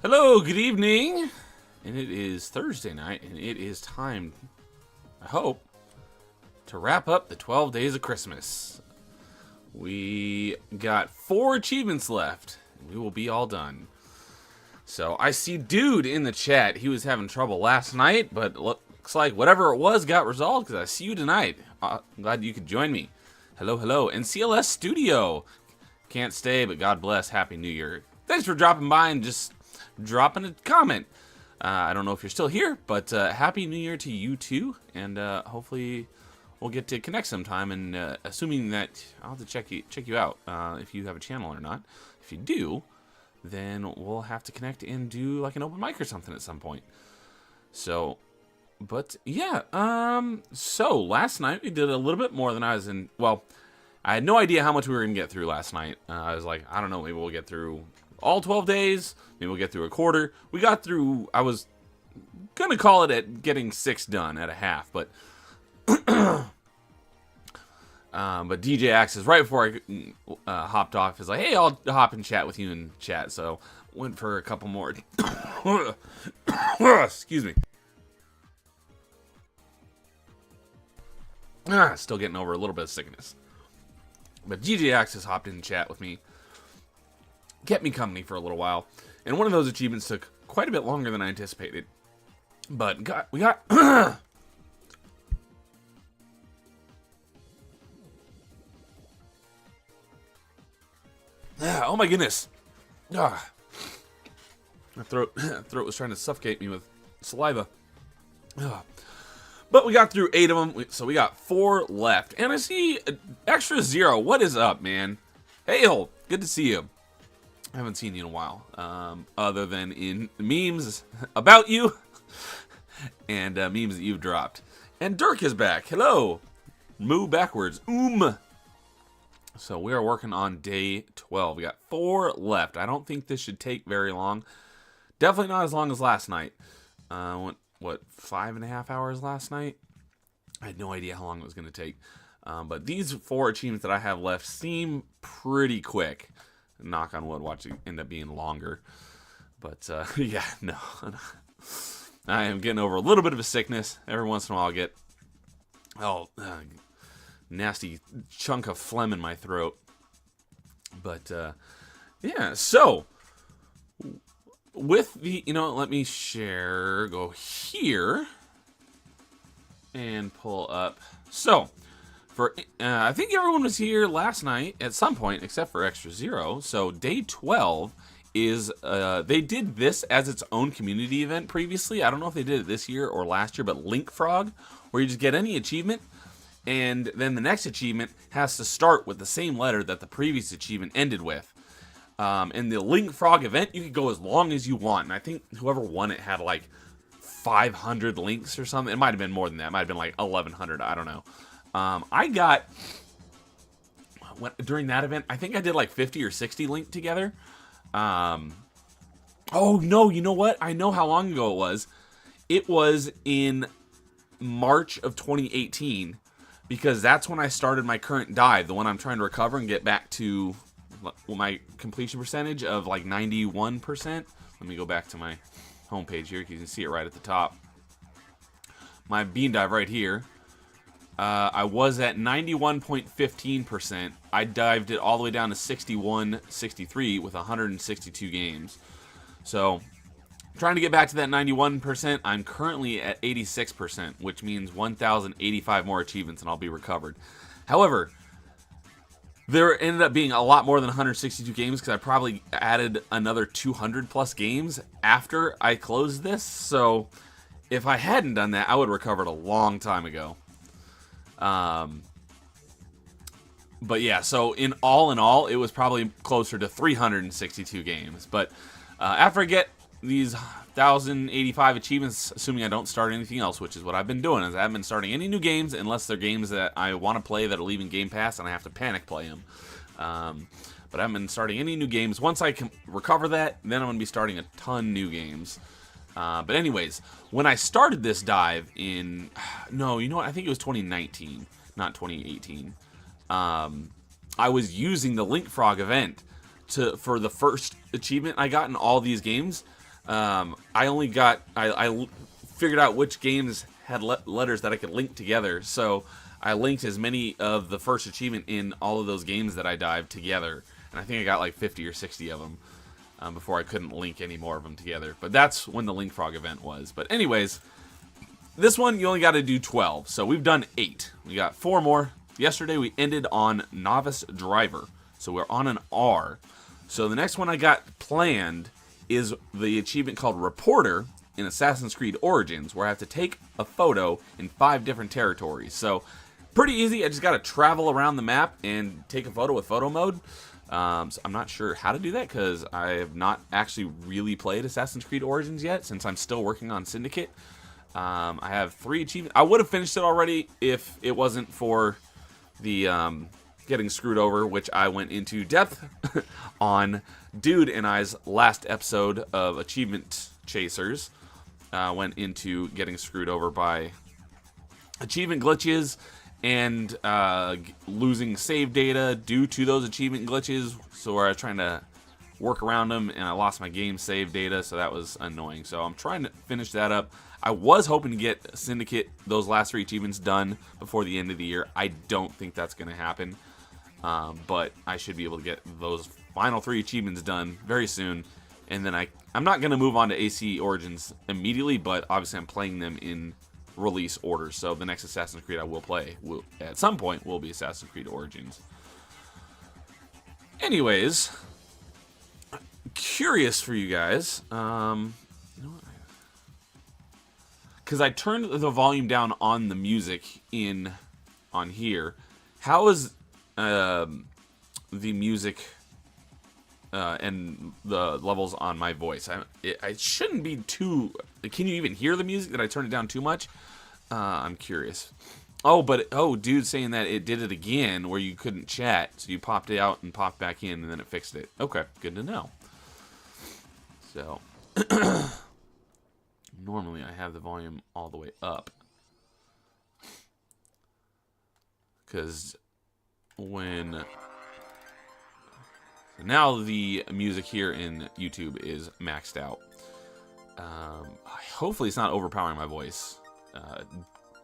Hello, good evening. And it is Thursday night, and it is time, I hope, to wrap up the 12 days of Christmas. We got 4 achievements left, and we will be all done. So I see Dude in the chat. He was having trouble last night, but looks like whatever it was got resolved because I see you tonight. I'm glad you could join me. Hello, hello. And CLS Studio. Can't stay, but God bless. Happy New Year. Thanks for dropping by and just dropping a comment. I don't know if you're still here, but Happy New Year to you too. And hopefully we'll get to connect sometime. And assuming that I'll have to check you out if you have a channel or not. If you do, then we'll have to connect and do like an open mic or something at some point. So, but yeah, so last night we did a little bit more than I was in. Well, I had no idea how much we were gonna get through last night. I was like, I don't know, maybe we'll get through all 12 days. Maybe we'll get through a quarter. We got through. I was gonna call it at getting 6 done at a half, but but DJ Axis right before I hopped off is like, hey, I'll hop and chat with you in chat. So went for a couple more. Excuse me. Still getting over a little bit of sickness. But DJ Axis hopped in chat with me, kept me company for a little while, and one of those achievements took quite a bit longer than I anticipated. But we got oh my goodness. My throat was trying to suffocate me with saliva. But we got through 8 of them, so we got 4 left. And I see Extra Zero. What is up, man? Hail, good to see you. I haven't seen you in a while, other than in memes about you and memes that you've dropped. And Dirk is back. Hello. Moo backwards. So we are working on day 12. We got 4 left. I don't think this should take very long. Definitely not as long as last night. Went, what, 5.5 hours last night? I had no idea how long it was going to take. But these 4 achievements that I have left seem pretty quick. Knock on wood, watch it end up being longer. But, yeah, no. I am getting over a little bit of a sickness. Every once in a while I'll get nasty chunk of phlegm in my throat. But, yeah, so with the, let me go here and pull up. So, I think everyone was here last night at some point, except for Extra Zero. So day 12 is, they did this as its own community event previously. I don't know if they did it this year or last year, but Link Frog, where you just get any achievement, and then the next achievement has to start with the same letter that the previous achievement ended with. In the Link Frog event, you could go as long as you want, and I think whoever won it had like 500 links or something. It might have been more than that. It might have been like 1,100. I don't know. I got, during that event, I think I did like 50 or 60 linked together. Oh no, you know what? I know how long ago it was. It was in March of 2018, because that's when I started my current dive, the one I'm trying to recover and get back to my completion percentage of like 91%. Let me go back to my homepage here. You can see it right at the top. My bean dive right here. I was at 91.15%. I dived it all the way down to 61.63 with 162 games. So, trying to get back to that 91%. I'm currently at 86%, which means 1,085 more achievements and I'll be recovered. However, there ended up being a lot more than 162 games because I probably added another 200 plus games after I closed this. So, if I hadn't done that, I would have recovered a long time ago. But yeah, so in all, it was probably closer to 362 games. But after I get these 1,085 achievements, assuming I don't start anything else, which is what I've been doing, is I haven't been starting any new games unless they're games that I want to play that are leaving Game Pass and I have to panic play them. But I haven't been starting any new games. Once I can recover that, then I'm going to be starting a ton new games. But anyways, when I started this dive in, no, you know what? I think it was 2019, not 2018. I was using the Link Frog event for the first achievement I got in all these games. I only got I figured out which games had letters that I could link together. So I linked as many of the first achievement in all of those games that I dived together, and I think I got like 50 or 60 of them before I couldn't link any more of them together. But that's when the Link Frog event was. But anyways, this one you only got to do 12, so we've done 8. We got 4 more. Yesterday we ended on Novice Driver, so we're on an R. So the next one I got planned is the achievement called Reporter in Assassin's Creed Origins, where I have to take a photo in 5 different territories. So pretty easy. I just got to travel around the map and take a photo with photo mode. So I'm not sure how to do that because I have not actually really played Assassin's Creed Origins yet, since I'm still working on Syndicate. I have 3 achievements. I would have finished it already if it wasn't for the getting screwed over, which I went into depth on Dude and I's last episode of Achievement Chasers. Went into getting screwed over by achievement glitches and losing save data due to those achievement glitches. So I was trying to work around them, and I lost my game save data, so that was annoying. So I'm trying to finish that up. I was hoping to get Syndicate, those last 3 achievements, done before the end of the year. I don't think that's going to happen, but I should be able to get those final 3 achievements done very soon. And then I'm not going to move on to AC Origins immediately, but obviously I'm playing them in release order. So the next Assassin's Creed I will play at some point will be Assassin's Creed Origins. Anyways, curious for you guys. You know what? Because I turned the volume down on the music on here. How is the music and the levels on my voice? I shouldn't be too... Can you even hear the music? Did I turn it down too much? I'm curious. Oh, dude saying that it did it again where you couldn't chat. So you popped it out and popped back in and then it fixed it. Okay, good to know. So... Normally, I have the volume all the way up. Because now the music here in YouTube is maxed out. Hopefully it's not overpowering my voice.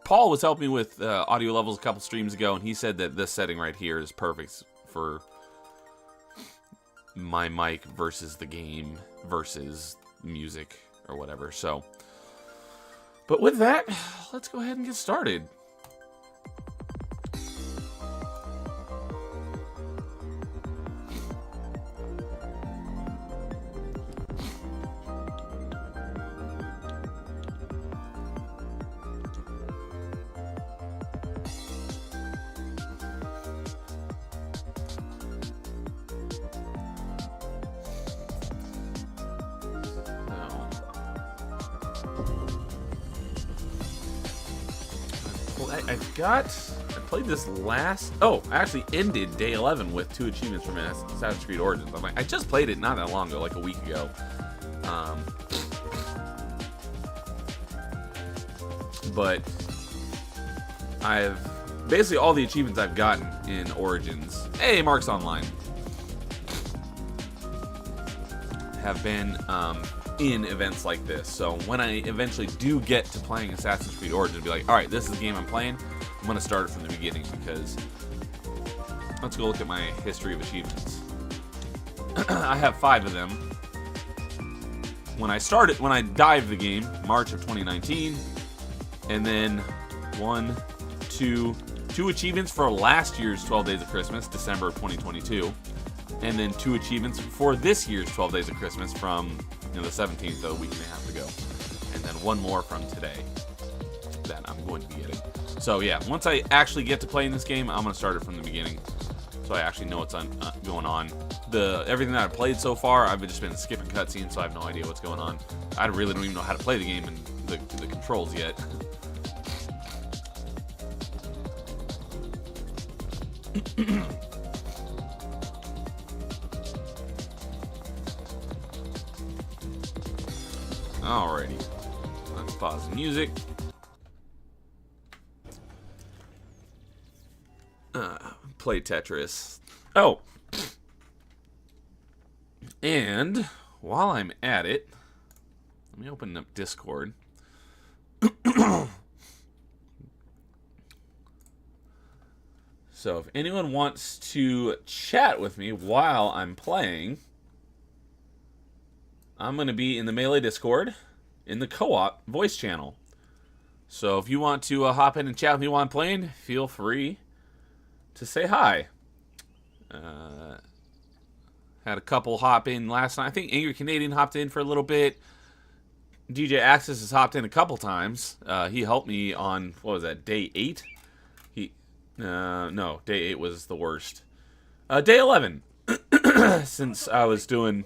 Paul was helping me with audio levels a couple streams ago, and he said that this setting right here is perfect for my mic versus the game versus music or whatever. So... But with that, let's go ahead and get started. I played this last... Oh, I actually ended day 11 with 2 achievements from Assassin's Creed Origins. I'm like, I just played it not that long ago, like a week ago. But basically all the achievements I've gotten in Origins... Hey, Mark's online. Have been in events like this. So when I eventually do get to playing Assassin's Creed Origins, be like, alright, this is the game I'm playing. I'm going to start it from the beginning because let's go look at my history of achievements. I have 5 of them. When I dived the game, March of 2019, and then 2 achievements for last year's 12 Days of Christmas, December of 2022, and then 2 achievements for this year's 12 Days of Christmas from the 17th, a week and a half ago, and then 1 more from today that I'm going to be getting. So yeah, once I actually get to playing this game, I'm going to start it from the beginning, so I actually know what's going on. Everything that I've played so far, I've just been skipping cutscenes, so I have no idea what's going on. I really don't even know how to play the game and the controls yet. Alrighty, let's pause the music. Play Tetris. Oh, and while I'm at it, Let me open up Discord. So if anyone wants to chat with me while I'm playing, I'm going to be in the Melee Discord in the co-op voice channel. So if you want to hop in and chat with me while I'm playing, feel free to say hi. Had a couple hop in last night. I think Angry Canadian hopped in for a little bit. DJ Axis has hopped in a couple times. He helped me on, what was that, day 8? No, day 8 was the worst. Day 11. Since I was doing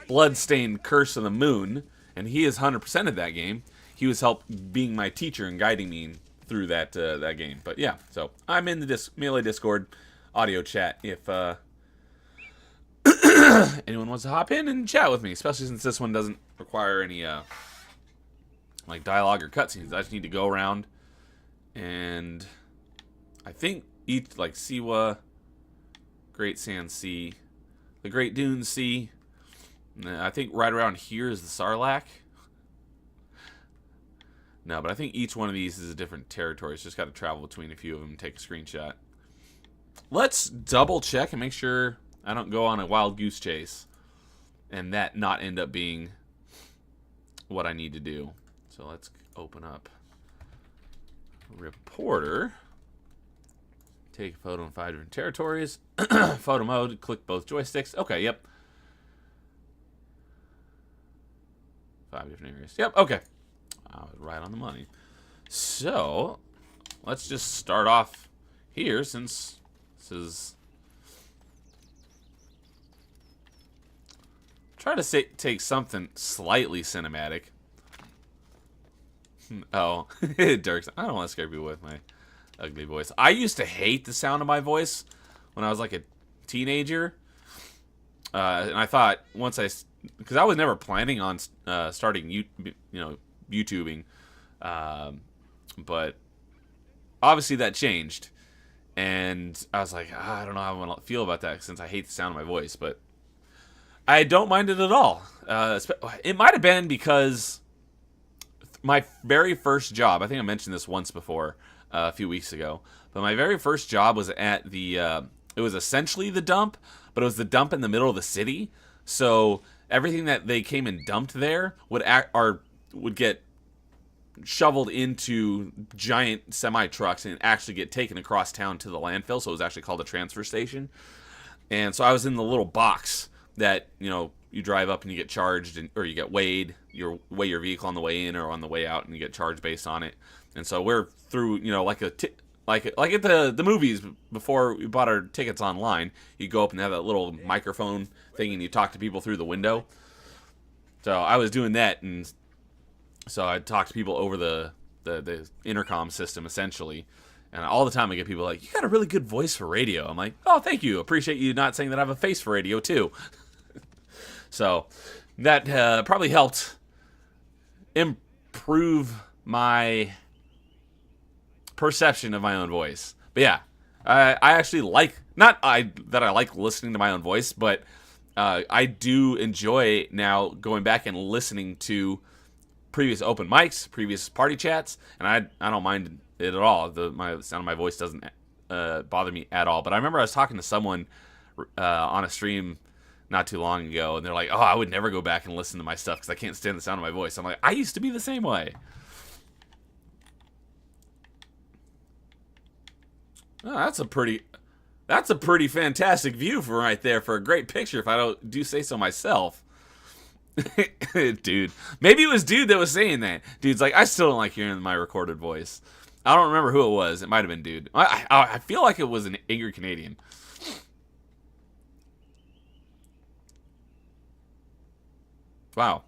Bloodstained Curse of the Moon, and he is 100%ed that game. He was being my teacher and guiding me through that game. But yeah, so I'm in the Melee Discord audio chat if anyone wants to hop in and chat with me, especially since this one doesn't require any like dialogue or cutscenes. I just need to go around, and I think each, like, Siwa, Great Sand Sea, the Great Dunes Sea. I think right around here is the Sarlacc. No, but I think each one of these is a different territory. It's just got to travel between a few of them and take a screenshot. Let's double check and make sure I don't go on a wild goose chase and that not end up being what I need to do. So let's open up Reporter. Take a photo in 5 different territories. Photo mode, click both joysticks. Okay, yep. 5 different areas. Yep, okay. I was right on the money. So, let's just start off here since this is... Try to take something slightly cinematic. Oh, Dirks. I don't want to scare people with my ugly voice. I used to hate the sound of my voice when I was like a teenager. And I thought once because I was never planning on starting YouTubing, but obviously that changed, and I was like, I don't know how I want to feel about that since I hate the sound of my voice, but I don't mind it at all. It might have been because my very first job, I think I mentioned this once before, a few weeks ago, but my very first job was at the, it was essentially the dump, but it was the dump in the middle of the city, so everything that they came and dumped there would get shoveled into giant semi-trucks and actually get taken across town to the landfill, so it was actually called a transfer station. And so I was in the little box that, you drive up and you get charged, or you get weighed, weigh your vehicle on the way in or on the way out, and you get charged based on it. And so we're through, like at the movies before we bought our tickets online, you go up and have that little microphone thing and you talk to people through the window. So I was doing that, and so I'd talk to people over the intercom system, essentially. And all the time I get people like, you got a really good voice for radio. I'm like, oh, thank you. Appreciate you not saying that I have a face for radio, too. So that probably helped improve my perception of my own voice. But yeah, I actually like, not I like listening to my own voice, but I do enjoy now going back and listening to previous open mics, previous party chats, and I don't mind it at all. The sound of my voice doesn't bother me at all. But I remember I was talking to someone on a stream not too long ago, and they're like, oh, I would never go back and listen to my stuff because I can't stand the sound of my voice. I'm like, I used to be the same way. Oh, that's a pretty fantastic view for right there for a great picture, if I do say so myself. Dude. Maybe it was Dude that was saying that. Dude's like, I still don't like hearing my recorded voice. I don't remember who it was. It might have been Dude. I feel like it was an Angry Canadian. Wow.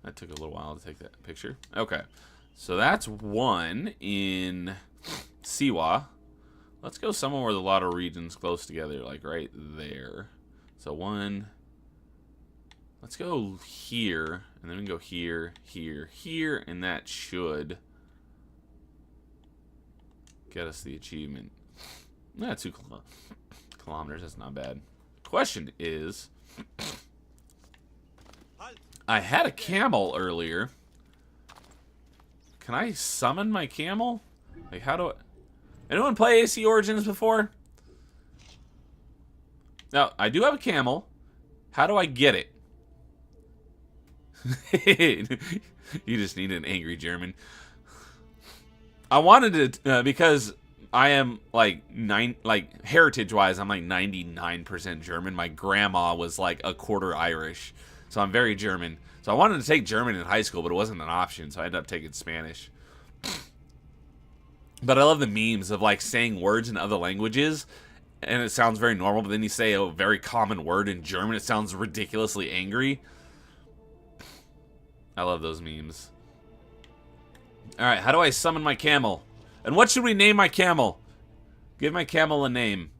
That took a little while to take that picture. Okay. So that's one in Siwa. Let's go somewhere where a lot of regions close together, like right there. So one. Let's go here, and then we can go here, here, here, and that should get us the achievement. Yeah, 2 kilometers. That's not bad. Question is, I had a camel earlier. Can I summon my camel? Like, how do I... Anyone play AC Origins before? No, I do have a camel. How do I get it? You just need an angry German. I wanted to, because I am like heritage-wise, I'm like 99% German. My grandma was like a quarter Irish, so I'm very German. So I wanted to take German in high school, but it wasn't an option, so I ended up taking Spanish. But I love the memes of like saying words in other languages, and it sounds very normal, but then you say a very common word in German, it sounds ridiculously angry. I love those memes. Alright, how do I summon my camel? And what should we name my camel? Give my camel a name.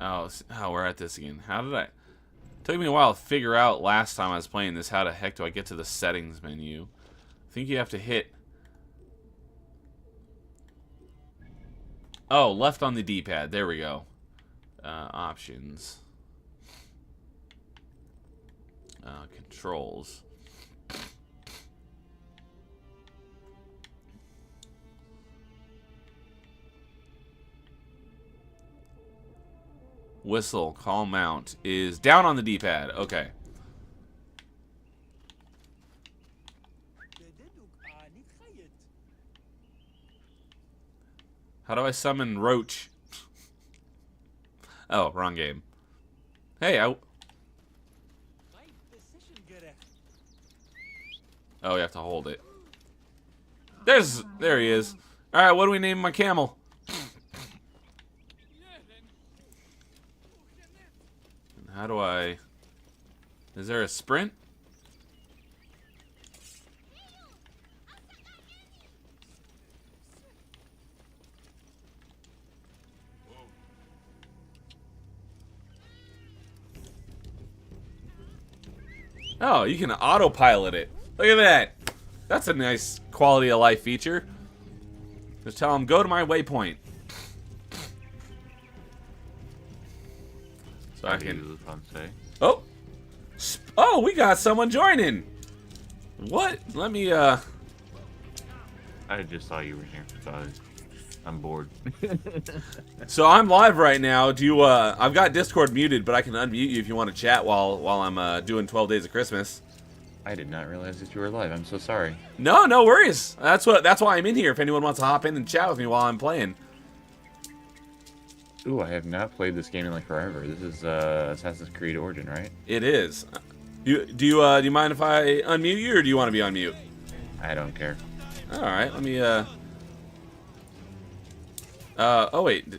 Oh, we're at this again. How did I... It took me a while to figure out last time I was playing this. How the heck do I get to the settings menu? I think you have to hit... Oh, left on the D-pad. There we go. Options. Controls. Whistle, call mount is down on the D-pad. Okay. How do I summon Roach? Oh, wrong game. Hey, Oh, you have to hold it. There he is. Alright, what do we name my camel? How do I... Is there a sprint? Oh, you can autopilot it. Look at that. That's a nice quality of life feature. Just tell him, go to my waypoint. So I can... Oh! Oh, we got someone joining! What? Let me, I just saw you were here, so I'm bored. So I'm live right now. Do you, I've got Discord muted, but I can unmute you if you want to chat while I'm, doing 12 Days of Christmas. I did not realize that you were live. I'm so sorry. No, no worries. That's why I'm in here, if anyone wants to hop in and chat with me while I'm playing. Ooh, I have not played this game in like forever. This is Assassin's Creed Origin, right? It is. Do you mind if I unmute you, or do you want to be on mute? I don't care. All right, let me oh wait,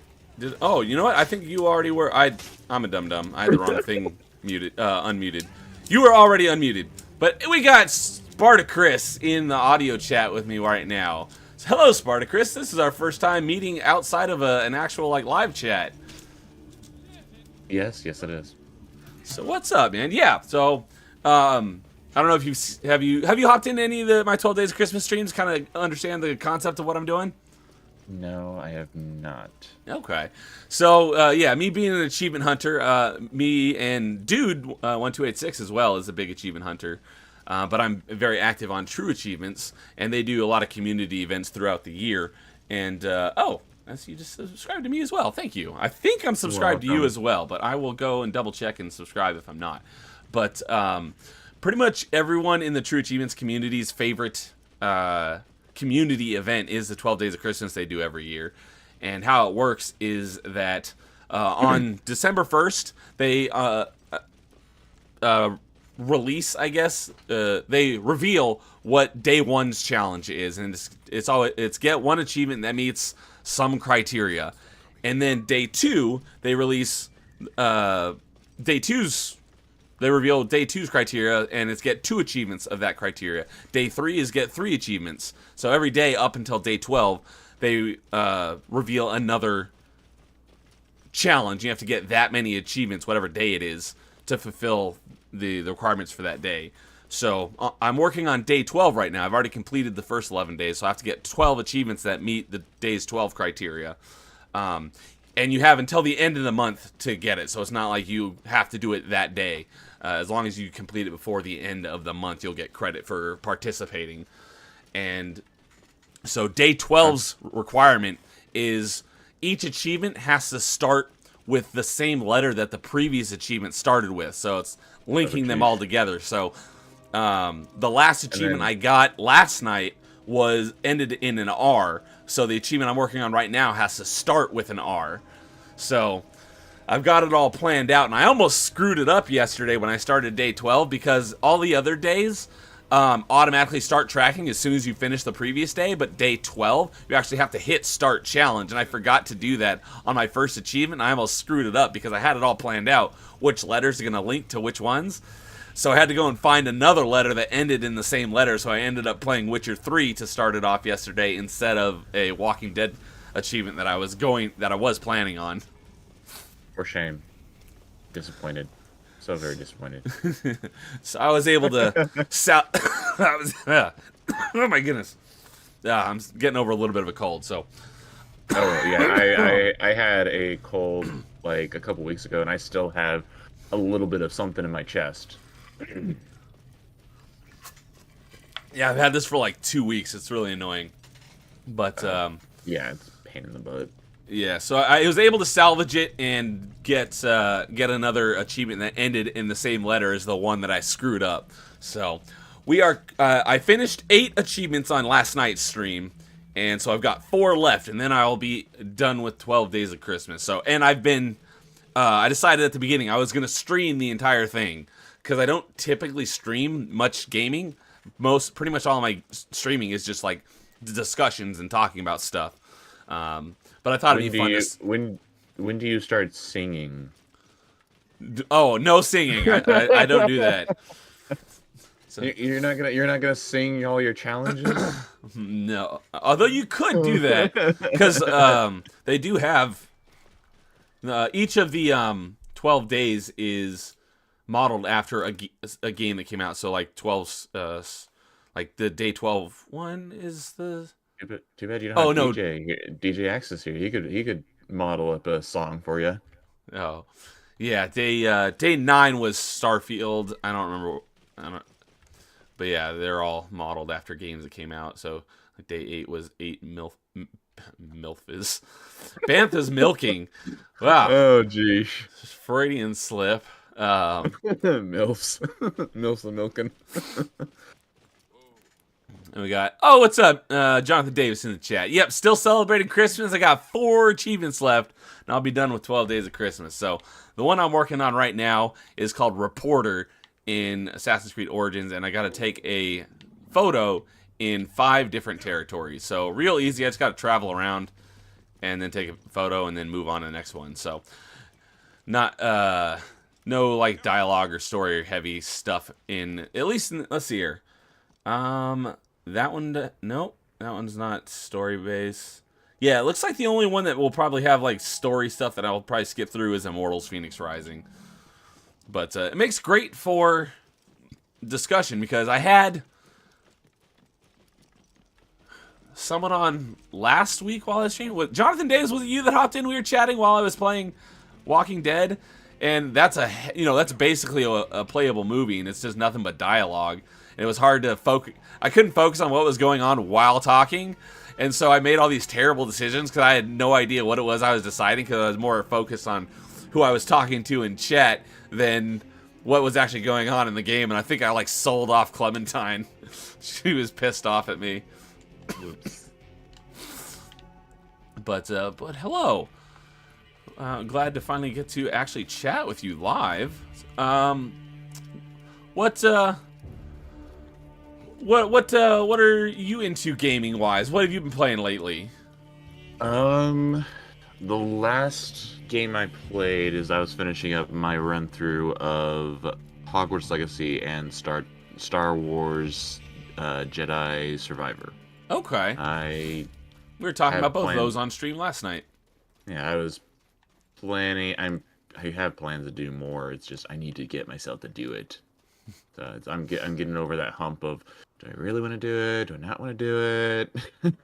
oh, you know what? I think you already were. I'm a dum-dum. I had the wrong thing muted, unmuted. You were already unmuted. But we got Spartacus in the audio chat with me right now. So, hello, Spartacus. This is our first time meeting outside of an actual like live chat. Yes, it is. So what's up, man? Yeah. So I don't know if have you hopped into any of my 12 Days of Christmas streams, kind of understand the concept of what I'm doing? No, I have not. Okay. So, yeah, me being an achievement hunter, me and Dude 1286 as well is a big achievement hunter. But I'm very active on True Achievements, and they do a lot of community events throughout the year. And, oh, you just subscribed to me as well. Thank you. I think I'm subscribed to you as well, but I will go and double check and subscribe if I'm not. But pretty much everyone in the True Achievements community's favorite community event is the 12 Days of Christmas they do every year. And how it works is that on December 1st, they release, I guess, they reveal what day one's challenge is. And it's get one achievement that meets some criteria. And then day two, they release they reveal day two's criteria, and it's get 2 achievements of that criteria. Day 3 is get 3 achievements. So every day up until day 12, they reveal another challenge. You have to get that many achievements, whatever day it is, to fulfill the requirements for that day. So I'm working on day 12 right now. I've already completed the first 11 days, so I have to get 12 achievements that meet the day's 12 criteria. And you have until the end of the month to get it. So it's not like you have to do it that day. As long as you complete it before the end of the month, you'll get credit for participating. And so day 12's requirement is each achievement has to start with the same letter that the previous achievement started with. So it's linking them all together. So the last achievement I got last night ended in an R. So the achievement I'm working on right now has to start with an R. So I've got it all planned out, and I almost screwed it up yesterday when I started day 12 because all the other days automatically start tracking as soon as you finish the previous day, but day 12, you actually have to hit start challenge, and I forgot to do that on my first achievement, and I almost screwed it up because I had it all planned out, which letters are going to link to which ones. So I had to go and find another letter that ended in the same letter, so I ended up playing Witcher 3 to start it off yesterday instead of a Walking Dead achievement that I was planning on. For shame. Disappointed. So very disappointed. So I was able to oh my goodness. I'm getting over a little bit of a cold, so. Oh yeah, I had a cold like a couple weeks ago, and I still have a little bit of something in my chest. Yeah, I've had this for like 2 weeks. It's really annoying. But yeah, it's a pain in the butt. Yeah, so I was able to salvage it and get another achievement that ended in the same letter as the one that I screwed up. So I finished 8 achievements on last night's stream, and so I've got 4 left, and then I'll be done with 12 Days of Christmas. So, and I decided at the beginning I was gonna stream the entire thing because I don't typically stream much gaming. Pretty much all of my streaming is just like discussions and talking about stuff. But I thought it'd be fun. When do you start singing? Oh, no singing. I don't do that. So, you're not gonna sing all your challenges? No. Although you could do that because they do have each of the 12 days is modeled after a game that came out. So like 12's like the day 12 one is the. Too bad you don't have DJ Access here. He could model up a song for you. Oh, yeah. Day 9 was Starfield. I don't remember. But yeah, they're all modeled after games that came out. So like day 8 was 8 Milf's. Bantha's milking. Wow. Oh, geez. Freudian slip. Milfs. Milfs and milking. And we got, oh, what's up? Jonathan Davis in the chat. Yep, still celebrating Christmas. I got 4 achievements left, and I'll be done with 12 Days of Christmas. So the one I'm working on right now is called Reporter in Assassin's Creed Origins, and I got to take a photo in 5 different territories. So real easy. I just got to travel around and then take a photo and then move on to the next one. So not no like dialogue or story heavy stuff in, at least let's see here. That one, nope, that one's not story based. Yeah, it looks like the only one that will probably have like story stuff that I'll probably skip through is Immortals Phoenix Rising. But it makes great for discussion because I had someone on last week while I was streaming. Jonathan Davis, was it you that hopped in? We were chatting while I was playing Walking Dead, and that's basically a playable movie, and it's just nothing but dialogue. And it was hard to focus. I couldn't focus on what was going on while talking, and so I made all these terrible decisions because I had no idea what it was I was deciding because I was more focused on who I was talking to in chat than what was actually going on in the game. And I think I like sold off Clementine. She was pissed off at me. But hello. Glad to finally get to actually chat with you live. What are you into gaming wise? What have you been playing lately? The last game I played is I was finishing up my run through of Hogwarts Legacy and Star Wars Jedi Survivor. Okay. We were talking about both of those on stream last night. Yeah, I was planning. I have plans to do more. It's just I need to get myself to do it. So I'm getting over that hump of, do I really want to do it? Do I not want to do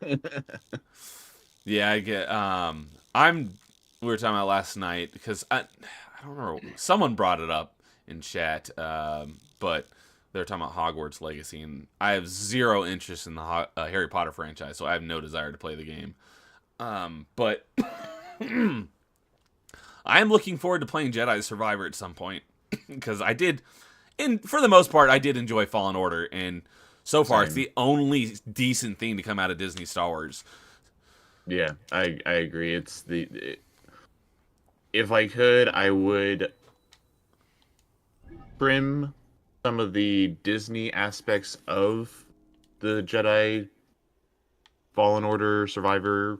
it? Yeah, I get. We were talking about last night because I don't remember. Someone brought it up in chat, but they were talking about Hogwarts Legacy, and I have zero interest in the Harry Potter franchise, so I have no desire to play the game. But I am looking forward to playing Jedi Survivor at some point because I did, and for the most part, I did enjoy Fallen Order, and so far it's the only decent thing to come out of Disney Star Wars. Yeah, I agree. If I could, I would trim some of the Disney aspects of the Jedi Fallen Order Survivor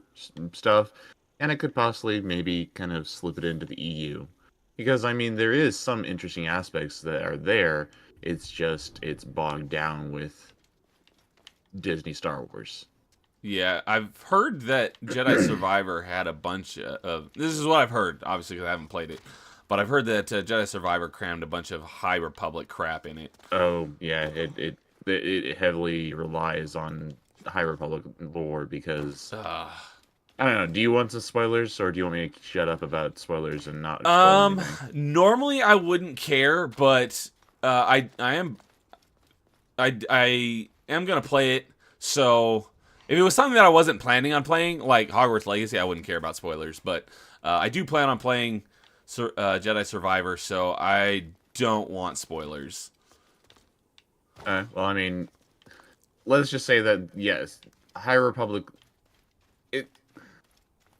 stuff, and I could possibly maybe kind of slip it into the EU. Because, I mean, there is some interesting aspects that are there. It's bogged down with Disney Star Wars. Yeah, I've heard that Jedi Survivor had a bunch of... This is what I've heard, obviously, because I haven't played it. But I've heard that Jedi Survivor crammed a bunch of High Republic crap in it. Oh, yeah, it heavily relies on High Republic lore because... I don't know, do you want some spoilers, or do you want me to shut up about spoilers and not... Normally I wouldn't care, but I am going to play it, so... If it was something that I wasn't planning on playing, like Hogwarts Legacy, I wouldn't care about spoilers. But I do plan on playing Jedi Survivor, so I don't want spoilers. Well, I mean, let's just say that, yes, High Republic...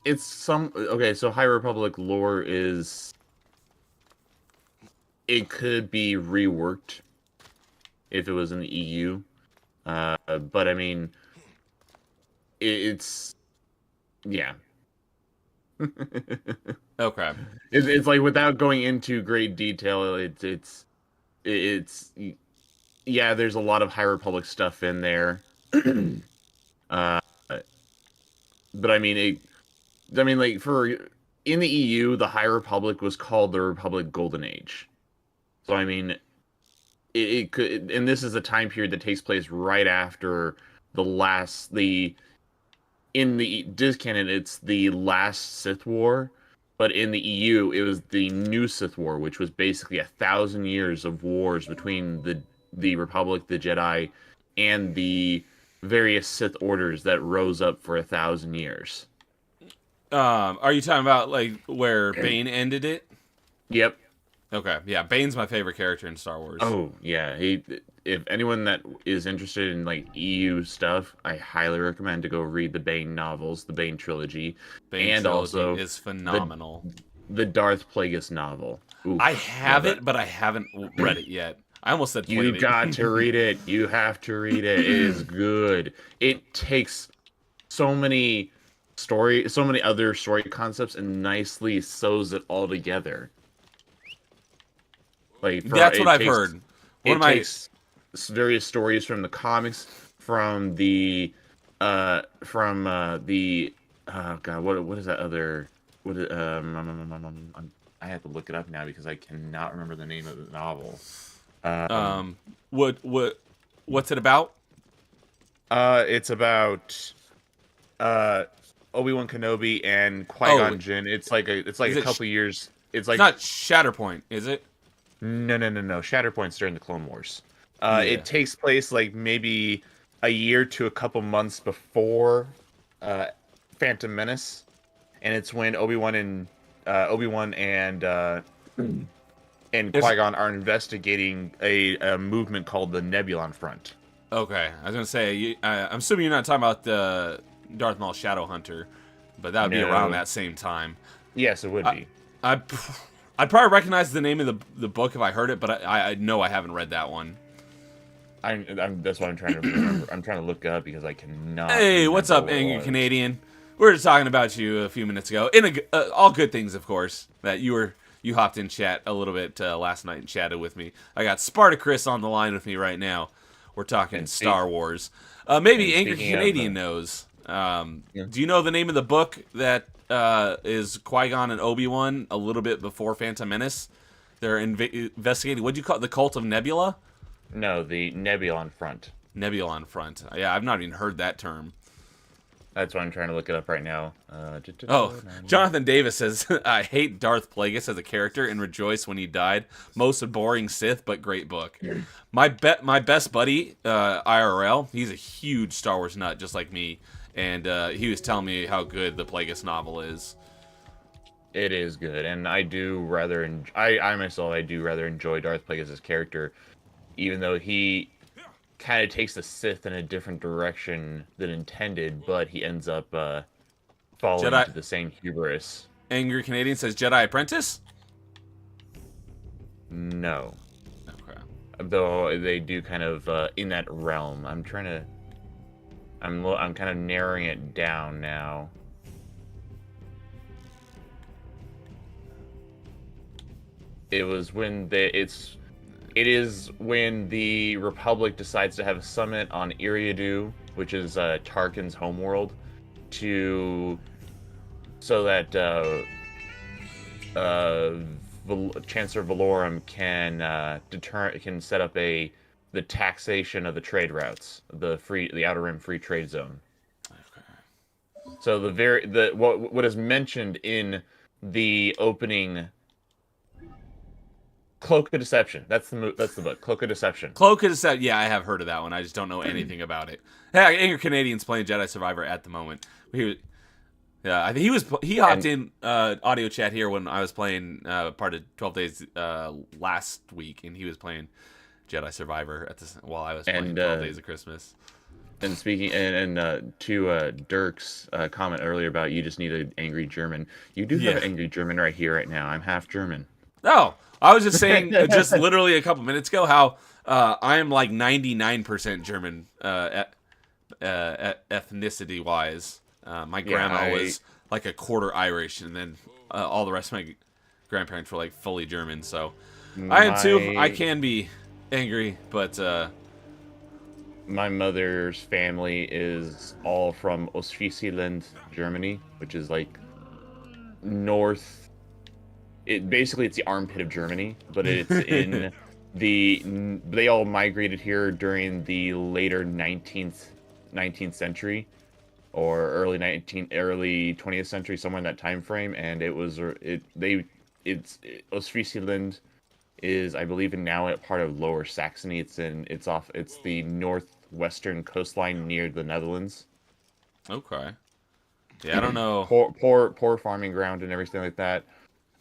It's some... Okay, so High Republic lore is... It could be reworked if it was in the EU. But, I mean... It's yeah. Okay. It's like, without going into great detail, it's yeah. There's a lot of High Republic stuff in there, but I mean, like, for in the EU, the High Republic was called the Republic Golden Age. So I mean, it could, and this is a time period that takes place right after in the Disc canon, it's the last Sith War, but in the EU, it was the new Sith War, which was basically 1,000 years of wars between the Republic, the Jedi, and the various Sith orders that rose up for 1,000 years. Are you talking about like where Bane ended it? Yep. Okay, yeah, Bane's my favorite character in Star Wars. Oh yeah, if anyone that is interested in like EU stuff, I highly recommend to go read the Bane novels, the Bane trilogy, Bane trilogy also is phenomenal. The Darth Plagueis novel. Oof, I have it, but I haven't read it yet. I almost said played it. You got to read it. You have to read it. It is good. It takes so many other story concepts and nicely sews it all together. Like, that's what I've heard. It takes various stories from the comics, from the oh god, what is that other, I have to look it up now because I cannot remember the name of the novel. What's it about? It's about Obi-Wan Kenobi and Qui-Gon Jinn. It's like a couple years. It's not Shatterpoint, is it? No. Shatterpoint's during the Clone Wars. It takes place like maybe a year to a couple months before Phantom Menace, and it's when Obi-Wan and Qui-Gon are investigating a movement called the Nebulon Front. Okay, I was gonna say, I'm assuming you're not talking about the Darth Maul Shadowhunter, but that would be around that same time. Yes, it would be. I'd probably recognize the name of the book if I heard it, but I know I haven't read that one. That's what I'm trying to remember. I'm trying to look up because I cannot. Hey, what's up, Angry Canadian? We were just talking about you a few minutes ago. All good things, of course. That you hopped in chat a little bit last night and chatted with me. I got Spartacus on the line with me right now. We're talking Star Wars. Maybe Angry Canadian knows. Do you know the name of the book that is Qui-Gon and Obi-Wan a little bit before Phantom Menace? They're investigating, what do you call it, the Cult of Nebula? No, the Nebulon Front. Nebulon Front. Yeah, I've not even heard that term. That's why I'm trying to look it up right now. Oh, Jonathan Davis says, I hate Darth Plagueis as a character and rejoice when he died. Most boring Sith, but great book. My best buddy, IRL, he's a huge Star Wars nut, just like me. And he was telling me how good the Plagueis novel is. It is good, and I do rather. I myself, I do rather enjoy Darth Plagueis' character, even though he kind of takes the Sith in a different direction than intended, but he ends up falling Jedi into the same hubris. Angry Canadian says Jedi Apprentice? No. Okay. Though they do kind of in that realm. I'm kind of narrowing it down now. It was when it is when the Republic decides to have a summit on Eriadu, which is Tarkin's homeworld, so that Chancellor Valorum can set up the taxation of the trade routes, the Outer Rim free trade zone. Okay. So what is mentioned in the opening. Cloak of Deception. That's the book. Cloak of Deception. Cloak of Deception. Yeah, I have heard of that one. I just don't know anything about it. Yeah, Angry Canadian's playing Jedi Survivor at the moment. I think he hopped in audio chat here when I was playing part of 12 Days last week, and he was playing Jedi Survivor while I was playing 12 Days of Christmas. And speaking to Dirk's comment earlier about you just need an angry German. You do have an angry German right here, right now. I'm half German. Oh, I was just saying, just literally a couple minutes ago, how I am like 99% German ethnicity-wise. My grandma was like a quarter Irish, and then all the rest of my grandparents were like fully German. So I am too. I can be angry, but my mother's family is all from Ostfriesland, Germany, which is like north. It's the armpit of Germany, but it's in they all migrated here during the later 19th century or early 20th century, somewhere in that time frame, and Ostfriesland is, I believe, now a part of Lower Saxony. It's the northwestern coastline near the Netherlands. Okay. Yeah, I don't know. Poor farming ground and everything like that.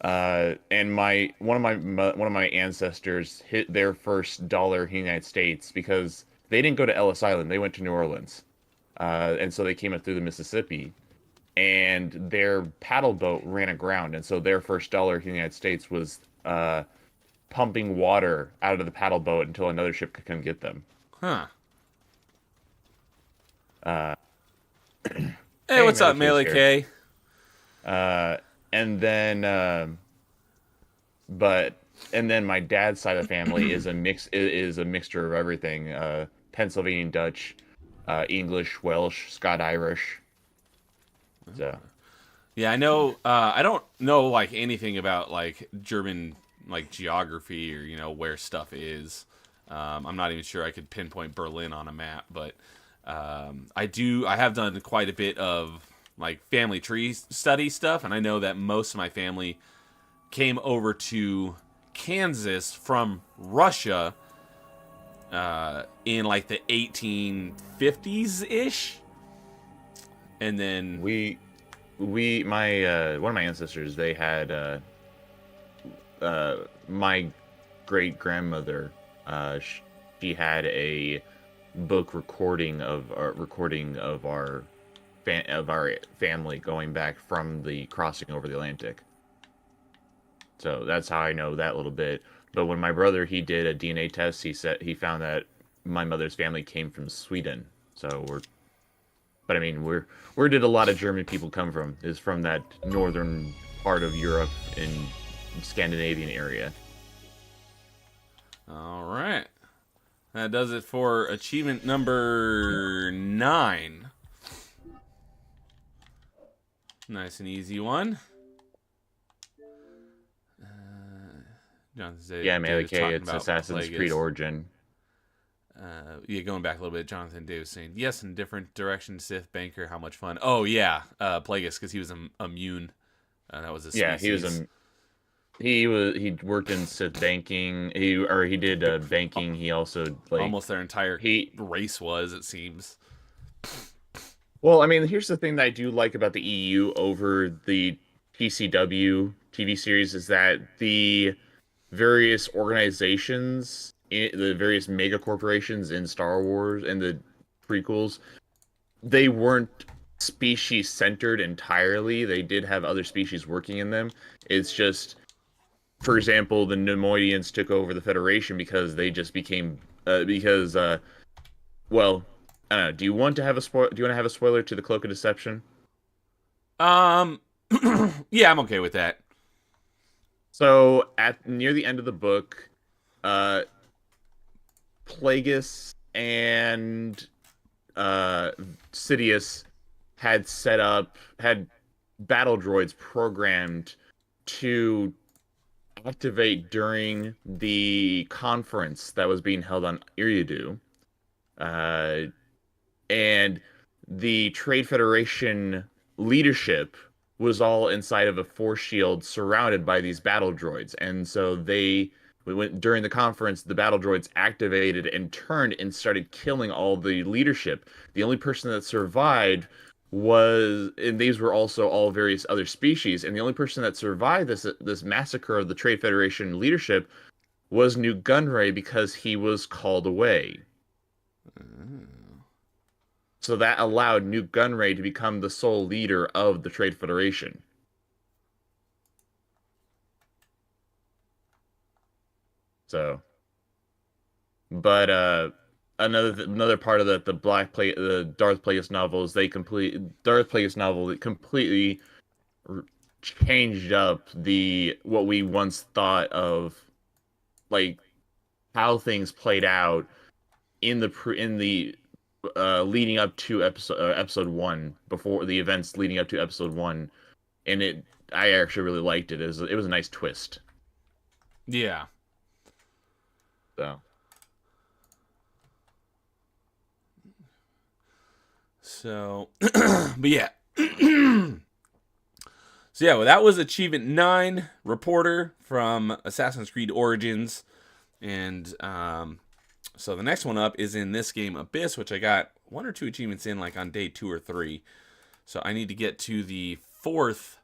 And one of my ancestors hit their first dollar in the United States because they didn't go to Ellis Island; they went to New Orleans, and so they came up through the Mississippi, and their paddle boat ran aground, and so their first dollar in the United States was pumping water out of the paddle boat until another ship could come get them. Huh. Hey, what's up, Melee K? And then my dad's side of the family is a mixture of everything: Pennsylvanian Dutch, English, Welsh, Scot-Irish. So, yeah, I know. I don't know like anything about like German like geography or where stuff is. I'm not even sure I could pinpoint Berlin on a map, but I have done quite a bit of like family tree study stuff, and I know that most of my family came over to Kansas from Russia in like the 1850s ish, and then one of my ancestors, they had my great grandmother, she had a book recording of our family going back from the crossing over the Atlantic. So that's how I know that little bit. But when my brother, he did a DNA test, he found that my mother's family came from Sweden. So where did a lot of German people come from? Is from that northern part of Europe and Scandinavian area. All right. That does it for achievement number 9. Nice and easy one. Yeah, man, okay, it's Assassin's Creed Origin. Yeah, going back a little bit, Jonathan Davis saying, yes, in different direction, Sith Banker, how much fun. Oh, yeah, Plagueis, because he was immune. That was a Yeah, species. he worked in Sith banking. He did banking. He also Almost their entire he race was, it seems. well, I mean, here's the thing that I do like about the EU over the TCW TV series is that the various organizations, the various mega corporations in Star Wars and the prequels, they weren't species centered entirely. They did have other species working in them. It's just, for example, the Nemoidians took over the Federation because they just became well, I don't know. Do you want to have a spoil? Do you want to have a spoiler to the Cloak of Deception? Um, yeah, I'm okay with that. So at near the end of the book, uh, Plagueis and Sidious had battle droids programmed to activate during the conference that was being held on Eriadu. Uh, and the Trade Federation leadership was all inside of a force shield surrounded by these battle droids. And so we went during the conference, the battle droids activated and turned and started killing all the leadership. The only person that survived and these were also all various other species, and the only person that survived this massacre of the Trade Federation leadership was Nute Gunray because he was called away. So that allowed Nute Gunray to become the sole leader of the Trade Federation. So, but another part of the Darth Plagueis novel is Darth Plagueis novel that completely changed up what we once thought of, like how things played out in the leading up to episode 1, before the events leading up to episode 1, and I actually really liked it. It was a nice twist. Yeah. So, but yeah. So yeah, well, that was Achievement 9, Reporter from Assassin's Creed Origins. And so the next one up is in this game, Abyss, which I got 1 or 2 achievements in, like on day 2 or 3. So I need to get to the 4th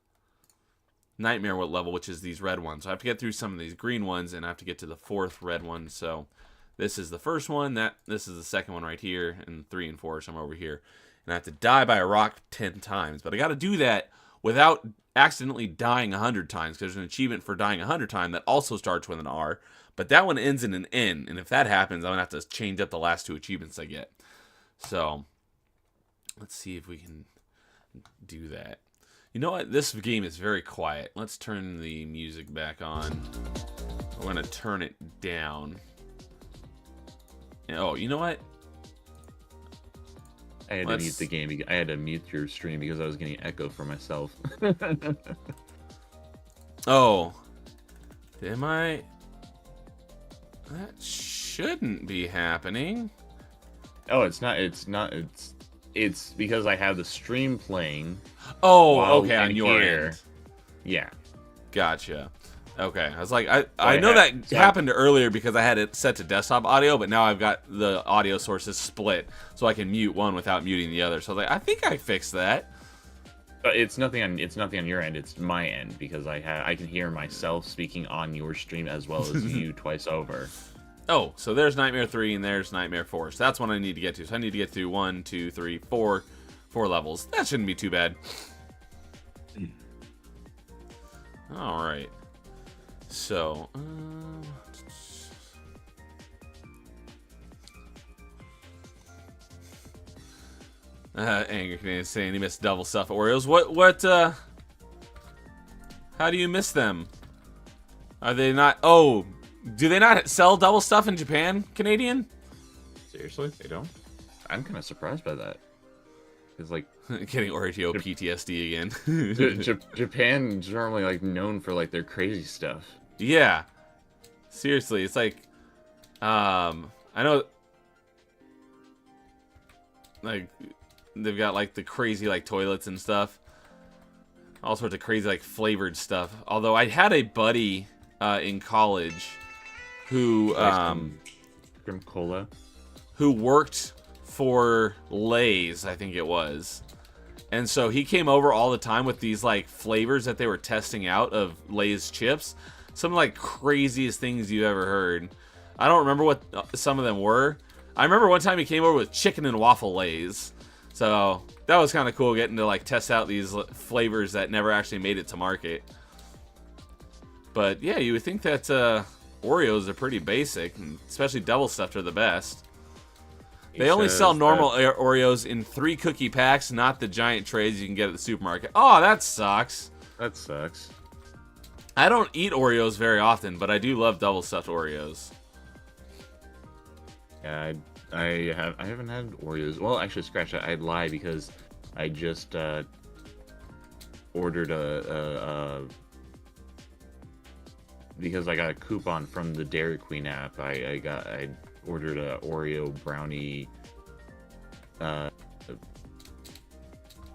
Nightmare level, which is these red ones. So I have to get through some of these green ones, and I have to get to the 4th red one. So this is the first one. This is the second one right here, and 3 and 4 are somewhere over here. And I have to die by a rock 10 times. But I got to do that without accidentally dying 100 times, because there's an achievement for dying 100 times that also starts with an R. But that one ends in an N, and if that happens, I'm going to have to change up the last 2 achievements I get. So, let's see if we can do that. You know what? This game is very quiet. Let's turn the music back on. We're going to turn it down. Oh, you know what? I had to mute the game. I had to mute your stream because I was getting echo for myself. Oh. Am I... That shouldn't be happening. Oh, it's not. It's because I have the stream playing. Oh, okay, on your end. Yeah. Gotcha. Okay, I was like, I know that happened earlier because I had it set to desktop audio, but now I've got the audio sources split, so I can mute one without muting the other. So I was like, I think I fixed that. It's nothing on your end. It's my end because I can hear myself speaking on your stream as well as you twice over. Oh, so there's Nightmare 3 and there's Nightmare 4. So that's what I need to get to. So I need to get to 1, 2, 3, 4 levels. That shouldn't be too bad. All right. So, Angry Canadian saying he missed double stuff Oreos. How do you miss them? Are they not, do they not sell double stuff in Japan, Canadian? Seriously? They don't? I'm kind of surprised by that. It's like... Getting Oreo PTSD again. Japan's normally, like, known for, like, their crazy stuff. Yeah. Seriously, it's like, I know like they've got like the crazy like toilets and stuff, all sorts of crazy like flavored stuff. Although I had a buddy in college who Grim Cola. who worked for Lay's, I think it was. And so he came over all the time with these like flavors that they were testing out of Lay's chips. Some like craziest things you ever heard. I don't remember what some of them were. I remember one time he came over with chicken and waffle Lays. So that was kind of cool getting to like test out these flavors that never actually made it to market. But yeah, you would think that Oreos are pretty basic, and especially double stuffed are the best. They only sell normal Oreos in 3 cookie packs, not the giant trays you can get at the supermarket. Oh, that sucks. That sucks. I don't eat Oreos very often, but I do love double stuffed Oreos. Yeah, I haven't had Oreos. Well, actually, scratch that. I'd lie because I just ordered because I got a coupon from the Dairy Queen app. I ordered a Oreo brownie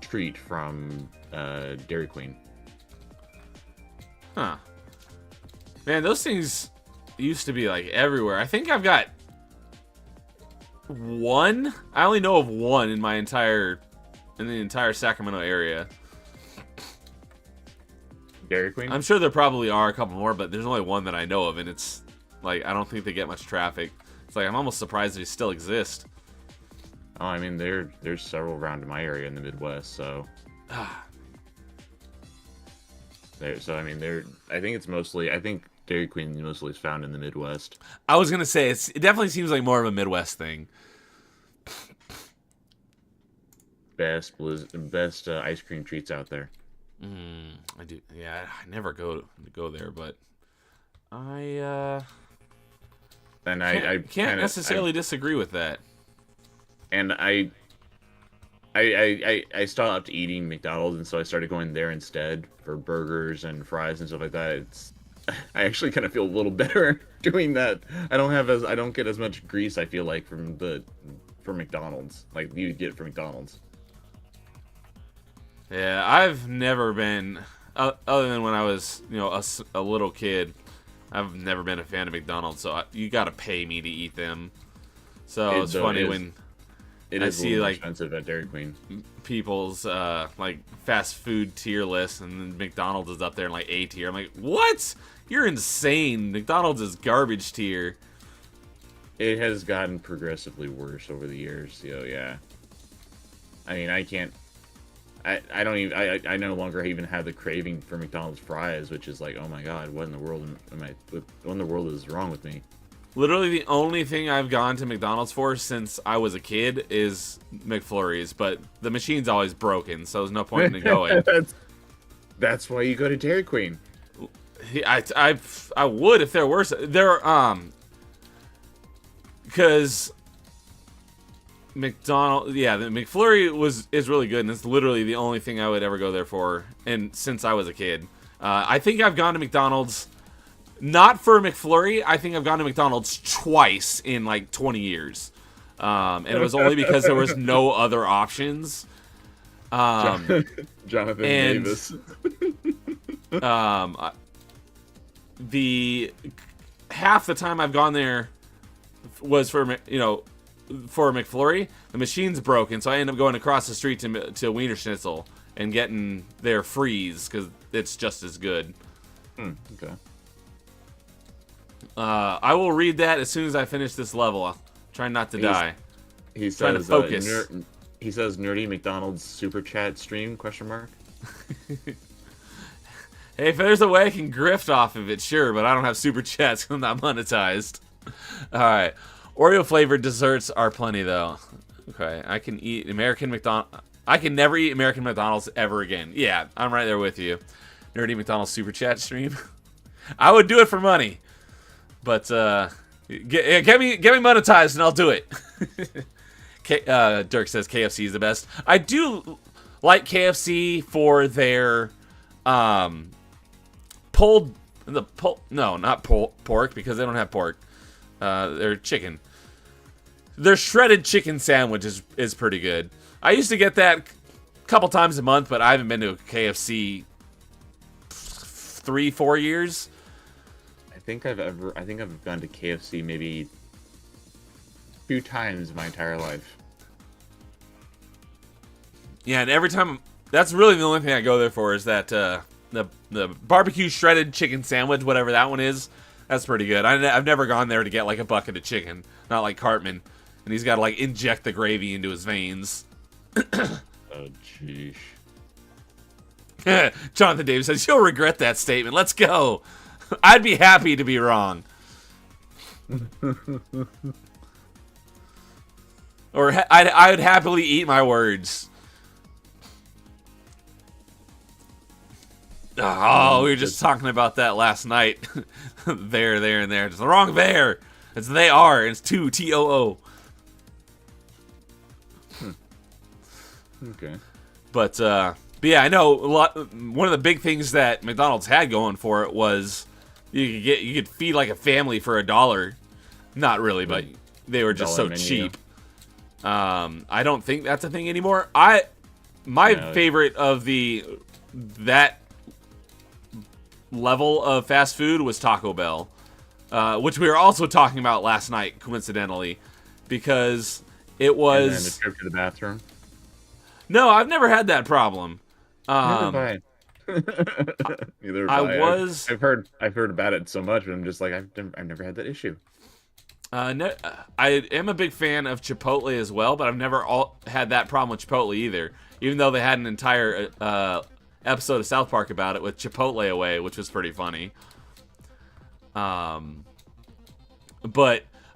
treat from Dairy Queen. Huh. Man, those things used to be like everywhere. I think I've got one. I only know of one in the entire Sacramento area. Dairy Queen? I'm sure there probably are a couple more, but there's only one that I know of, and it's like I don't think they get much traffic. It's like I'm almost surprised they still exist. Oh, I mean, there's several around in my area in the Midwest, so. I think Dairy Queen mostly is found in the Midwest. I was gonna say it definitely seems like more of a Midwest thing. Best ice cream treats out there. I do. Yeah, I never go there, but I can't necessarily disagree with that. And I stopped eating McDonald's, and so I started going there instead for burgers and fries and stuff like that. I actually kind of feel a little better doing that. I don't get as much grease, I feel like, from McDonald's, like you get from McDonald's. Yeah, I've never been, other than when I was, a little kid, I've never been a fan of McDonald's, so you gotta pay me to eat them. So it's funny when I see like expensive at Dairy Queen. People's like fast food tier list, and then McDonald's is up there in like A tier. I'm like, what? You're insane. McDonald's is garbage tier. It has gotten progressively worse over the years. So yeah, I mean, I no longer even have the craving for McDonald's fries, which is like, oh my god, what in the world is wrong with me? Literally the only thing I've gone to McDonald's for since I was a kid is McFlurries, but the machine's always broken, so there's no point in going. That's why you go to Dairy Queen. I would if there were because the McFlurry is really good, and it's literally the only thing I would ever go there for, and since I was a kid. I think I've gone to McDonald's not for McFlurry. I think I've gone to McDonald's twice in like 20 years. And it was only because there was no other options. Jonathan Davis. The half the time I've gone there was for for a McFlurry. The machine's broken, so I end up going across the street to Wiener Schnitzel and getting their freeze because it's just as good. Okay. I will read that as soon as I finish this level. I'll try not to die. He's trying to focus. He says nerdy McDonald's super chat stream ? Hey, if there's a way I can grift off of it, sure, but I don't have super chats because I'm not monetized. All right. Oreo flavored desserts are plenty though. Okay, I can eat American McDonald's. I can never eat American McDonald's ever again. Yeah, I'm right there with you. Nerdy McDonald's super chat stream. I would do it for money, but get me monetized and I'll do it. Dirk says KFC is the best. I do like KFC for their not pork because they don't have pork. Their chicken. Their shredded chicken sandwich is pretty good. I used to get that a couple times a month, but I haven't been to a KFC 3-4 years. I think I've gone to KFC maybe 2 times my entire life. Yeah, and every time, that's really the only thing I go there for is that the barbecue shredded chicken sandwich, whatever that one is. That's pretty good. I've never gone there to get like a bucket of chicken, not like Cartman, and he's got to like inject the gravy into his veins. Oh, jeez. Jonathan Davis says, you'll regret that statement. Let's go. I'd be happy to be wrong. Or I would happily eat my words. Oh, we were just talking about that last night. There, and there. It's the wrong there. It's they are. It's 2 TOO. Okay. But yeah, I know one of the big things that McDonald's had going for it was you could feed like a family for $1. Not really, but they were just so menu. cheap. I don't think that's a thing anymore. My favorite of that level of fast food was Taco Bell, which we were also talking about last night, coincidentally, because it was. And then the trip to the bathroom. No, I've never had that problem. Neither have I. I've heard about it so much, but I'm just like I've never had that issue. No, I am a big fan of Chipotle as well, but I've never had that problem with Chipotle either. Even though they had an entire episode of South Park about it with Chipotle Away, which was pretty funny. But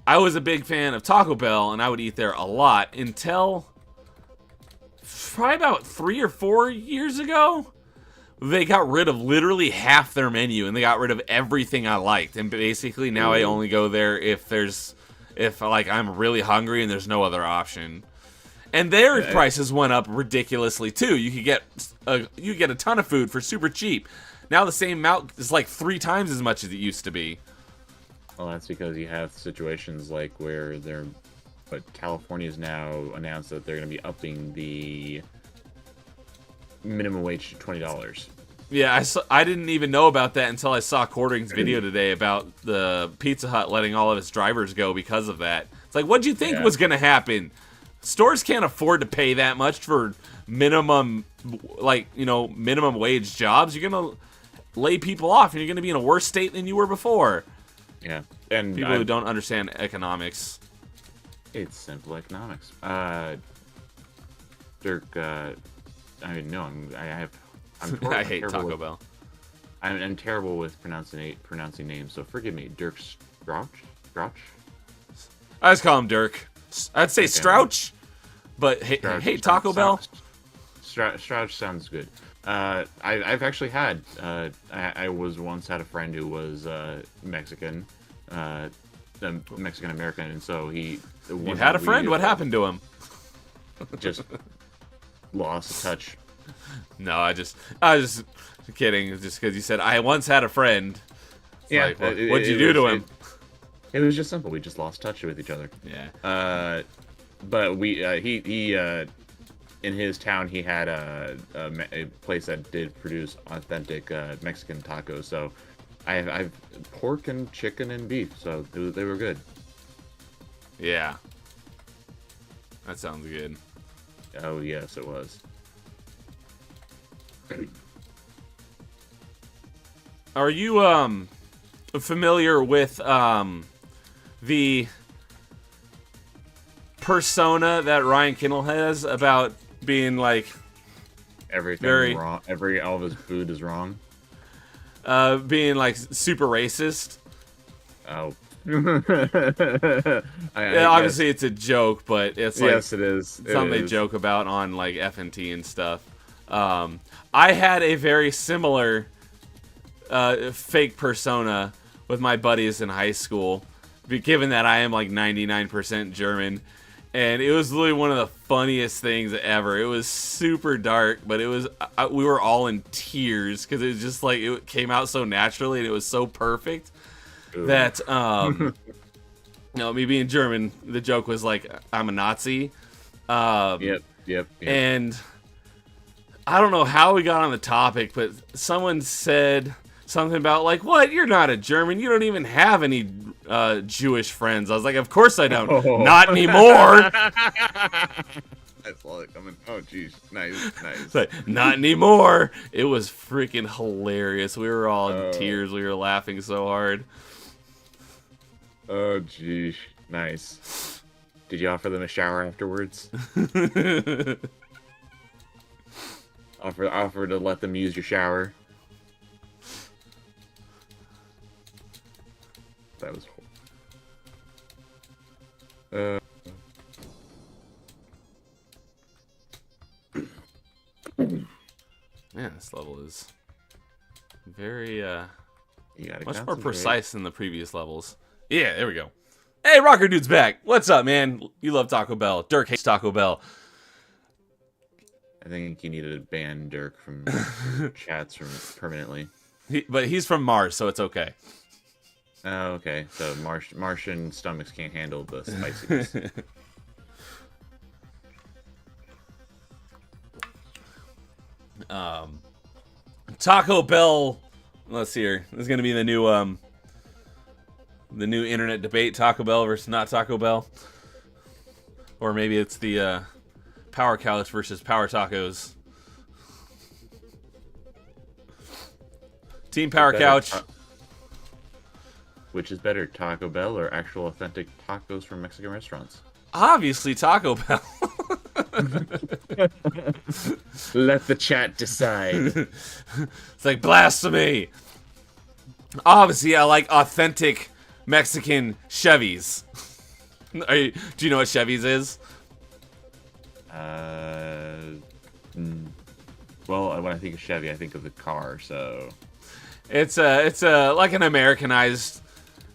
I was a big fan of Taco Bell, and I would eat there a lot until probably about 3 or 4 years ago. They got rid of literally half their menu, and they got rid of everything I liked. And basically now I only go there if like I'm really hungry and there's no other option. And their prices went up ridiculously too. You could get a ton of food for super cheap. Now the same amount is like 3 times as much as it used to be. Well, that's because you have situations like where California's now announced that they're going to be upping the minimum wage to $20. Yeah, I didn't even know about that until I saw Quartering's video today about the Pizza Hut letting all of its drivers go because of that. It's like, what'd you think was going to happen? Stores can't afford to pay that much for minimum wage jobs. You're going to lay people off, and you're going to be in a worse state than you were before. Yeah, and people who don't understand economics. It's simple economics. Dirk, I hate Taco Bell. I'm terrible with pronouncing names, so forgive me. Dirk Strouch? I just call him Dirk. I'd say Strouch, but hey, Taco Bell. Strouch sounds good. I've actually had. I was once had a friend who was Mexican, Mexican American, and so he. You had a friend. What happened to him? Just lost touch. No, I was just kidding. Just because you said I once had a friend. Yeah. Like, what'd you do to him? It was just simple. We just lost touch with each other. Yeah. But he in his town he had a place that did produce authentic Mexican tacos. So I've pork and chicken and beef. So they were good. Yeah. That sounds good. Oh yes, it was. Are you familiar with the persona that Ryan Kindle has about being like everything wrong? All of his food is wrong. Being like super racist. Oh. Obviously it's a joke, but it's like yes, it is. Something they joke about on like FNT and stuff. I had a very similar fake persona with my buddies in high school, given that I am like 99% German, and it was literally one of the funniest things ever. It was super dark, but it was we were all in tears because it was just like it came out so naturally and it was so perfect. Ooh. That No, me being German, the joke was like, I'm a Nazi. Yep. And I don't know how we got on the topic, but someone said something about like, what? You're not a German. You don't even have any Jewish friends. I was like, of course I don't. Oh. Not anymore. I saw it coming. Oh, jeez. Nice. It's like, not anymore. It was freaking hilarious. We were all in tears. We were laughing so hard. Oh, jeez. Nice. Did you offer them a shower afterwards? offer to let them use your shower? That was horrible. Man, this level is very much more concentrate. precise than the previous levels. Yeah, there we go. Hey, Rocker Dude's back. What's up, man? You love Taco Bell. Dirk hates Taco Bell. I think you need to ban Dirk from chats permanently. But he's from Mars, so it's okay. Oh, okay. So Martian stomachs can't handle the spiciness. Taco Bell. Let's see here. This is gonna be the new internet debate: Taco Bell versus not Taco Bell, or maybe it's the Power Couch versus Power Tacos. Team Power Couch. Which is better, Taco Bell or actual authentic tacos from Mexican restaurants? Obviously, Taco Bell. Let the chat decide. It's like blasphemy. Obviously, I like authentic Mexican Chevys. Do you know what Chevys is? Well, when I think of Chevy, I think of the car. So it's like an Americanized,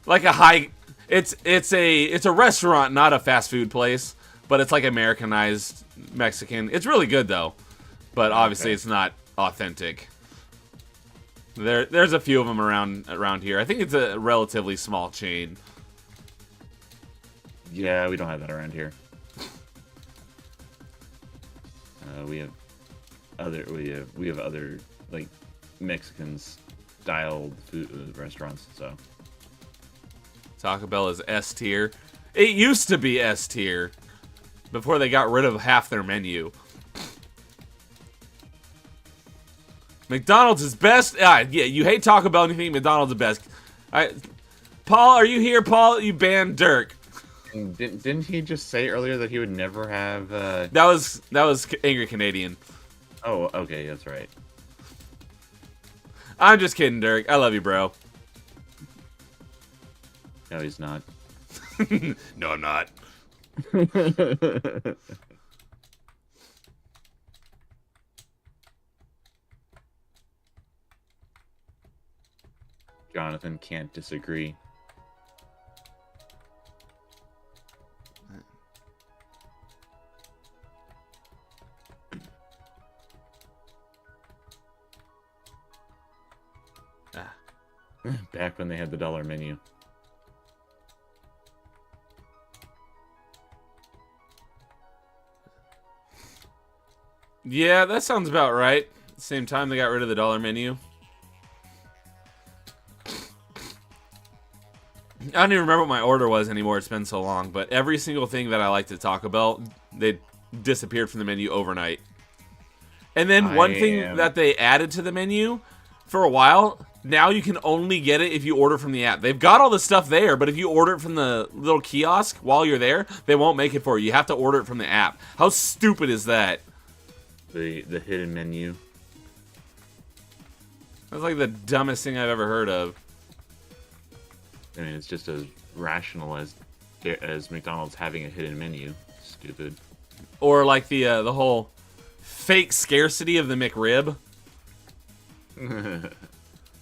like a high. It's a restaurant, not a fast food place, but it's like Americanized Mexican. It's really good though, but obviously it's not authentic. There's a few of them around here. I think it's a relatively small chain. Yeah, we don't have that around here. We have other like Mexican style food restaurants. So Taco Bell is S tier. It used to be S tier before they got rid of half their menu. McDonald's is best. Yeah, you hate Taco Bell and you think McDonald's is best. Paul, are you here? Paul, you banned Dirk. Didn't he just say earlier that he would never have? That was Angry Canadian. Oh, okay, that's right. I'm just kidding, Dirk. I love you, bro. No, he's not. No, I'm not. Jonathan can't disagree. Back when they had the dollar menu. Yeah, that sounds about right. Same time they got rid of the dollar menu. I don't even remember what my order was anymore. It's been so long. But every single thing that I liked at Taco Bell, they disappeared from the menu overnight. And then one thing that they added to the menu for a while, now you can only get it if you order from the app. They've got all the stuff there, but if you order it from the little kiosk while you're there, they won't make it for you. You have to order it from the app. How stupid is that? The hidden menu. That's like the dumbest thing I've ever heard of. I mean, it's just as rational as McDonald's having a hidden menu. Stupid. Or like the whole fake scarcity of the McRib.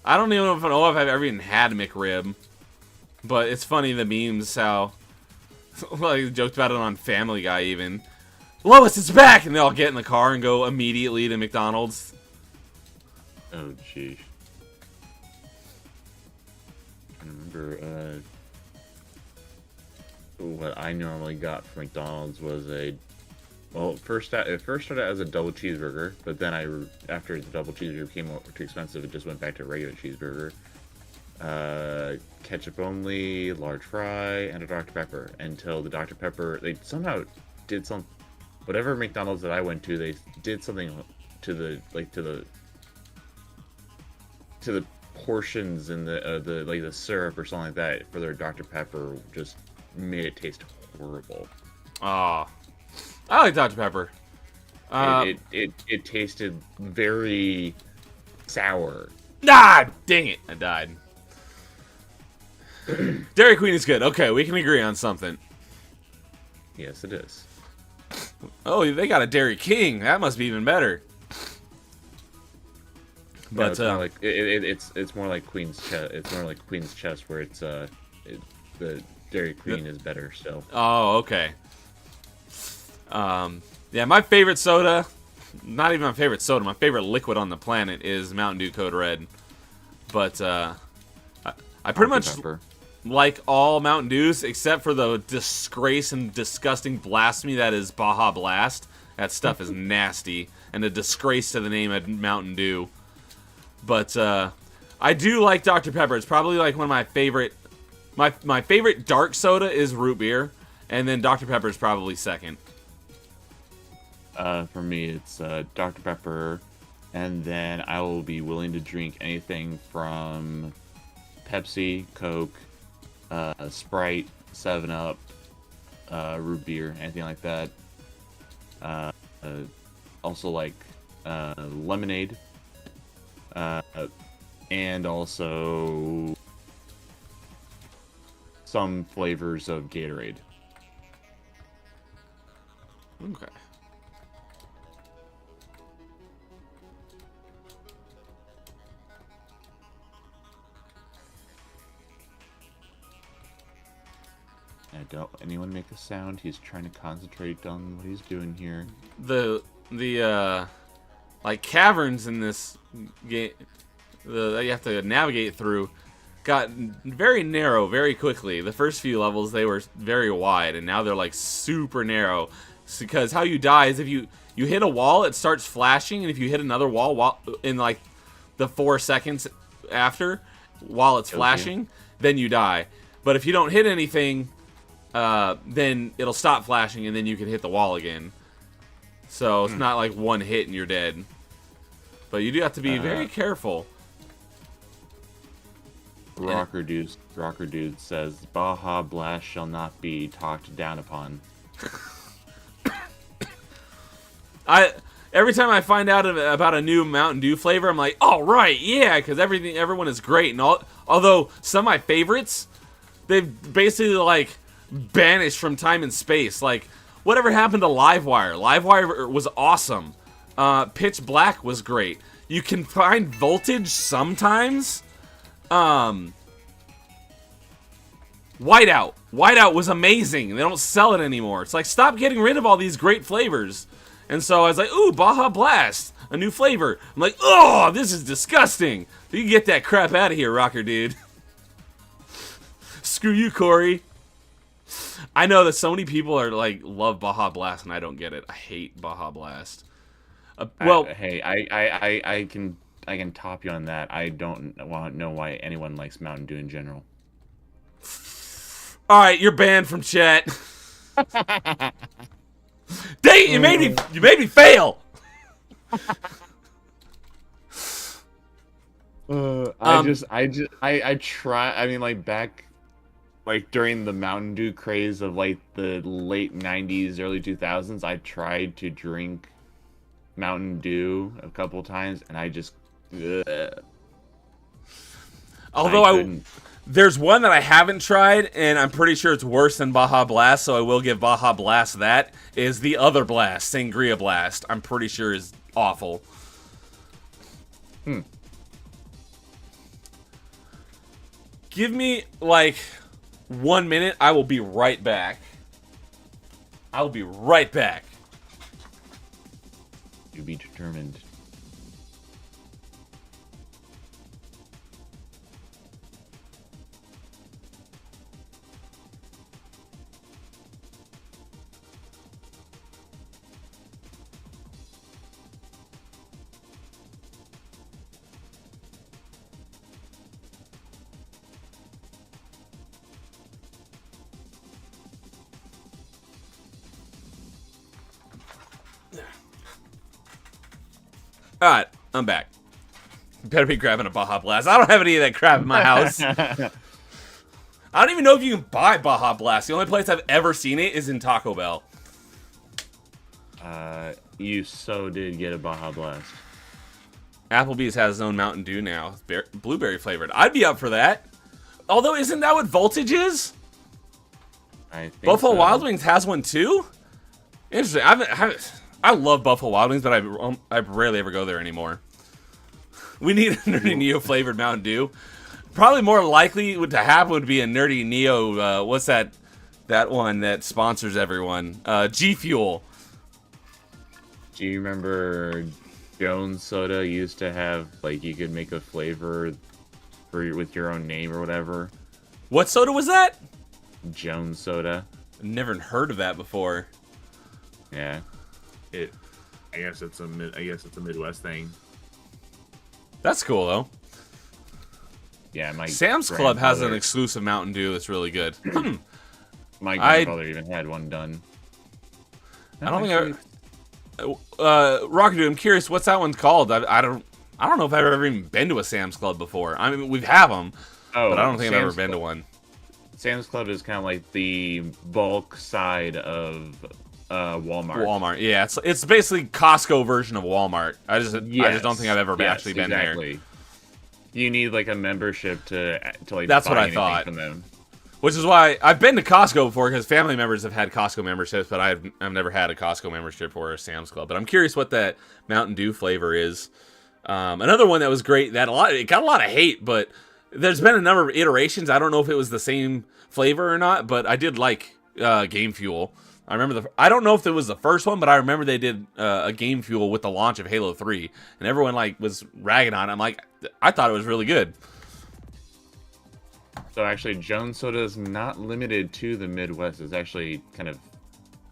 I don't even know if I've ever even had McRib, but it's funny the memes how like joked about it on Family Guy even. Lois, it's back, and they all get in the car and go immediately to McDonald's. Oh, jeez. I remember, what I normally got from McDonald's was it first started as a double cheeseburger, but then after the double cheeseburger became too expensive, it just went back to a regular cheeseburger. Ketchup only, large fry, and a Dr. Pepper. Until the Dr. Pepper, they somehow did whatever McDonald's that I went to, they did something to the portions and the syrup or something like that for their Dr. Pepper, just made it taste horrible. Ah, I like Dr. Pepper. It tasted very sour. Ah, dang it! I died. Dairy Queen is good. Okay, we can agree on something. Yes, it is. Oh, they got a Dairy King. That must be even better. No, But it's more like Queen's Chest. It's more like Queen's Chest, where the Dairy Queen is better still. Oh, okay. Yeah, my favorite soda, not even my favorite soda, my favorite liquid on the planet is Mountain Dew Code Red. But I pretty much like all Mountain Dews except for the disgrace and disgusting blasphemy that is Baja Blast. That stuff is nasty and a disgrace to the name of Mountain Dew. But I do like Dr. Pepper. It's probably like one of my favorite. My favorite dark soda is root beer, and then Dr. Pepper is probably second. For me, it's Dr. Pepper, and then I will be willing to drink anything from Pepsi, Coke, Sprite, 7-Up, root beer, anything like that. Also like lemonade, and also some flavors of Gatorade. Okay. Don't anyone make a sound. He's trying to concentrate on what he's doing here. The like caverns in this game that you have to navigate through got very narrow very quickly. The first few levels they were very wide, and now they're like super narrow. It's because how you die is if you hit a wall, it starts flashing, and if you hit another wall in like the 4 seconds after while it's flashing, then you die. But if you don't hit anything, then it'll stop flashing, and then you can hit the wall again. So it's not like one hit and you're dead. But you do have to be very careful. Rocker Dude says, Baja Blast shall not be talked down upon. Every time I find out about a new Mountain Dew flavor, I'm like, oh, right, yeah, because everyone is great. And although some of my favorites, they've basically, like, banished from time and space. Like, whatever happened to Livewire? Livewire was awesome. Pitch Black was great. You can find Voltage sometimes. Whiteout was amazing. They don't sell it anymore. It's like, stop getting rid of all these great flavors. And so I was like, ooh, Baja Blast, a new flavor. I'm like, oh, this is disgusting. You can get that crap out of here, Rocker Dude. Screw you, Corey. I know that so many people are like love Baja Blast, and I don't get it. I hate Baja Blast. Hey, I can top you on that. I don't know why anyone likes Mountain Dew in general. All right, you're banned from chat. Dang it, you made me fail. I try. I mean, like back, like during the Mountain Dew craze of like the late '90s, early 2000s, I tried to drink Mountain Dew a couple times, and I just. Although there's one that I haven't tried, and I'm pretty sure it's worse than Baja Blast, so I will give Baja Blast that, is the other Blast, Sangria Blast. I'm pretty sure is awful. Give me, like, 1 minute. I will be right back. I will be right back. You be determined. Alright, I'm back. Better be grabbing a Baja Blast. I don't have any of that crap in my house. I don't even know if you can buy Baja Blast. The only place I've ever seen it is in Taco Bell. You so did get a Baja Blast. Applebee's has its own Mountain Dew now. Blueberry flavored. I'd be up for that. Although, isn't that what Voltage is? I think Buffalo so. Wild Wings has one too? Interesting. I love Buffalo Wild Wings, but I rarely ever go there anymore. We need a Nerdy Neo flavored Mountain Dew. Probably more likely to happen would be a Nerdy Neo, what's that one that sponsors everyone? G Fuel. Do you remember Jones Soda used to have, like, you could make a flavor with your own name or whatever? What soda was that? Jones Soda. I've never heard of that before. Yeah. I guess it's a Midwest thing. That's cool though. Yeah, my Sam's Club has an grandfather- exclusive Mountain Dew that's really good. My grandfather even had one done. I don't think Rocket Dude, I'm curious, what's that one called? I don't know if I've ever even been to a Sam's Club before. I mean, we've had them, but I don't think I've ever been to one. Sam's Club is kind of like the bulk side of Walmart. Walmart, yeah, it's basically Costco version of Walmart. I just don't think I've ever actually been there. You need like a membership to like. That's buy what I anything thought. From them. Which is why I've been to Costco before, because family members have had Costco memberships, but I've never had a Costco membership or a Sam's Club. But I'm curious what that Mountain Dew flavor is. Another one that was great, it got a lot of hate, but there's been a number of iterations. I don't know if it was the same flavor or not, but I did like Game Fuel. I remember I don't know if it was the first one, but I remember they did a Game Fuel with the launch of Halo 3, and everyone like was ragging on it. I'm like, I thought it was really good. So actually, Jones Soda is not limited to the Midwest. It's actually kind of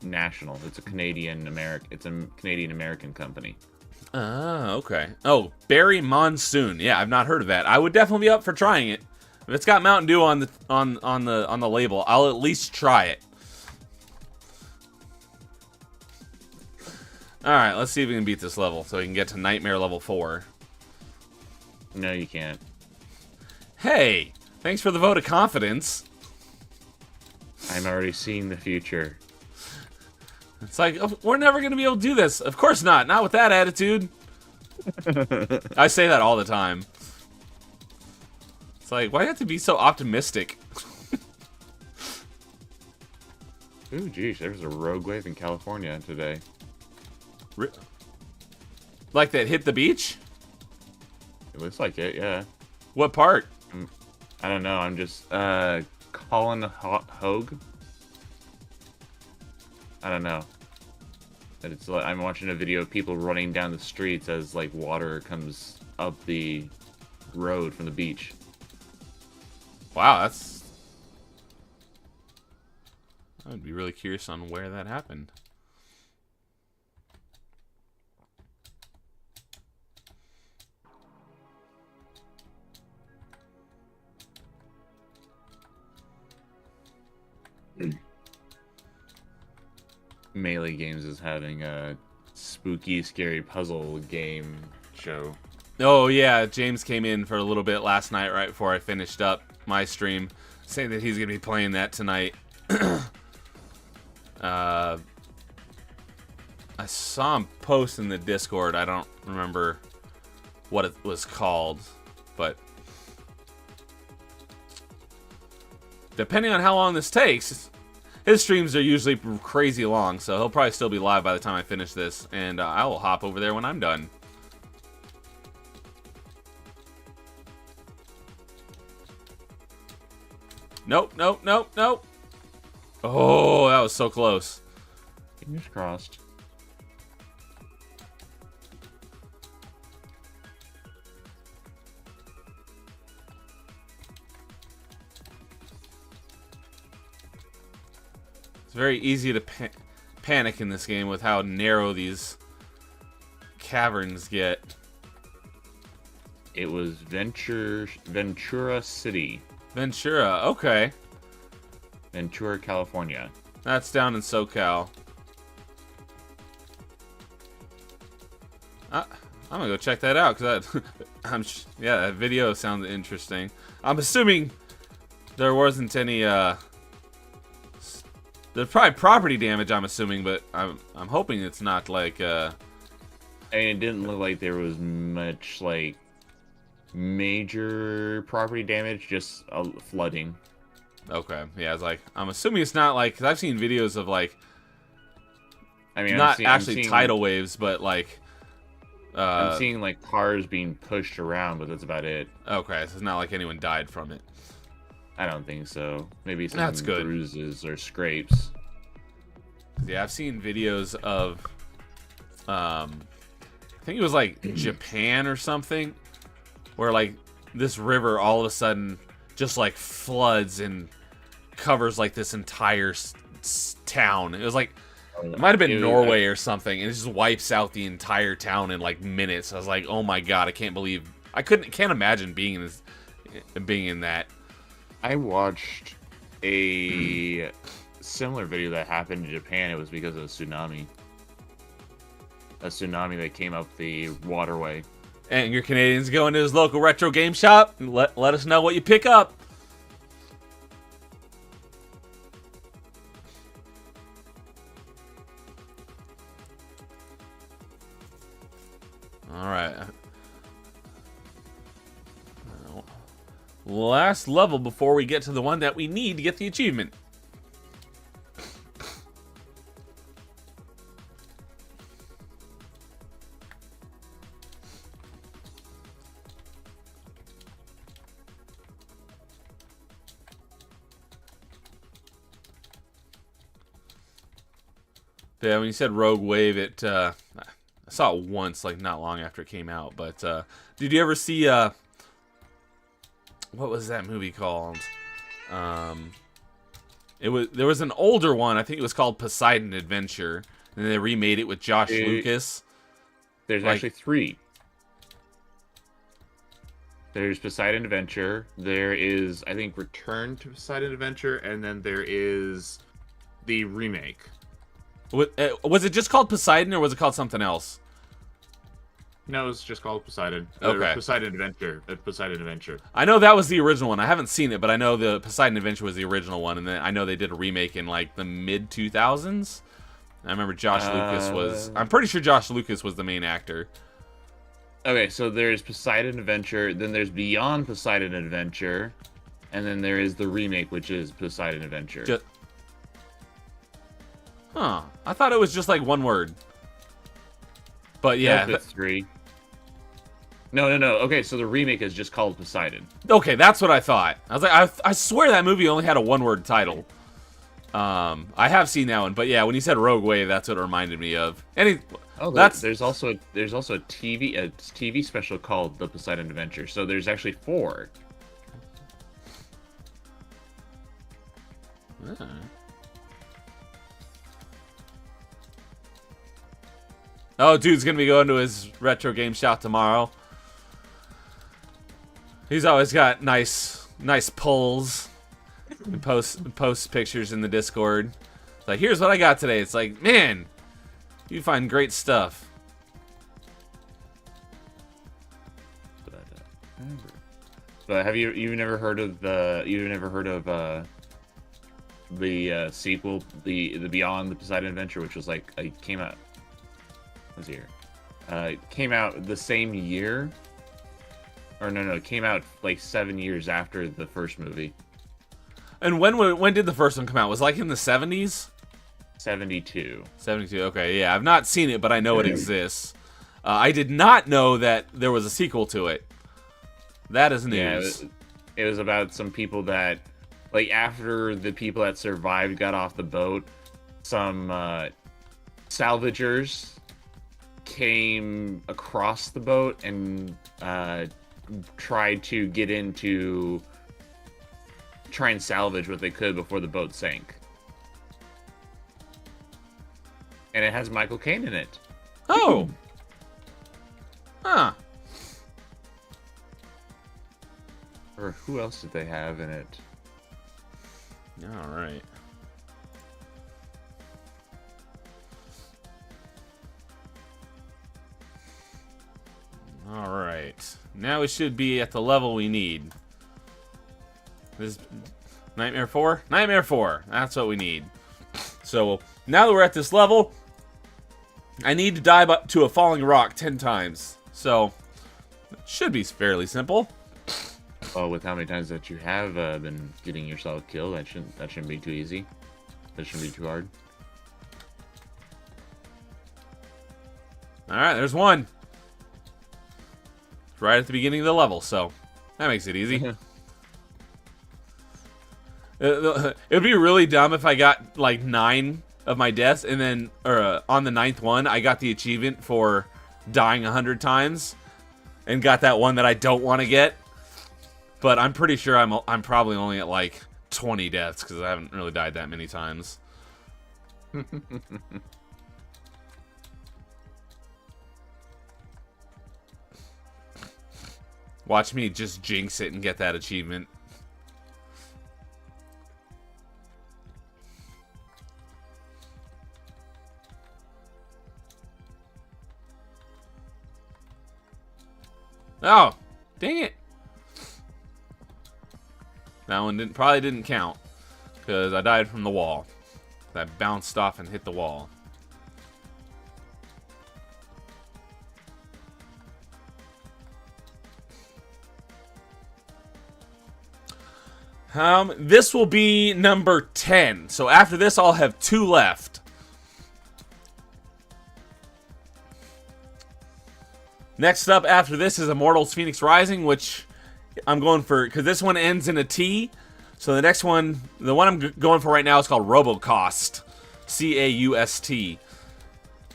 national. It's a Canadian American company. Oh, okay. Oh, Berry Monsoon. Yeah, I've not heard of that. I would definitely be up for trying it. If it's got Mountain Dew on the label, I'll at least try it. All right, let's see if we can beat this level so we can get to Nightmare Level 4. No, you can't. Hey, thanks for the vote of confidence. I'm already seeing the future. It's like, oh, we're never going to be able to do this. Of course not. Not with that attitude. I say that all the time. It's like, why do you have to be so optimistic? Ooh, geez, there's a rogue wave in California today. Like that hit the beach? It looks like it, yeah. What part? I don't know. I'm just Colin Hogue. I don't know. But it's like I'm watching a video of people running down the streets as like water comes up the road from the beach. Wow, I'd be really curious on where that happened. Melee Games is having a spooky, scary puzzle game show. Oh yeah, James came in for a little bit last night right before I finished up my stream, saying that he's gonna be playing that tonight. I saw him post in the Discord. I don't remember what it was called, but depending on how long this takes, his streams are usually crazy long, so he'll probably still be live by the time I finish this, and I will hop over there when I'm done. Nope, nope, nope, nope. Oh, that was so close. Fingers crossed. It's very easy to panic in this game with how narrow these caverns get. It was Ventura City. Ventura, okay. Ventura, California. That's down in SoCal. I'm gonna go check that out because yeah, that video sounds interesting. I'm assuming there wasn't any there's probably property damage. I'm assuming, but I'm hoping it's not like I mean, it didn't look like there was much like major property damage, just flooding. Okay, yeah, it's like I'm assuming it's not like, because I've seen videos of like, I mean, not I'm actually seeing, tidal waves, but like I'm seeing like cars being pushed around, but that's about it. okay, so it's not like anyone died from it. I don't think so. Maybe some That's good. bruises or scrapes. Yeah, I've seen videos of I think it was like Japan or something, where like this river all of a sudden just like floods and covers like this entire town. It was like, it might have been Norway or something, and it just wipes out the entire town in like minutes. I was like, oh my god, I can't imagine being in that. I watched a similar video that happened in Japan. It was because of a tsunami. A tsunami that came up the waterway. And your Canadians go into his local retro game shop and let us know what you pick up. All right. Last level before we get to the one that we need to get the achievement. Yeah, when you said Rogue Wave, I saw it once, like not long after it came out. But did you ever see what was that movie called? There was an older one. I think it was called Poseidon Adventure, and they remade it with Josh Lucas. There's actually 3. There's Poseidon Adventure. There is, I think, Return to Poseidon Adventure, and then there is the remake. Was it just called Poseidon, or was it called something else? No, it's just called Poseidon. Okay. Poseidon Adventure. Poseidon Adventure. I know that was the original one. I haven't seen it, but I know the Poseidon Adventure was the original one, and then I know they did a remake in like the mid 2000s. I remember Josh Lucas was. I'm pretty sure Josh Lucas was the main actor. Okay, so there's Poseidon Adventure, then there's Beyond Poseidon Adventure, and then there is the remake, which is Poseidon Adventure. Huh. I thought it was just like one word. But yeah. Nope, it's 3. No. Okay, so the remake is just called Poseidon. Okay, that's what I thought. I was like, I swear that movie only had a one-word title. I have seen that one, but yeah, when you said Rogue Wave, that's what it reminded me of. There's also a TV special called The Poseidon Adventure. So there's actually 4. Oh, dude's gonna be going to his retro game shop tomorrow. He's always got nice pulls and post pictures in the Discord. It's like, here's what I got today. It's like, man, you find great stuff. But have you've never heard of the sequel, the Beyond the Poseidon Adventure, which was like came out. Was here. Came out the same year. Or no, it came out like 7 years after the first movie. And when did the first one come out? Was it like in the 70s? 72. 72. Okay, yeah, I've not seen it, but I know it exists. I did not know that there was a sequel to it. That is news. Yeah, it was about some people that, like, after the people that survived got off the boat, some salvagers came across the boat and tried to get in to try and salvage what they could before the boat sank. And it has Michael Caine in it. Oh. Huh. Or who else did they have in it? All right. Alright. Now we should be at the level we need. This Nightmare 4? Nightmare 4. That's what we need. So, now that we're at this level, I need to dive up to a falling rock 10 times. So, it should be fairly simple. Well, with how many times that you have been getting yourself killed, that shouldn't be too easy. That shouldn't be too hard. Alright, there's one. Right at the beginning of the level, so that makes it easy. It would be really dumb if I got like 9 of my deaths and then, on the 9th one, I got the achievement for dying 100 times and got that one that I don't want to get. But I'm pretty sure I'm probably only at like 20 deaths because I haven't really died that many times. Watch me just jinx it and get that achievement. Oh, dang it. That one probably didn't count because I died from the wall. I bounced off and hit the wall. This will be number 10. So after this, I'll have 2 left. Next up after this is Immortals Fenyx Rising, which I'm going for, because this one ends in a T. So the next one, the one I'm going for right now is called Robocost. C-A-U-S-T.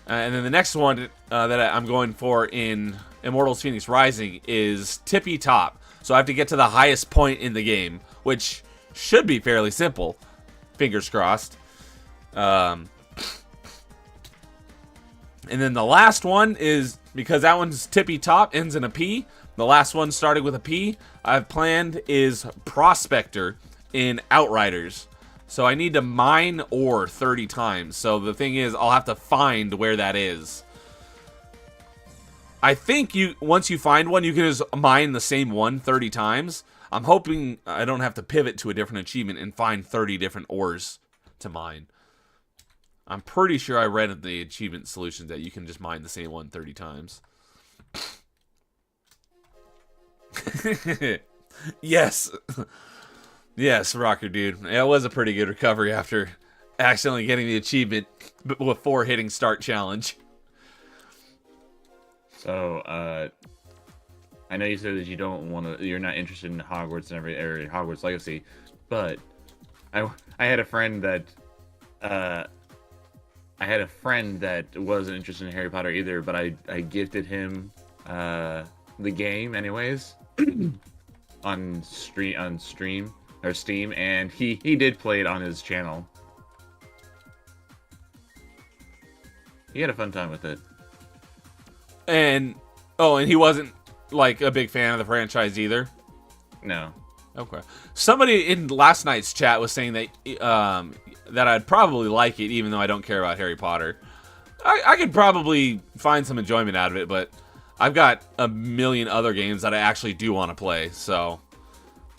And then the next one that I'm going for in Immortals Fenyx Rising is Tippy Top. So I have to get to the highest point in the game, which should be fairly simple. Fingers crossed. And then the last one is, because that one's Tippy Top, ends in a P. The last one starting with a P I've planned is Prospector in Outriders. So I need to mine ore 30 times. So the thing is, I'll have to find where that is. I think once you find one, you can just mine the same one 30 times. I'm hoping I don't have to pivot to a different achievement and find 30 different ores to mine. I'm pretty sure I read in the achievement solutions that you can just mine the same one 30 times. Yes. Yes, Rocker Dude. It was a pretty good recovery after accidentally getting the achievement before hitting start challenge. So, I know you said that you don't want to, you're not interested in Hogwarts and every area, Hogwarts Legacy, but I had a friend that, wasn't interested in Harry Potter either, but I gifted him the game anyways on Steam, and he did play it on his channel. He had a fun time with it. And he wasn't like a big fan of the franchise either. No. Okay. Somebody in last night's chat was saying that that I'd probably like it, even though I don't care about Harry Potter. I could probably find some enjoyment out of it, but I've got a million other games that I actually do want to play. So,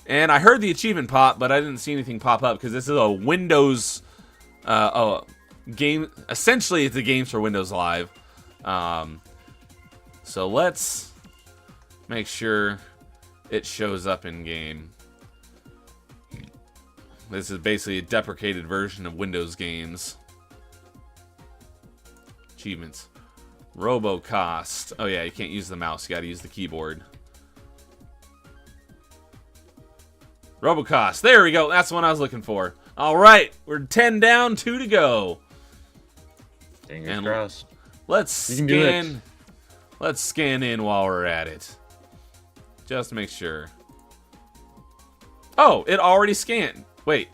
and I heard the achievement pop, but I didn't see anything pop up because this is a Windows game. Essentially, it's a games for Windows Live. So let's make sure it shows up in game. This is basically a deprecated version of Windows games. Achievements. Robocost. Oh yeah, you can't use the mouse. You gotta use the keyboard. Robocost. There we go. That's the one I was looking for. Alright, we're 10 down, 2 to go. Fingers crossed. Let's scan. Let's scan in while we're at it. Just to make sure. Oh, it already scanned. Wait.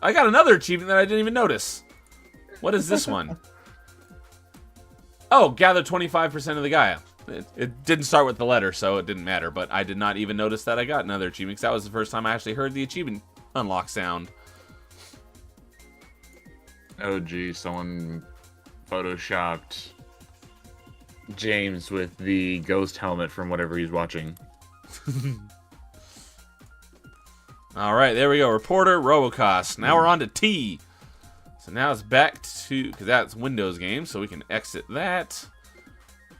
I got another achievement that I didn't even notice. What is this one? Oh, gather 25% of the Gaia. It didn't start with the letter, so it didn't matter. But I did not even notice that I got another achievement, because that was the first time I actually heard the achievement unlock sound. Oh, geez. Someone photoshopped James with the ghost helmet from whatever he's watching. All right, there we go. Reporter, Robocost. Now we're on to T. So now it's back to, because that's Windows game, so we can exit that.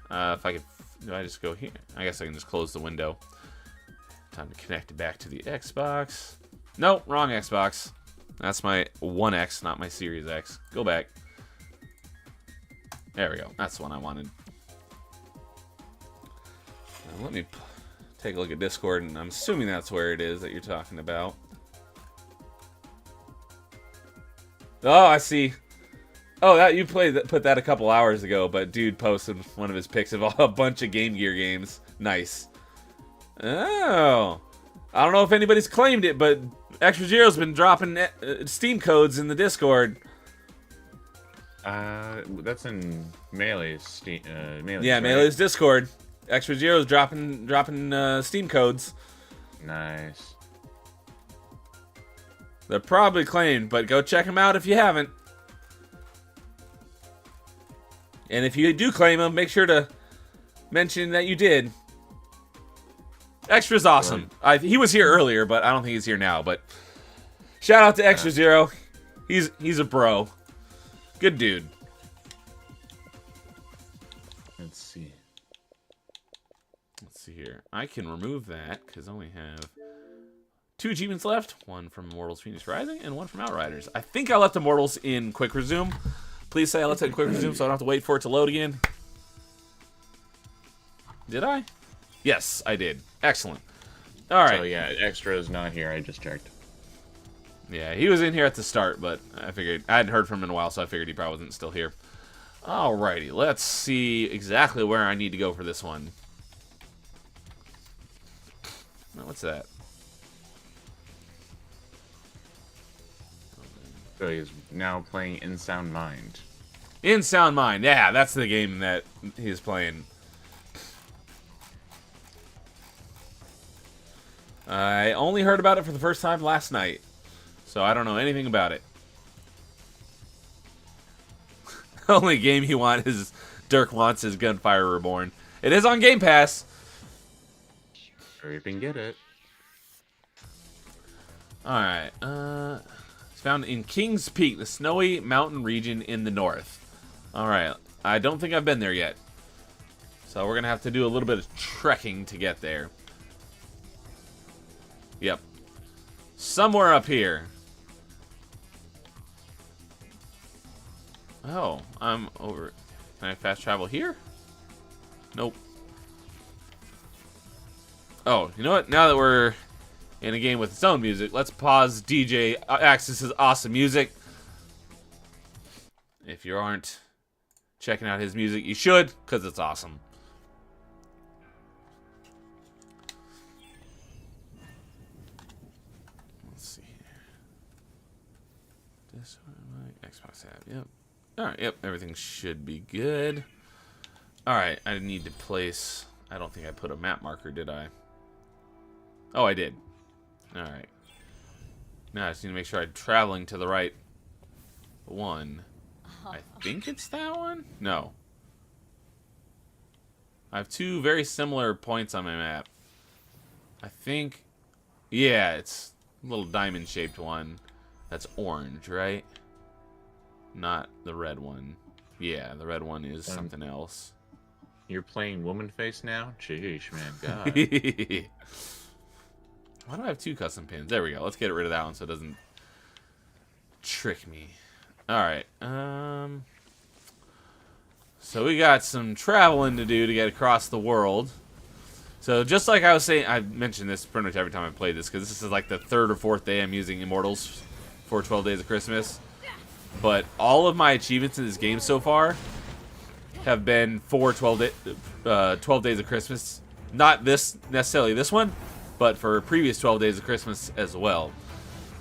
If I could, do I just go here? I guess I can just close the window. Time to connect it back to the Xbox. Nope, wrong Xbox. That's my One X, not my Series X. Go back. There we go. That's the one I wanted. Now let me take a look at Discord, and I'm assuming that's where it is that you're talking about. Oh, I see. Oh, that you put that a couple hours ago, but dude posted one of his pics of a bunch of Game Gear games. Nice. Oh. I don't know if anybody's claimed it, but Extra Zero's been dropping Steam codes in the Discord. That's in Melee's Steam. Melee's, Yeah, right? Melee's Discord. Extra Zero's dropping Steam codes. Nice. They're probably claimed, but go check them out if you haven't. And if you do claim them, make sure to mention that you did. Extra's awesome. He was here earlier, but I don't think he's here now. But shout out to Extra Zero. He's a bro. Good dude. Let's see. Let's see here. I can remove that because I only have 2 achievements left. One from Immortals Phoenix Rising and one from Outriders. I think I left Immortals in Quick Resume. Please say I left it in Quick Resume so I don't have to wait for it to load again. Did I? Yes, I did. Excellent. All right. So yeah, Extra is not here. I just checked. Yeah, he was in here at the start, but I figured I hadn't heard from him in a while, so I figured he probably wasn't still here. Alrighty, let's see exactly where I need to go for this one. Oh, what's that? So he's now playing In Sound Mind. In Sound Mind. Yeah, that's the game that he's playing. I only heard about it for the first time last night, so I don't know anything about it. Only game you want is Dirk wants his Gunfire Reborn. It is on Game Pass. Hurry up and get it. Alright, it's found in Kings Peak, the snowy mountain region in the north. Alright, I don't think I've been there yet. So we're going to have to do a little bit of trekking to get there. Yep. Somewhere up here. Oh, I'm over. Can I fast travel here? Nope. Oh, you know what? Now that we're in a game with its own music, let's pause DJ Axis's awesome music. If you aren't checking out his music, you should, because it's awesome. Let's see here. This one, my Xbox app, yep. Alright, yep, everything should be good. Alright, I need to place... I don't think I put a map marker, did I? Oh, I did. Alright. Now I just need to make sure I'm traveling to the right one. I think it's that one? No. I have 2 very similar points on my map. I think... Yeah, it's a little diamond-shaped one. That's orange, right? Not the red one. Yeah, the red one is something else. You're playing Woman Face now? Jeez, man, God. Why do I have 2 custom pins? There we go. Let's get rid of that one so it doesn't trick me. Alright. So we got some traveling to do to get across the world. So just like I was saying, I've mentioned this pretty much every time I play this, because this is like the 3rd or 4th day I'm using Immortals for 12 Days of Christmas. But all of my achievements in this game so far have been for 12 Days of Christmas. Not this necessarily this one, but for previous 12 Days of Christmas as well.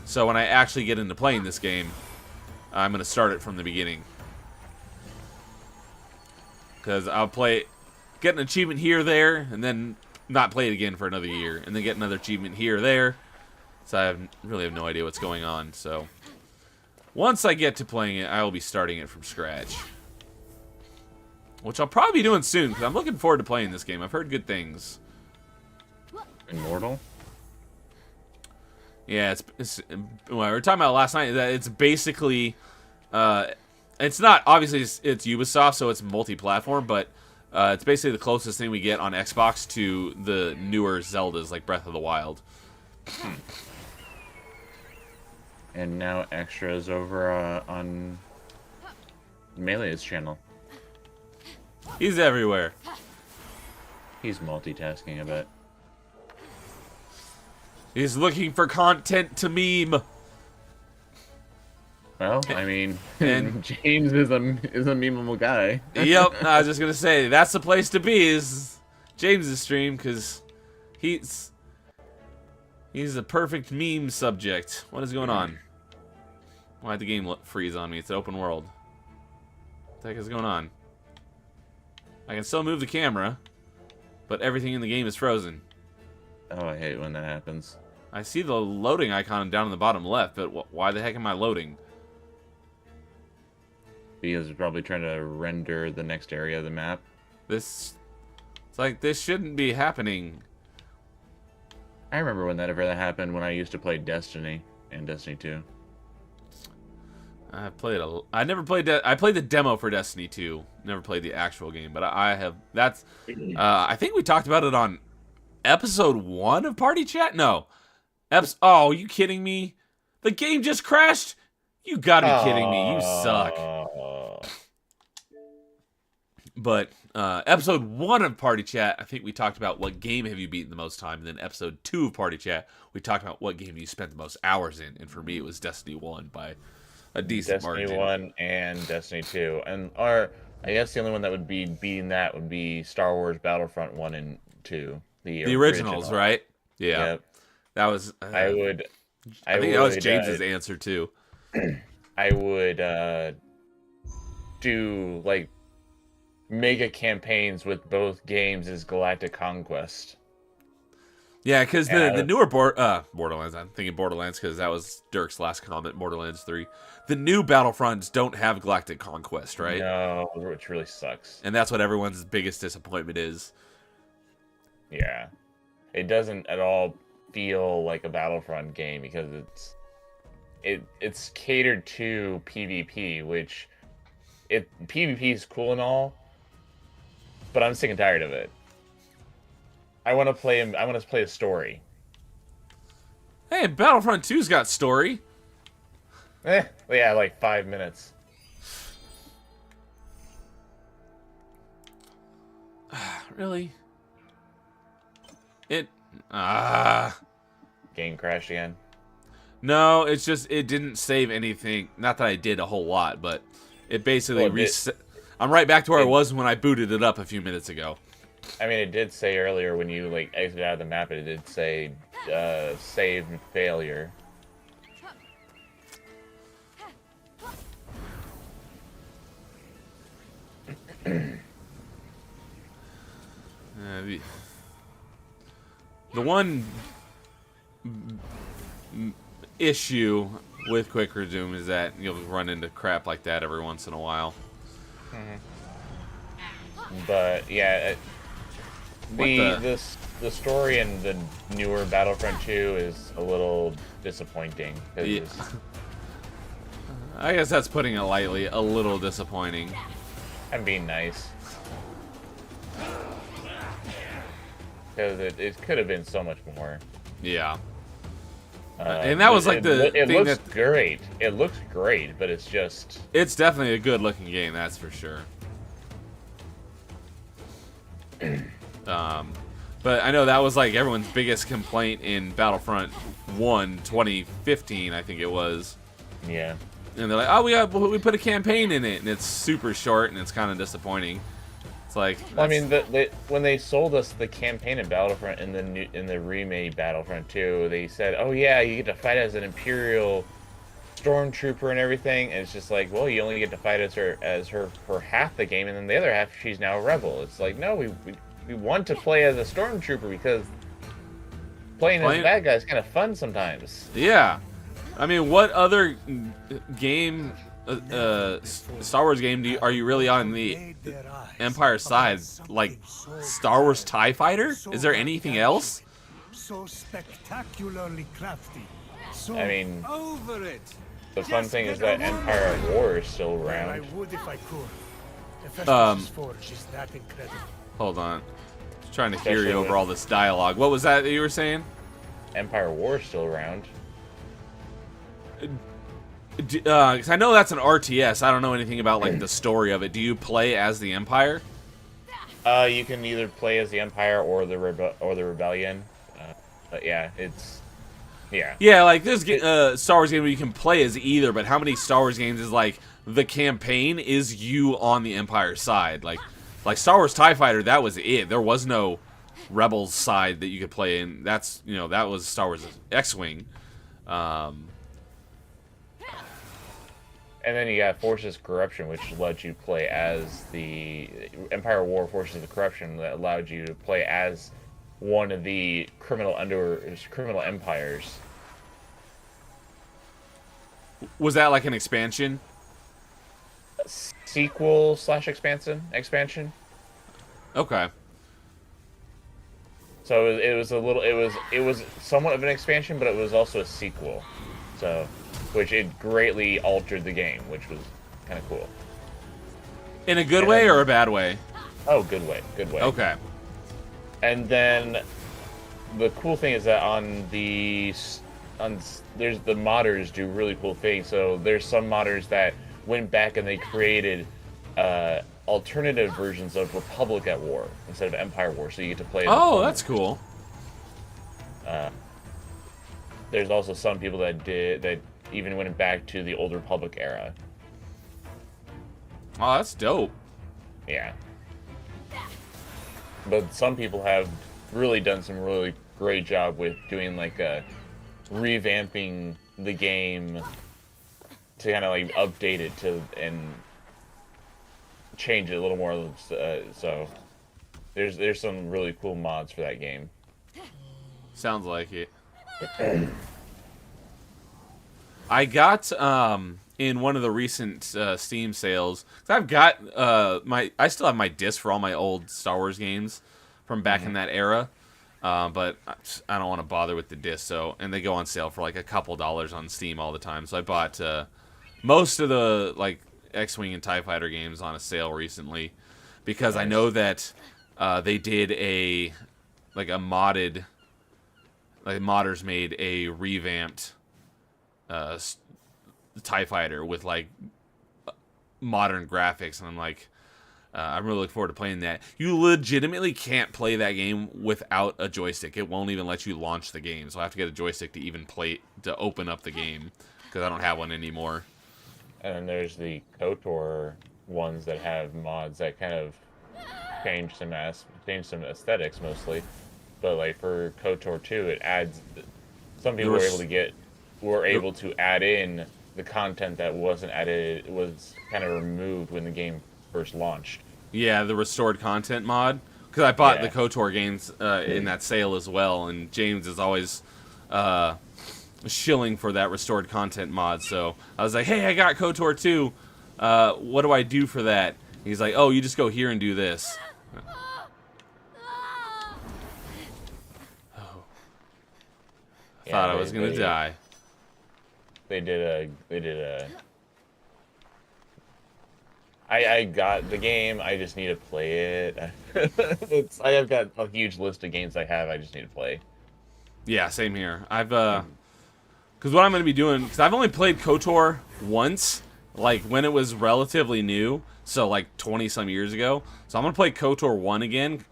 So when I actually get into playing this game, I'm going to start it from the beginning. Because I'll get an achievement here, there, and then not play it again for another year. And then get another achievement here, there. So I really have no idea what's going on. So once I get to playing it, I will be starting it from scratch. which I'll probably be doing soon because I'm looking forward to playing this game. I've heard good things. Immortal? Yeah, it's well, we were talking about last night that it's basically, it's not obviously it's Ubisoft, so it's multi-platform, but it's basically the closest thing we get on Xbox to the newer Zeldas like Breath of the Wild. And now extras over on Melee's channel. He's everywhere. He's multitasking a bit. He's looking for content to meme. Well, I mean, And- James is a memeable guy. Yep, I was just gonna say that's the place to be is James's stream because he's a perfect meme subject. What is going on? Why'd the game freeze on me? It's an open world. What the heck is going on? I can still move the camera, but everything in the game is frozen. Oh, I hate when that happens. I see the loading icon down in the bottom left, but why the heck am I loading? Because it's probably trying to render the next area of the map. It's like this shouldn't be happening. I remember when that happened when I used to play Destiny and Destiny 2. I never played. I played the demo for Destiny 2. Never played the actual game, but I have. That's. I think we talked about it on episode 1 of Party Chat. No, oh, are you kidding me? The game just crashed. You gotta be kidding me. You suck. But episode 1 of Party Chat, I think we talked about what game have you beaten the most time. And then episode 2 of Party Chat, we talked about what game you spent the most hours in. And for me, it was Destiny 1 by a decent Destiny margin. 1 and Destiny 2. And I guess the only one that would be beating that would be Star Wars Battlefront 1 and 2. The originals, right? Yeah. Yep. That was... I think that was James's answer, too. I would do, like, mega campaigns with both games as Galactic Conquest. Yeah, because the newer Borderlands, I'm thinking Borderlands because that was Dirk's last comment, Borderlands 3. The new Battlefronts don't have Galactic Conquest, right? No, which really sucks. And that's what everyone's biggest disappointment is. Yeah. It doesn't at all feel like a Battlefront game because it's catered to PvP, which PvP is cool and all, but I'm sick and tired of it. I want to play a story. Hey, Battlefront 2's got story. Yeah, like 5 minutes. Really? Game crashed again. No, it's just it didn't save anything. Not that I did a whole lot, but it basically reset. I'm right back to where I was when I booted it up a few minutes ago. I mean, it did say earlier when you like exited out of the map, it did say save failure. The one issue with Quick Resume is that you'll run into crap like that every once in a while. But yeah, the story in the newer Battlefront 2 is a little disappointing. Yeah. I guess that's putting it lightly. A little disappointing. I'm being nice. Because it could have been so much more. Yeah. And that was like the it thing looks great. It looks great, but it's just... It's definitely a good looking game, that's for sure. But I know that was like everyone's biggest complaint in Battlefront 1 2015, I think it was. Yeah. And they're like, oh, we put a campaign in it, and it's super short, and it's kind of disappointing. It's like, well, I mean, when they sold us the campaign in Battlefront in the remade Battlefront 2, they said, "Oh yeah, you get to fight as an Imperial stormtrooper and everything." And it's just like, well, you only get to fight as her for half the game, and then the other half she's now a rebel. It's like, no, we want to play as a stormtrooper because playing as a bad guy is kind of fun sometimes. Yeah. I mean, what other game Star Wars game are you really on the Empire side? Like Star Wars TIE Fighter? Is there anything else? So spectacularly crafty. So I mean, over it. the fun thing is that Empire at War is still I around. would if I could. The Um, Festus Forge is that incredible. Hold on. Just trying to hear Especially you over with- all this dialogue. What was that you were saying? Empire War is still around. Because I know that's an RTS. I don't know anything about like the story of it. Do you play as the Empire? You can either play as the Empire or the Rebellion. But yeah, yeah. Yeah, like this Star Wars game where you can play as either, but how many Star Wars games is like the campaign is you on the Empire side? Like Star Wars TIE Fighter, that was it. There was no Rebels side that you could play in. That's, you know, that was Star Wars X-Wing. And then you got Forces of Corruption, which lets you play as the Empire War Forces of Corruption, that allowed you to play as one of the criminal empires. Was that like an expansion? Sequel slash expansion. Okay. So it was somewhat of an expansion, but it was also a sequel. So, which it greatly altered the game, which was kind of cool. In a good way or a bad way? Oh, good way. Okay. And then the cool thing is that there's the modders do really cool things. So there's some modders that went back and they created alternative versions of Republic at War instead of Empire War, so you get to play. Oh, that's cool. There's also some people that even went back to the old Republic era. Oh, that's dope. Yeah. But some people have really done some really great job with doing like revamping the game to kind of like update it and change it a little more. So there's some really cool mods for that game. Sounds like it. I got in one of the recent Steam sales. 'Cause I've got I still have my disc for all my old Star Wars games from back in that era, but I don't want to bother with the disc. And they go on sale for like a couple dollars on Steam all the time. So I bought most of the like X-Wing and TIE Fighter games on a sale recently because I know that they did a modded. Like modders made a revamped TIE Fighter with like modern graphics, and I'm like, I'm really looking forward to playing that. You legitimately can't play that game without a joystick. It won't even let you launch the game, so I have to get a joystick to even to open up the game because I don't have one anymore. And then there's the KOTOR ones that have mods that kind of change some aesthetics mostly. But like for KOTOR 2, it adds. Some people were able to add in the content that wasn't added. It was kind of removed when the game first launched. Yeah, the restored content mod. Because I bought the Yeah. KOTOR games in that sale as well, and James is always shilling for that restored content mod. So I was like, hey, I got KOTOR 2. What do I do for that? He's like, oh, you just go here and do this. Thought I was gonna die. They did a. I got the game. I just need to play it. I have got a huge list of games I just need to play. Yeah, same here. I've because what I'm gonna be doing, because I've only played KOTOR once, like when it was relatively new, so like 20 some years ago. So I'm gonna play KOTOR 1 again.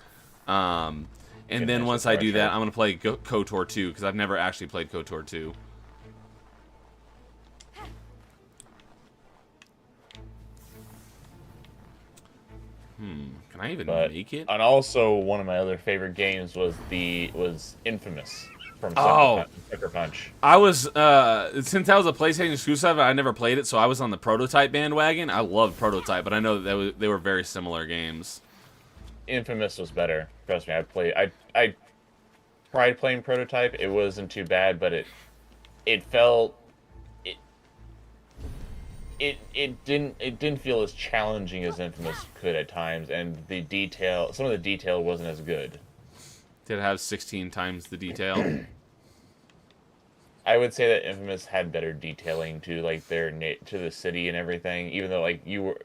And then once I do that, I'm going to play KOTOR 2, because I've never actually played KOTOR 2. Can I even make it? And also, one of my other favorite games was Infamous from Sucker Punch. I was, since that was a PlayStation exclusive, I never played it, so I was on the Prototype bandwagon. I loved Prototype, but I know that they were very similar games. Infamous was better. Trust me, I tried playing Prototype. It wasn't too bad, but it felt it didn't feel as challenging as Infamous could at times, and some of the detail wasn't as good. Did it have 16 times the detail? I would say that Infamous had better detailing to like to the city and everything, even though like you're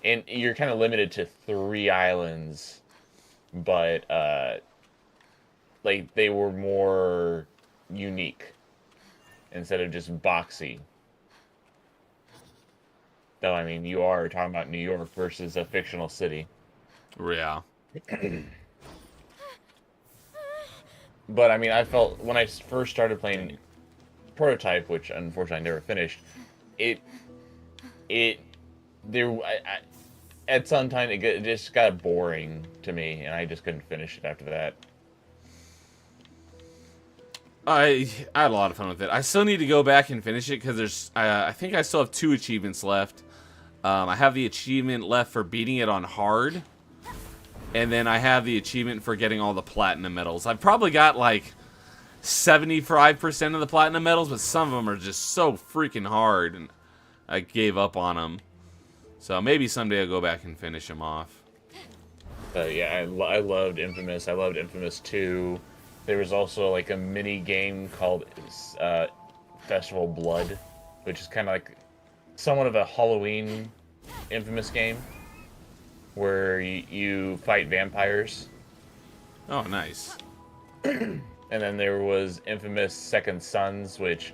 kind of limited to 3 islands, but like they were more unique instead of just boxy. Though I mean, you are talking about New York versus a fictional city. Yeah. But I mean, I felt when I first started playing Prototype, which unfortunately I never finished, at some time it just got boring to me, and I just couldn't finish it after that. I had a lot of fun with it. I still need to go back and finish it because there's I think I still have 2 achievements left. I have the achievement left for beating it on hard, and then I have the achievement for getting all the platinum medals. I've probably got like 75% of the platinum medals, but some of them are just so freaking hard, and I gave up on them. So maybe someday I'll go back and finish them off. Yeah, I loved Infamous. I loved Infamous 2. There was also like a mini game called Festival Blood, which is kind of like somewhat of a Halloween Infamous game, where you fight vampires. Oh, nice. And then there was Infamous Second Sons, which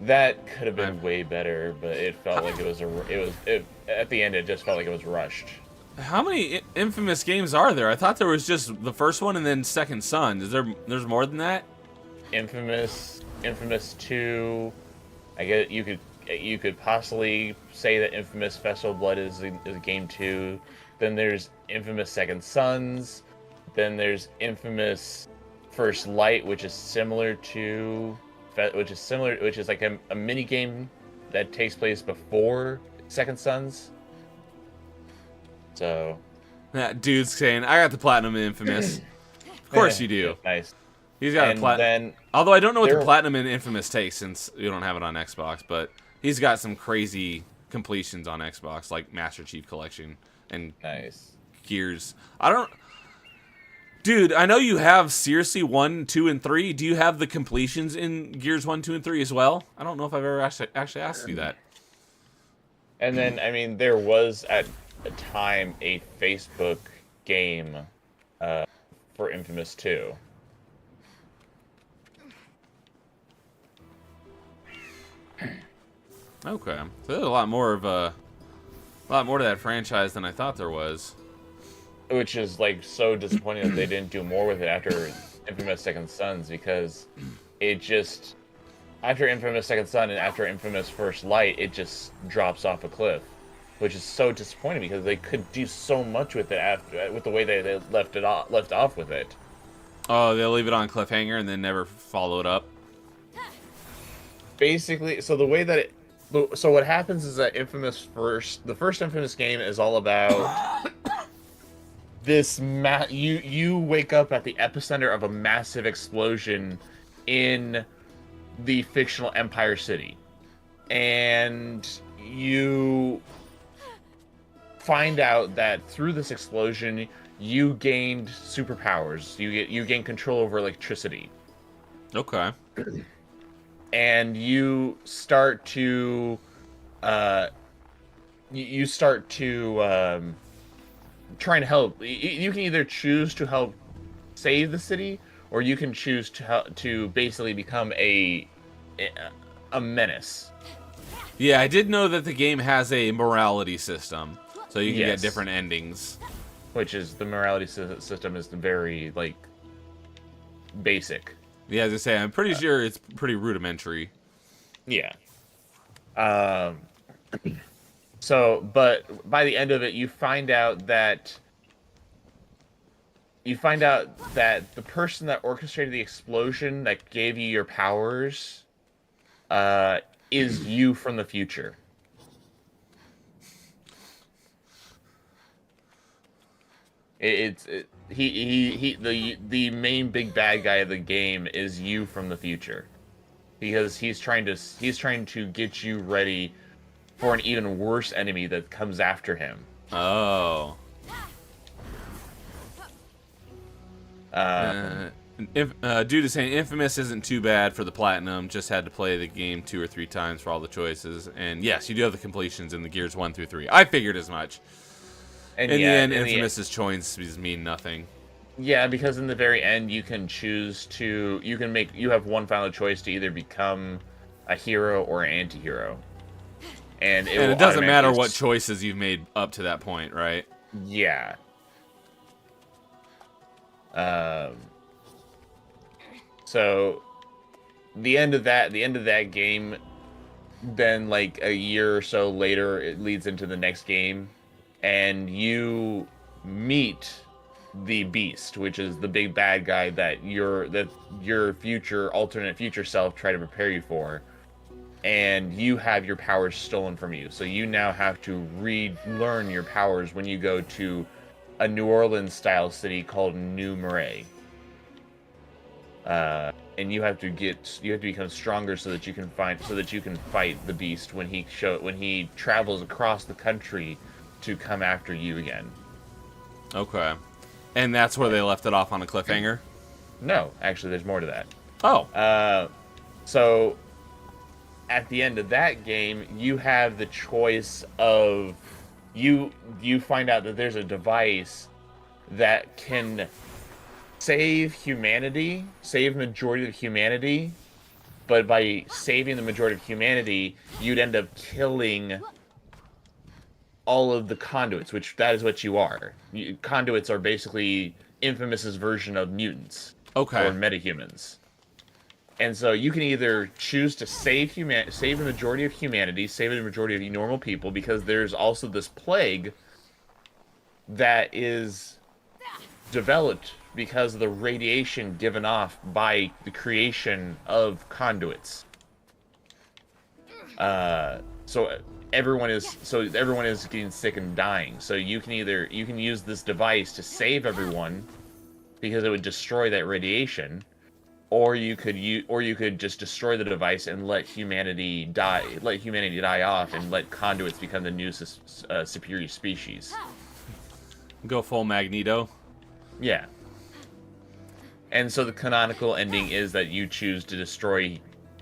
that could have been way better, but it felt like at the end it just felt like it was rushed. How many Infamous games are there? I thought there was just the first one and then Second Son. There's more than that? Infamous 2. I guess you could possibly say that Infamous Festival Blood is game 2. Then there's Infamous Second Sons. Then there's Infamous First Light, which is like a mini game that takes place before Second Sons. So That dude's saying, I got the platinum in Infamous. Of course you do. Nice. He's got a platinum. Although I don't know what the platinum in Infamous takes since you don't have it on Xbox, but he's got some crazy completions on Xbox, like Master Chief Collection and Nice. Gears. Dude, I know you have seriously 1, 2, and 3. Do you have the completions in Gears 1, 2, and 3 as well? I don't know if I've ever actually asked you that. And then, I mean, there was at a time a Facebook game for Infamous 2. Okay, so there's a lot more to that franchise than I thought there was. Which is like so disappointing that they didn't do more with it after Infamous Second Sons, because it just after Infamous Second Son and after Infamous First Light, it just drops off a cliff, which is so disappointing because they could do so much with it with the way they left off with it. Oh, they'll leave it on cliffhanger and then never follow it up. Basically, so the way that so what happens is that the first Infamous game is all about this you wake up at the epicenter of a massive explosion in the fictional Empire City, and you find out that through this explosion you gained superpowers. You gain control over electricity. Okay. And you start to try and help. You can either choose to help save the city, or you can choose to basically become a menace. Yeah, I did know that the game has a morality system, so you can get Yes. different endings. Which is the morality system is very basic. Yeah, as I say, I'm pretty sure it's pretty rudimentary. Yeah. So, but by the end of it, you find out that the person that orchestrated the explosion that gave you your powers is you from the future. The main big bad guy of the game is you from the future, because he's trying to get you ready for an even worse enemy that comes after him. Oh. Dude is saying Infamous isn't too bad for the platinum. Just had to play the game 2 or 3 times for all the choices. And yes, you do have the completions in the Gears 1 through 3. I figured as much. And In yeah, the end, Infamous's choices mean nothing. Yeah, because in the very end, you can choose to you have one final choice to either become a hero or an anti-hero, and it doesn't matter what choices you've made up to that point, right? Yeah. So the end of that game, then like a year or so later, it leads into the next game, and you meet the Beast, which is the big bad guy that your alternate future self tried to prepare you for, and you have your powers stolen from you. So you now have to relearn your powers when you go to a New Orleans style city called New Marais. And you have to become stronger so that you can fight the Beast when he travels across the country to come after you again. Okay. And that's where they left it off on a cliffhanger? No, actually, there's more to that. Oh. So at the end of that game, you have the choice of you find out that there's a device that can save humanity, save majority of humanity, but by saving the majority of humanity, you'd end up killing all of the conduits, which that is what you are. Conduits are basically Infamous's version of mutants. Okay. Or metahumans. And so you can either choose to save the majority of humanity, save the majority of normal people, because there's also this plague that is developed because of the radiation given off by the creation of conduits. So everyone is getting sick and dying. So you can use this device to save everyone because it would destroy that radiation, or you could just destroy the device and let humanity die off and let conduits become the new superior species. Go full Magneto. Yeah. And so the canonical ending is that you choose to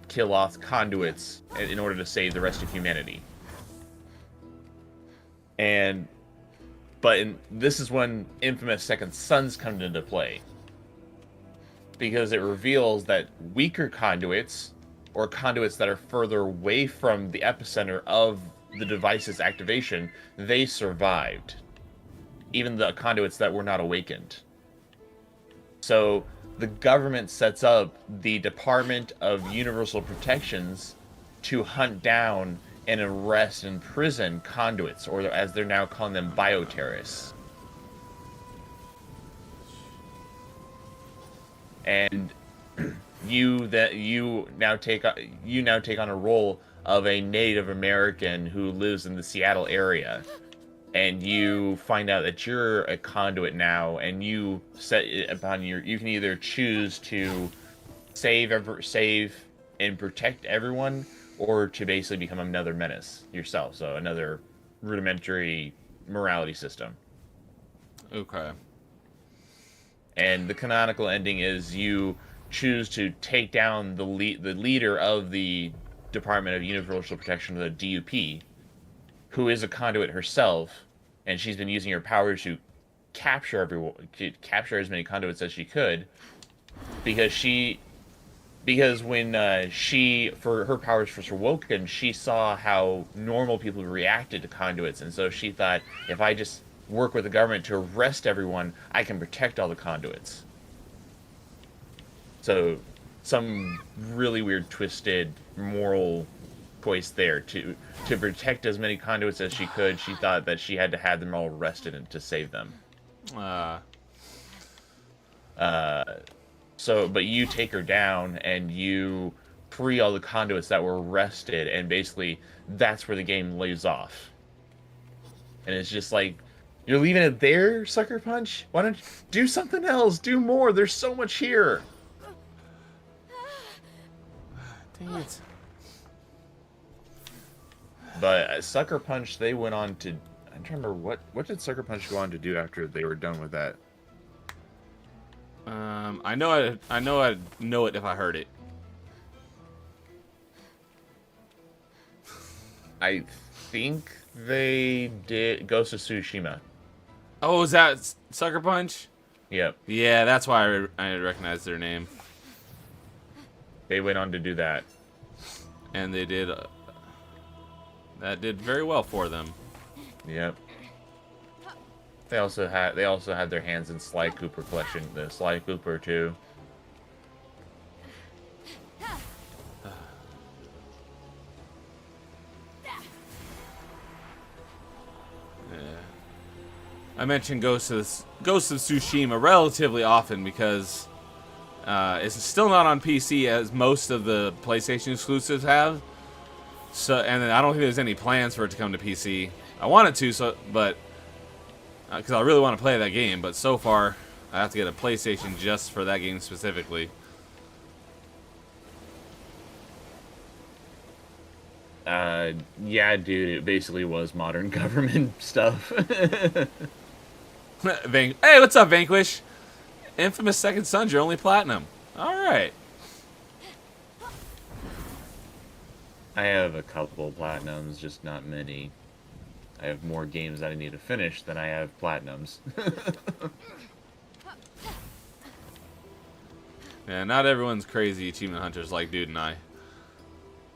kill off conduits in order to save the rest of humanity. This is when Infamous Second Sons come into play. Because it reveals that weaker conduits, or conduits that are further away from the epicenter of the device's activation, they survived. Even the conduits that were not awakened. So the government sets up the Department of Universal Protections to hunt down and arrest and imprison conduits, or as they're now calling them, bioterrorists. And you now take on a role of a Native American who lives in the Seattle area, and you find out that you're a conduit now, and you can either choose to save and protect everyone, or to basically become another menace yourself. So another rudimentary morality system. Okay. And the canonical ending is you choose to take down the leader of the Department of Universal Protection, the DUP, who is a conduit herself, and she's been using her powers to capture as many conduits as she could, because when her powers were awoken, she saw how normal people reacted to conduits, and so she thought, if I just work with the government to arrest everyone, I can protect all the conduits. So some really weird, twisted moral choice there. To protect as many conduits as she could, she thought that she had to have them all arrested and to save them. But you take her down and you free all the conduits that were arrested, and basically that's where the game lays off. And it's just like, you're leaving it there, Sucker Punch? Why don't you do something else? Do more. There's so much here. Dang it. But Sucker Punch, they went on to. I don't remember What did Sucker Punch go on to do after they were done with that? I know I'd know it if I heard it. I think they did Ghost of Tsushima. Oh, is that Sucker Punch? Yep, Yeah, that's why I recognize their name. they went on to do that. And they did. That did very well for them. Yep. They also had their hands in Sly Cooper collection, the Sly Cooper 2. I mention Ghost of Tsushima relatively often because it's still not on PC as most of the PlayStation exclusives have. So, and I don't think there's any plans for it to come to PC. I want it to, but because I really want to play that game, but so far I have to get a PlayStation just for that game specifically. Yeah, dude, it basically was modern government stuff. Hey, what's up, Vanquish? Infamous Second Son's your only platinum. All right. I have a couple platinums, just not many. I have more games that I need to finish than I have platinums. Yeah, not everyone's crazy achievement hunters like Dude and I.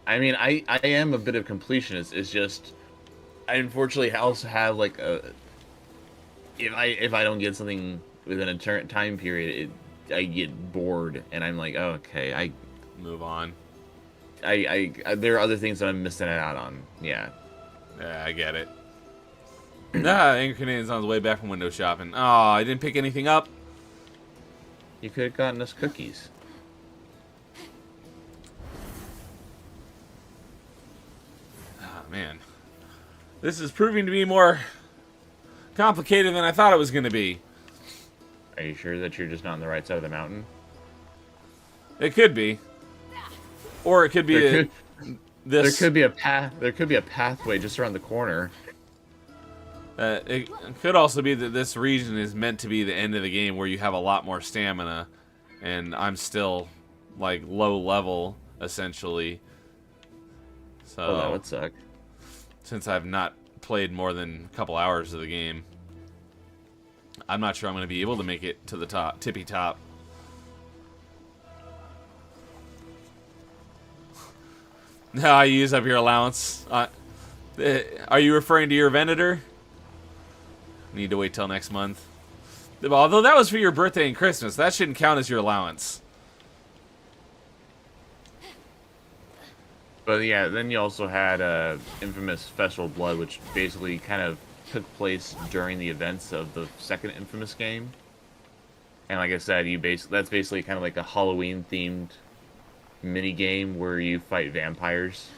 I mean, I am a bit of completionist. It's just, I unfortunately also have like a. If I don't get something within a time period, I get bored, and I'm like, oh, okay, Move on. there are other things that I'm missing out on. Yeah. Yeah, I get it. Angry Canadian's on the way back from window shopping. Oh, I didn't pick anything up. You could have gotten us cookies. Oh, man. This is proving to be more complicated than I thought it was going to be. Are you sure that you're just not on the right side of the mountain? It could be. Or it could be There this. could be a path. There could be a pathway just around the corner. It could also be that this region is meant to be the end of the game where you have a lot more stamina. And I'm still, like, low level, essentially. So, Oh, that would suck. since I've not played more than a couple hours of the game, I'm not sure I'm going to be able to make it to the top, tippy top. Now I use up your allowance. Are you referring to your Venator? Need to wait till next month. Although that was for your birthday and Christmas, that shouldn't count as your allowance. But yeah, then you also had Infamous Festival of Blood, which basically kind of took place during the events of the second Infamous game. And like I said, that's basically kind of like a Halloween themed mini game where you fight vampires.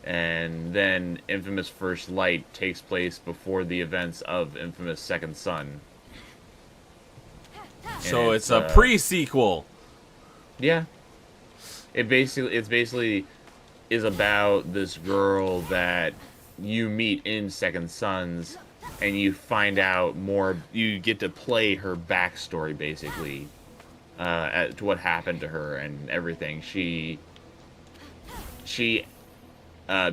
And then Infamous First Light takes place before the events of Infamous Second Son. So it's a pre-sequel. Yeah. It's basically is about this girl that you meet in Second Sons, and you find out more. You get to play her backstory, basically, to what happened to her and everything. She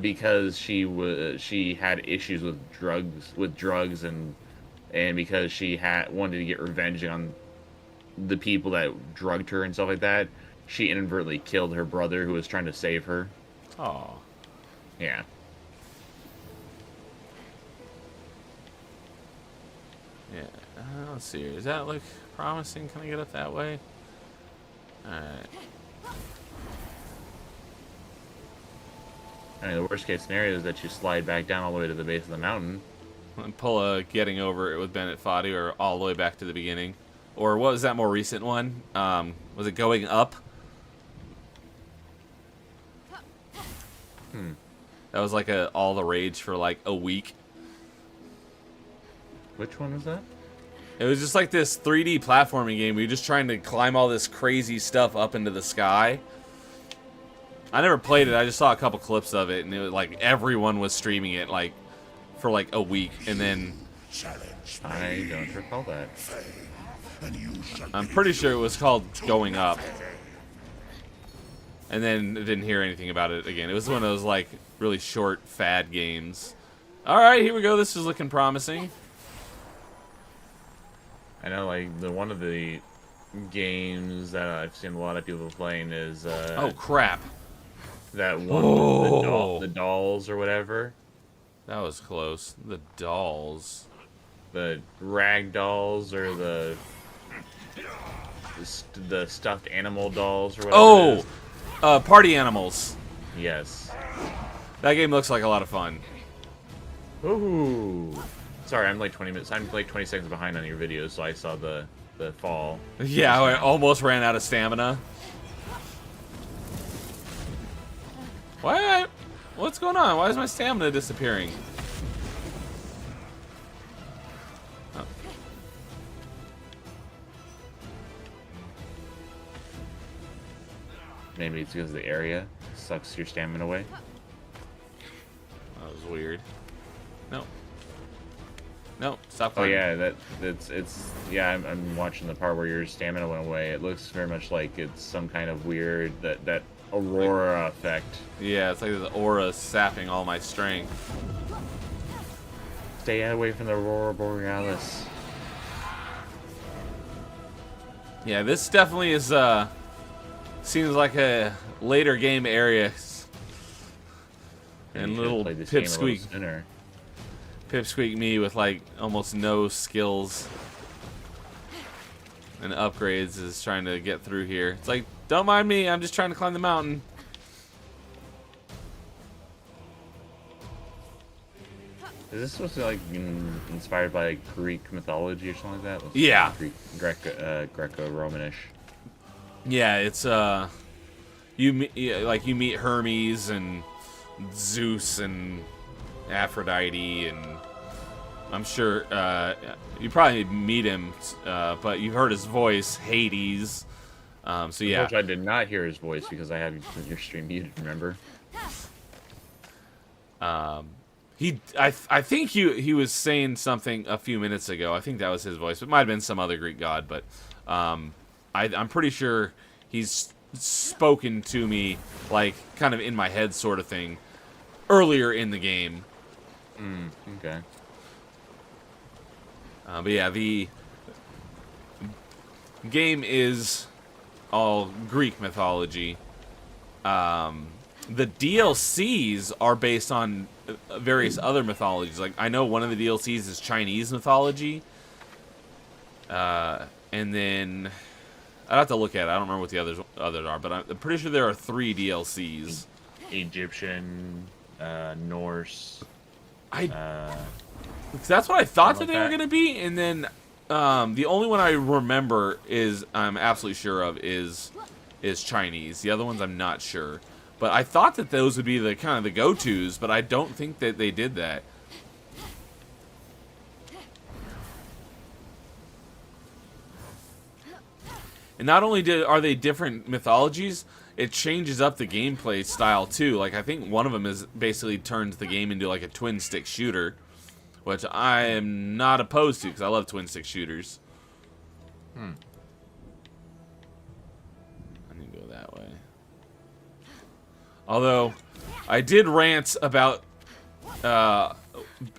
because she had issues with drugs, and because she wanted to get revenge on the people that drugged her and stuff like that. She inadvertently killed her brother who was trying to save her. Oh. Yeah. Yeah. Let's see here. Does that look promising? Can I get up that way? Alright. I mean, the worst case scenario is that you slide back down all the way to the base of the mountain. And pull a getting over it with Bennett Foddy, or all the way back to the beginning. Or what was that more recent one? Was it going up? That was like all the rage for like a week. Which one was that? It was just like this 3D platforming game where you're just trying to climb all this crazy stuff up into the sky. I never played it. I just saw a couple clips of it, and it was like everyone was streaming it like for like a week, and then I don't recall that. I'm pretty sure it was called Going Up. And then I didn't hear anything about it again. It was one of those like really short fad games. All right, here we go. This is looking promising. I know, like one of the games that I've seen a lot of people playing is Oh crap! that one Oh. the dolls or whatever, That was close. The dolls. the rag dolls or the stuffed animal dolls or whatever. it Oh, is. Party Animals. Yes. That game looks like a lot of fun. Ooh. Sorry, I'm like 20 minutes. I'm like 20 seconds behind on your videos, so I saw the fall. Yeah, I almost ran out of stamina. What's going on? Why is my stamina disappearing? Oh. Maybe it's because the area sucks your stamina away. That was weird. No. No, stop Oh climbing. yeah, it's yeah. I'm watching the part where your stamina went away. It looks very much like it's some kind of weird that aurora effect. Yeah, it's like the aura sapping all my strength. Stay away from the aurora borealis. Yeah, this definitely is seems like a later game area. Maybe And you should've little played this game a little pipsqueak. sooner. Pipsqueak me with like almost no skills and upgrades is trying to get through here. It's like, don't mind me, I'm just trying to climb the mountain. Is this supposed to like inspired by like, Greek mythology or something like that? Let's Yeah. Greek, Greco-Romanish. Yeah, it's you meet Hermes and Zeus and Aphrodite, and I'm sure you probably meet him, but you've heard his voice, Hades. So yeah, Which I did not hear his voice because I have your stream muted. Remember? I think he was saying something a few minutes ago. I think that was his voice. It might have been some other Greek god, but I'm pretty sure he's spoken to me like kind of in my head sort of thing earlier in the game. Okay. But yeah, the game is all Greek mythology. The DLCs are based on various other mythologies. Like, I know one of the DLCs is Chinese mythology. And then I'd have to look at it. I don't remember what the others are, but I'm pretty sure there are 3 DLCs. Egyptian, Norse. That's what I thought that Something they were like that. going to be, and then the only one I remember I'm absolutely sure of is Chinese. The other ones I'm not sure, but I thought that those would be the kind of the go-tos, but I don't think that they did that. And not only are they different mythologies, it changes up the gameplay style too. Like, I think one of them is basically turns the game into like a twin stick shooter, which I am not opposed to because I love twin stick shooters. I need to go that way. Although I did rant about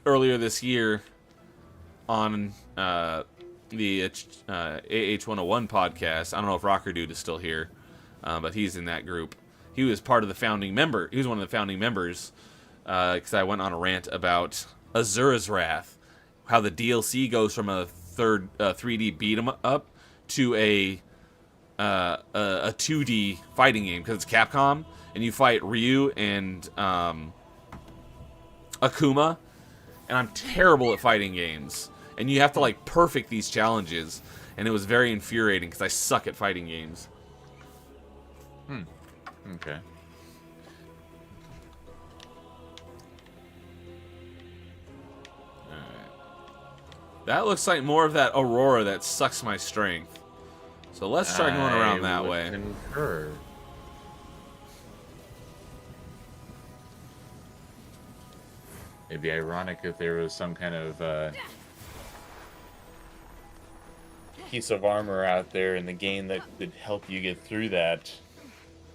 earlier this year on the AH101 podcast. I don't know if Rocker Dude is still here, but he's in that group. He was part of the founding member. He was one of the founding members because I went on a rant about Azura's Wrath, how the DLC goes from a 3D beat 'em up to a 2D fighting game because it's Capcom, and you fight Ryu and Akuma, and I'm terrible at fighting games. And you have to like perfect these challenges, and it was very infuriating because I suck at fighting games. Okay. That looks like more of that Aurora that sucks my strength. So let's try going around that would way. Concur. It'd be ironic if there was some kind of Piece of armor out there in the game that could help you get through that.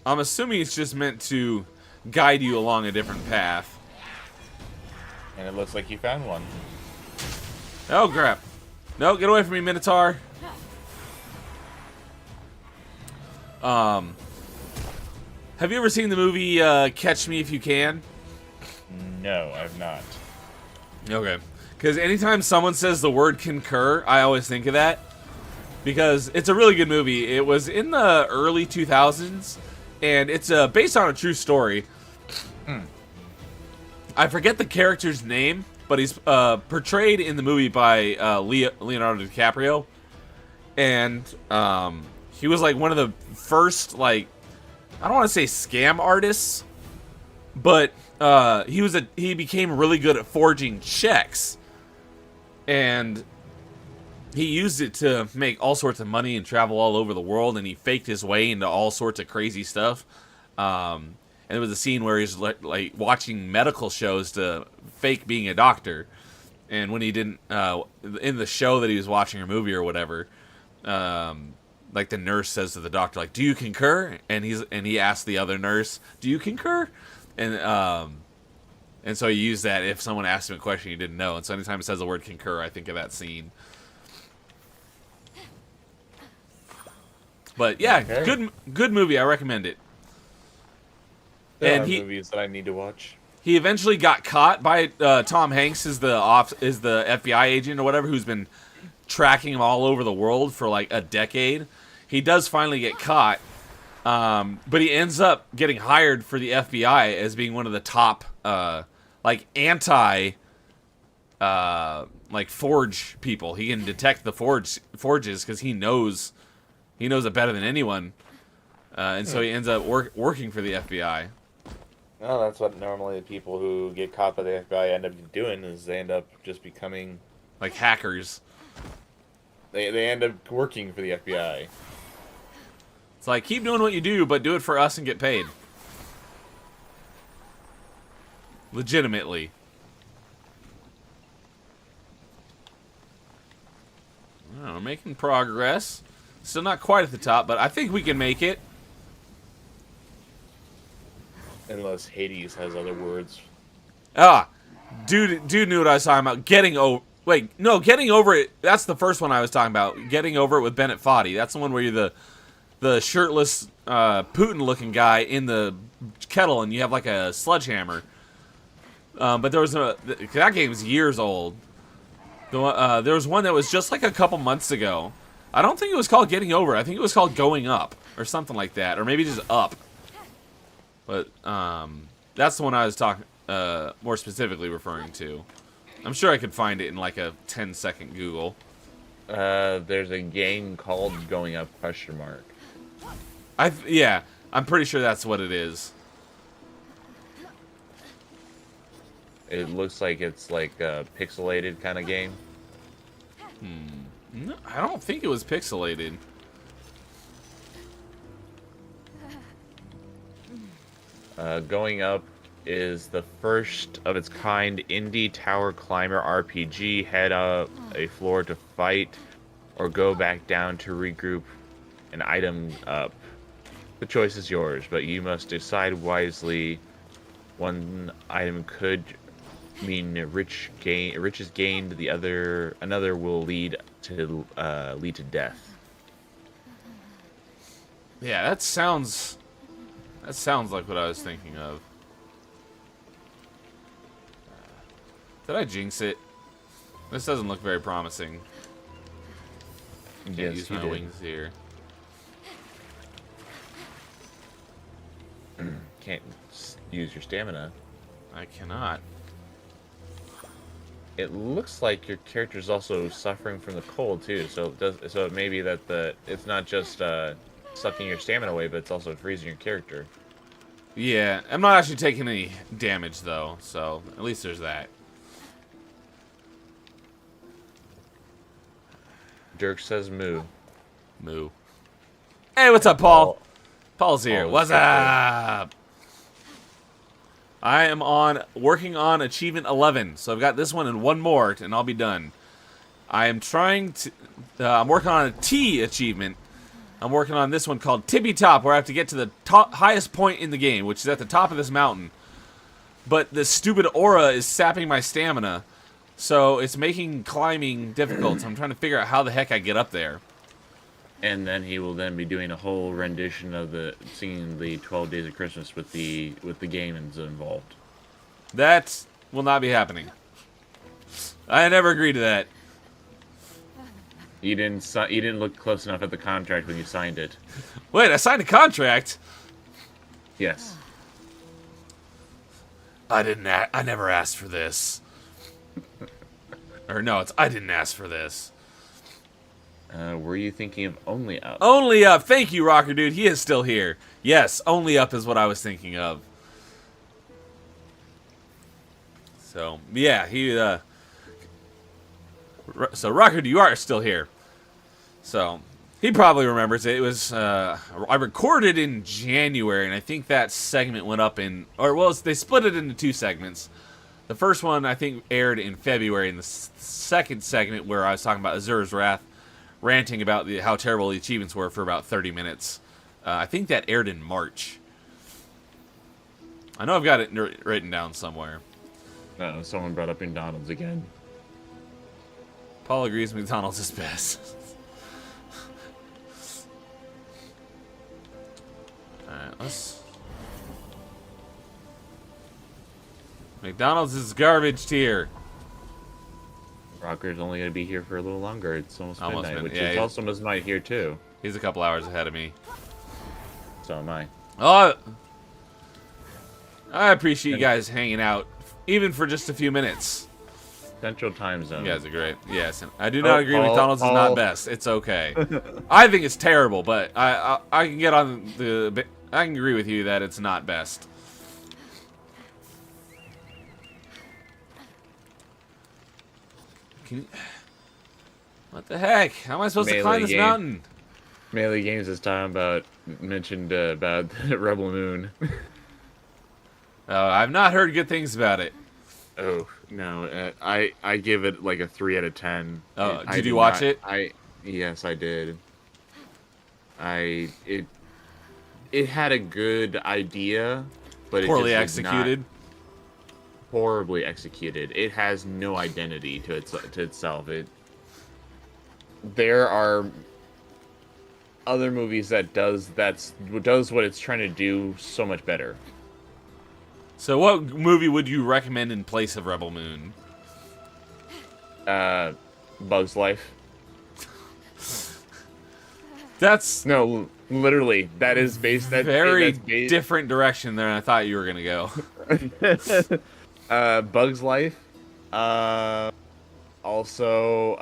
I'm assuming it's just meant to guide you along a different path. And it looks like you found one. Oh, crap. No, get away from me, Minotaur. Have you ever seen the movie Catch Me If You Can? No, I've not. Okay. Because anytime someone says the word concur, I always think of that. Because it's a really good movie. It was in the early 2000s, and it's based on a true story. I forget the character's name, but he's portrayed in the movie by Leonardo DiCaprio. And he was like one of the first, like, I don't want to say scam artists, but he became really good at forging checks. And he used it to make all sorts of money and travel all over the world, and he faked his way into all sorts of crazy stuff. And there was a scene where he's like watching medical shows to fake being a doctor. And when he didn't, in the show that he was watching or movie or whatever, like the nurse says to the doctor, like, "Do you concur?" And he asked the other nurse, "Do you concur?" And so he used that if someone asked him a question he didn't know. And so anytime it says the word concur, I think of that scene. But yeah, Okay. good movie. I recommend it. There And are he movies that I need to watch. he eventually got caught by Tom Hanks is the FBI agent or whatever who's been tracking him all over the world for like a decade. He does finally get caught, but he ends up getting hired for the FBI as being one of the top like anti like forge people. He can detect the forges because he knows it better than anyone, and so he ends up working for the FBI. Well, that's what normally the people who get caught by the FBI end up doing, is they end up just becoming... Like hackers. They end up working for the FBI. It's like, keep doing what you do, but do it for us and get paid. Legitimately. We're making progress. Still not quite at the top, but I think we can make it. Unless Hades has other words. Dude knew what I was talking about. Getting over it. That's the first one I was talking about. Getting over it with Bennett Foddy. That's the one where you're the shirtless Putin-looking guy in the kettle, and you have like a sledgehammer. But there was that game is years old. There was one that was just like a couple months ago. I don't think it was called Getting Over. I think it was called Going Up or something like that, or maybe just Up. But that's the one I was talking more specifically referring to. I'm sure I could find it in like a 10-second Google. There's a game called Going Up ? Yeah, I'm pretty sure that's what it is. It looks like it's like a pixelated kind of game. No, I don't think it was pixelated. Going Up is the first of its kind indie tower climber RPG. Head up a floor to fight, or go back down to regroup an item up. The choice is yours, but you must decide wisely. One item could mean riches gained. Another will lead to death. Yeah, that sounds like what I was thinking of. Did I jinx it? This doesn't look very promising. Can't Yes, use you my did. wings here. Can't use your stamina. I cannot. It looks like your character's also suffering from the cold too. So it may be that it's not just sucking your stamina away, but it's also freezing your character. Yeah, I'm not actually taking any damage though, so at least there's that. Dirk says moo. Moo. Hey, what's up, Paul? Paul's here. Paul is What's here. up? I am working on achievement 11, so I've got this one and one more, and I'll be done. I am trying to. I'm working on a T achievement. I'm working on this one called Tippy Top, where I have to get to the highest point in the game, which is at the top of this mountain. But this stupid aura is sapping my stamina, so it's making climbing difficult. So I'm trying to figure out how the heck I get up there. And then he will then be doing a whole rendition of singing the 12 Days of Christmas with the gamins involved. That will not be happening. I never agreed to that. You didn't look close enough at the contract when you signed it. Wait, I signed a contract? Yes. I never asked for this. Or no, I didn't ask for this. Were you thinking of Only Up? Only Up. Thank you, Rocker Dude. He is still here. Yes, Only Up is what I was thinking of. So, yeah, so, Rocker Dude, you are still here. So, he probably remembers it. It was, I recorded in January, and I think that segment went up they split it into 2 segments. The first one, I think, aired in February, and the second segment, where I was talking about Azura's Wrath, ranting about how terrible the achievements were for about 30 minutes. I think that aired in March. I know I've got it written down somewhere. No, someone brought up McDonald's again. Paul agrees McDonald's is best. Alright, let's... McDonald's is garbage tier. Rocker's only going to be here for a little longer. It's almost midnight, midnight, which yeah, is also midnight here, too. He's a couple hours ahead of me. So am I. Oh, I appreciate you guys hanging out, even for just a few minutes. Central Time Zone. You guys are great. Yes, and I do not agree. McDonald's is Paul. not best. It's okay. I think it's terrible, but I can get on I can agree with you that it's not best. What the heck? How am I supposed to climb this mountain? Melee Games is talking mentioned about Rebel Moon. I've not heard good things about it. Oh no, I give it like a 3 out of 10. Oh, did you watch it? Yes, I did. It had a good idea, but Poorly it just was executed. not horribly executed. It has no identity to itself. There are other movies that does what it's trying to do so much better. So what movie would you recommend in place of Rebel Moon? Bug's Life. That's No, literally, that is based. very that's based, different direction than I thought you were gonna go. Bug's Life. Also,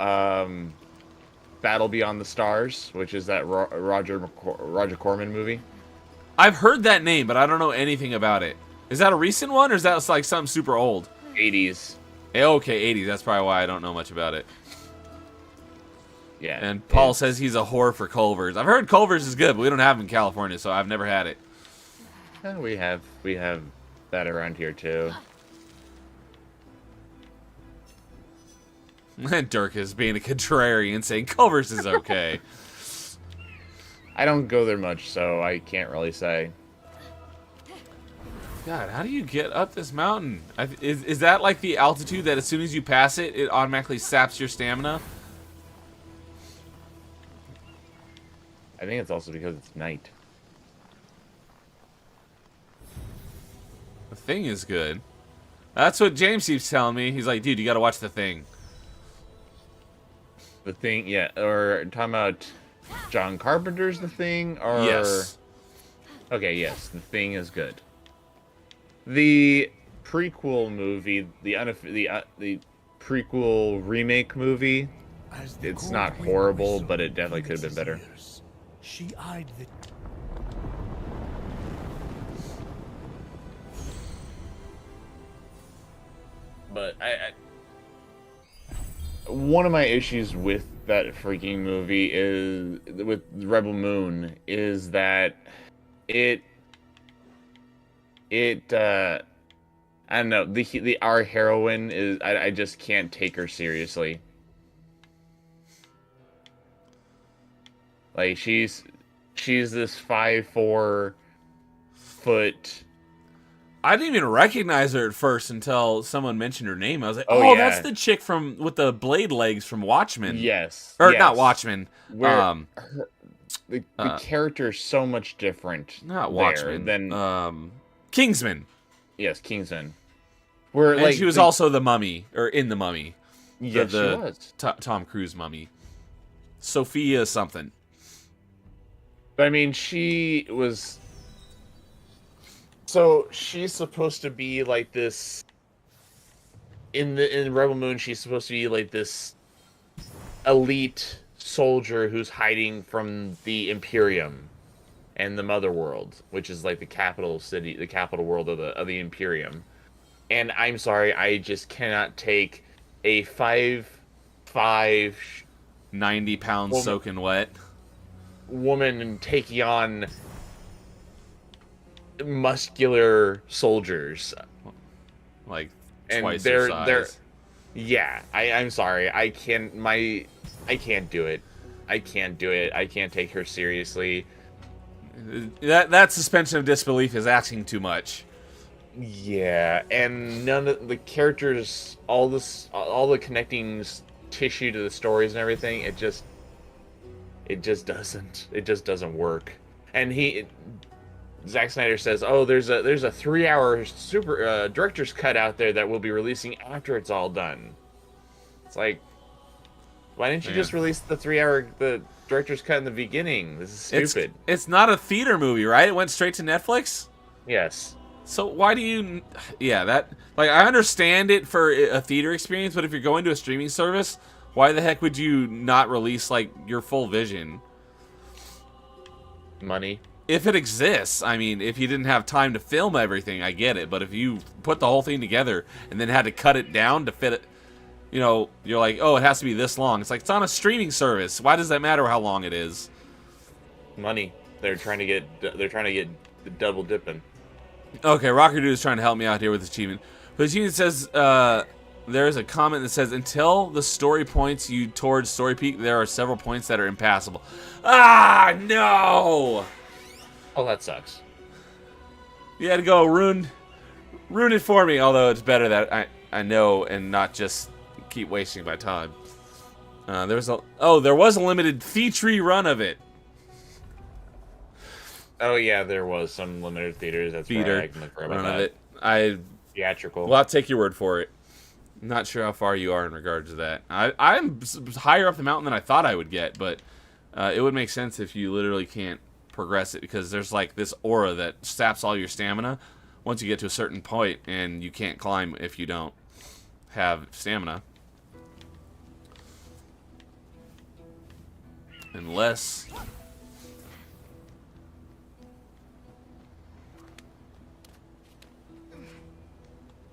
Battle Beyond the Stars, which is that Roger Corman movie. I've heard that name, but I don't know anything about it. Is that a recent one, or is that like something super old? 80s. Okay, 80s. That's probably why I don't know much about it. Yeah. And Paul says he's a whore for Culver's. I've heard Culver's is good, but we don't have them in California, so I've never had it. We have that around here too. Dirk is being a contrarian, saying Culver's is okay. I don't go there much, so I can't really say. God, how do you get up this mountain? Is that like the altitude that as soon as you pass it, it automatically saps your stamina? I think it's also because it's night. The Thing is good. That's what James keeps telling me. He's like, dude, you gotta watch The Thing. The Thing, yeah, or talking about John Carpenter's The Thing, or Yes. Okay, yes, The Thing is good. The prequel movie, the prequel remake movie, As the it's cold not wind horrible, whistled but it definitely in could have been better. Alex's ears, she eyed the But one of my issues with that freaking movie is with Rebel Moon is that it I don't know. The our heroine is. I just can't take her seriously. Like she's this 5'4" foot. I didn't even recognize her at first until someone mentioned her name. I was like, Oh, "Oh, yeah. that's the chick from with the blade legs from Watchmen." Yes. or yes. not Watchmen. Where the character is so much different. Not there Watchmen. than Kingsman. yes, Kingsman. Where And like she was also the Mummy, or in the Mummy. yes, the she was. Tom Cruise Mummy. Sophia something. But I mean, she was. So she's supposed to be like this. In Rebel Moon, she's supposed to be like this elite soldier who's hiding from the Imperium and the Mother World, which is like the capital city, the capital world of the Imperium. And I'm sorry, I just cannot take a 5'5" 90 pounds Well, soaking wet. woman taking on muscular soldiers. Like And twice her size. they're yeah, I'm sorry. I can't do it. I can't do it. I can't take her seriously. That suspension of disbelief is asking too much. Yeah, and none of the characters, all the connecting tissue to the stories and everything, it just doesn't work. And Zack Snyder says, "Oh, there's a 3-hour super director's cut out there that we'll be releasing after it's all done." It's like, why didn't you Man. just release the director's cut in the beginning? This is stupid. It's not a theater movie, right? It went straight to Netflix. Yes. So why do you? Yeah, that like I understand it for a theater experience, but if you're going to a streaming service, why the heck would you not release like your full vision? Money. If it exists, I mean, if you didn't have time to film everything, I get it. But if you put the whole thing together and then had to cut it down to fit it, you know, you're like, oh, it has to be this long. It's like, it's on a streaming service. Why does that matter how long it is? Money. They're trying to get the double dipping. Okay, Rocker Dude is trying to help me out here with this achievement. But the achievement says, there is a comment that says, until the story points you towards Story Peak, there are several points that are impassable. Ah, no! Oh, that sucks. You had to go ruin it for me, although it's better that I know and not just keep wasting my time. There was a limited feature run of it. Oh yeah, there was some limited theaters. That's Feeder right. I can look right run about of that. it. Theatrical. Well, I'll take your word for it. I'm not sure how far you are in regards to that. I'm higher up the mountain than I thought I would get, but it would make sense if you literally can't progress it, because there's like this aura that saps all your stamina once you get to a certain point, and you can't climb if you don't have stamina. Unless...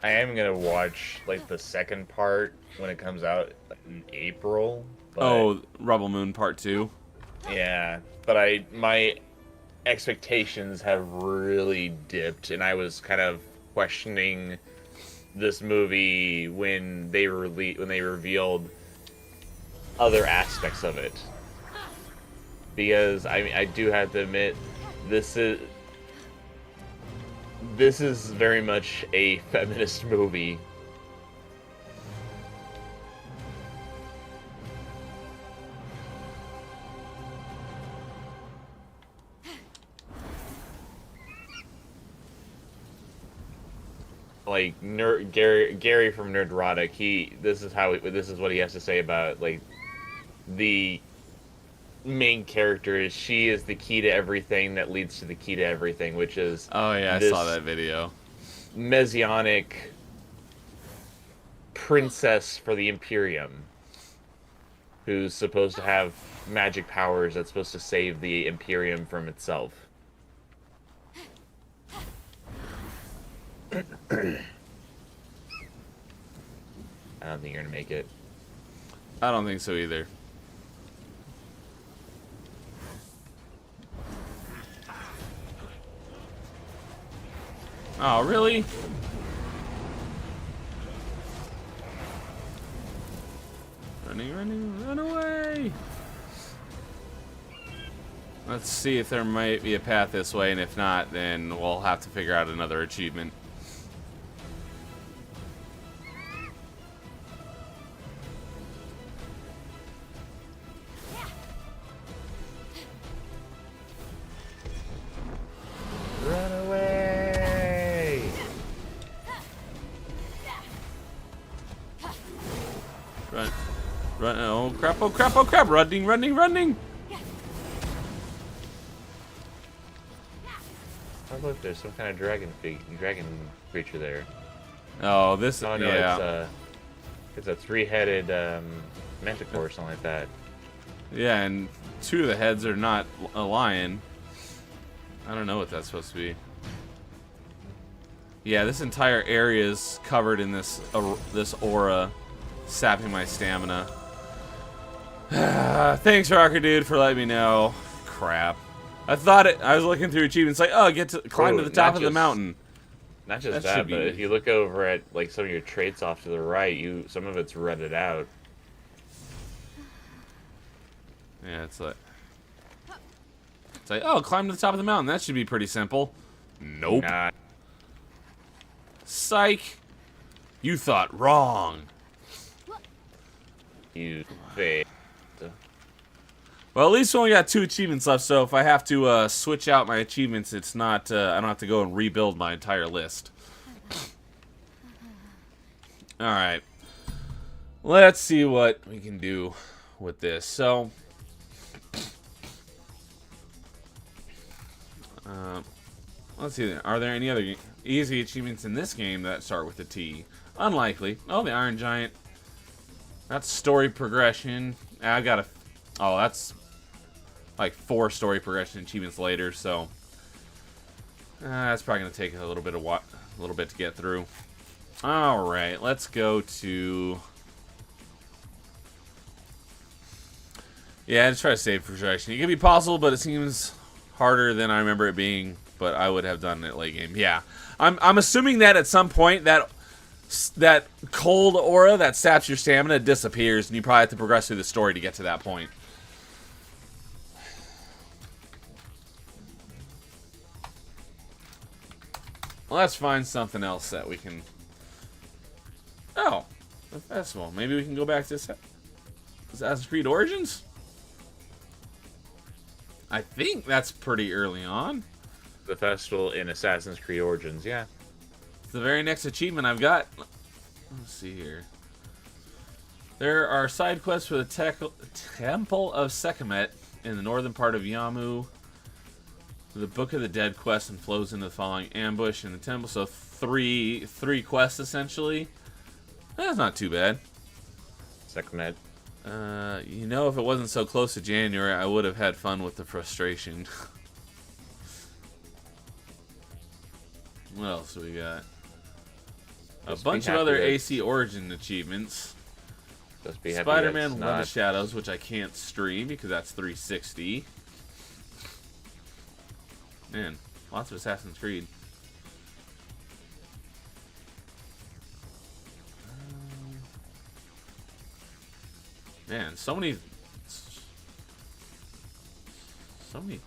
I am gonna watch like the second part when it comes out in April. But, Rebel Moon Part 2. yeah, but my expectations have really dipped, and I was kind of questioning this movie when they revealed other aspects of it, because I do have to admit this is very much a feminist movie. Like Gary from Nerdrotic, this is what he has to say about like the main character is she is the key to everything that leads to the key to everything, which is Oh yeah, I saw that video. messianic princess for the Imperium who's supposed to have magic powers that's supposed to save the Imperium from itself. I don't think you're gonna make it. I don't think so either. Oh, really? Running, run away! Let's see if there might be a path this way, and if not, then we'll have to figure out another achievement. Run away! Run. Run. Oh crap, oh crap, oh crap! Running! Oh look, there's some kind of dragon creature there. Oh, this. Oh no, yeah. it's a three-headed manticore or something like that. Yeah, and two of the heads are not a lion. I don't know what that's supposed to be. Yeah, this entire area is covered in this aura, sapping my stamina. Thanks, Rocker Dude, for letting me know. Crap. I was looking through achievements like, oh, climb to the top of the mountain. Not just That that, should be but easy. if you look over at like some of your traits off to the right, some of it's redded out. Yeah, it's like, oh, climb to the top of the mountain. That should be pretty simple. Nope. Nah, Psych. You thought wrong. you failed. Well, at least we only got 2 achievements left, so if I have to switch out my achievements, it's not, I don't have to go and rebuild my entire list. Alright. Let's see what we can do with this. So, let's see. Are there any other easy achievements in this game that start with a T? Unlikely. Oh, the Iron Giant. That's story progression. I got a... Oh, that's like 4 story progression achievements later, so that's probably gonna take a little bit to get through. All right, let's go to. Yeah, just try to save progression. It could be possible, but it seems harder than I remember it being. But I would have done it late game. Yeah, I'm assuming that at some point that cold aura that saps your stamina disappears, and you probably have to progress through the story to get to that point. Well, let's find something else that we can... Oh, the festival. Maybe we can go back to Assassin's Creed Origins? I think that's pretty early on. The festival in Assassin's Creed Origins, yeah. It's the very next achievement I've got. Let's see here. There are side quests for the Temple of Sekhmet in the northern part of Yamu. The Book of the Dead quest and flows into the following ambush in the temple. So three quests essentially. That's not too bad. Sekhmet. You know, if it wasn't so close to January, I would have had fun with the frustration. What else do we got? A Just be bunch of happy other that- AC Origin achievements. Just be happy Spider-Man that's Love not of Shadows, which I can't stream because that's 360. Man, lots of Assassin's Creed. Man, so many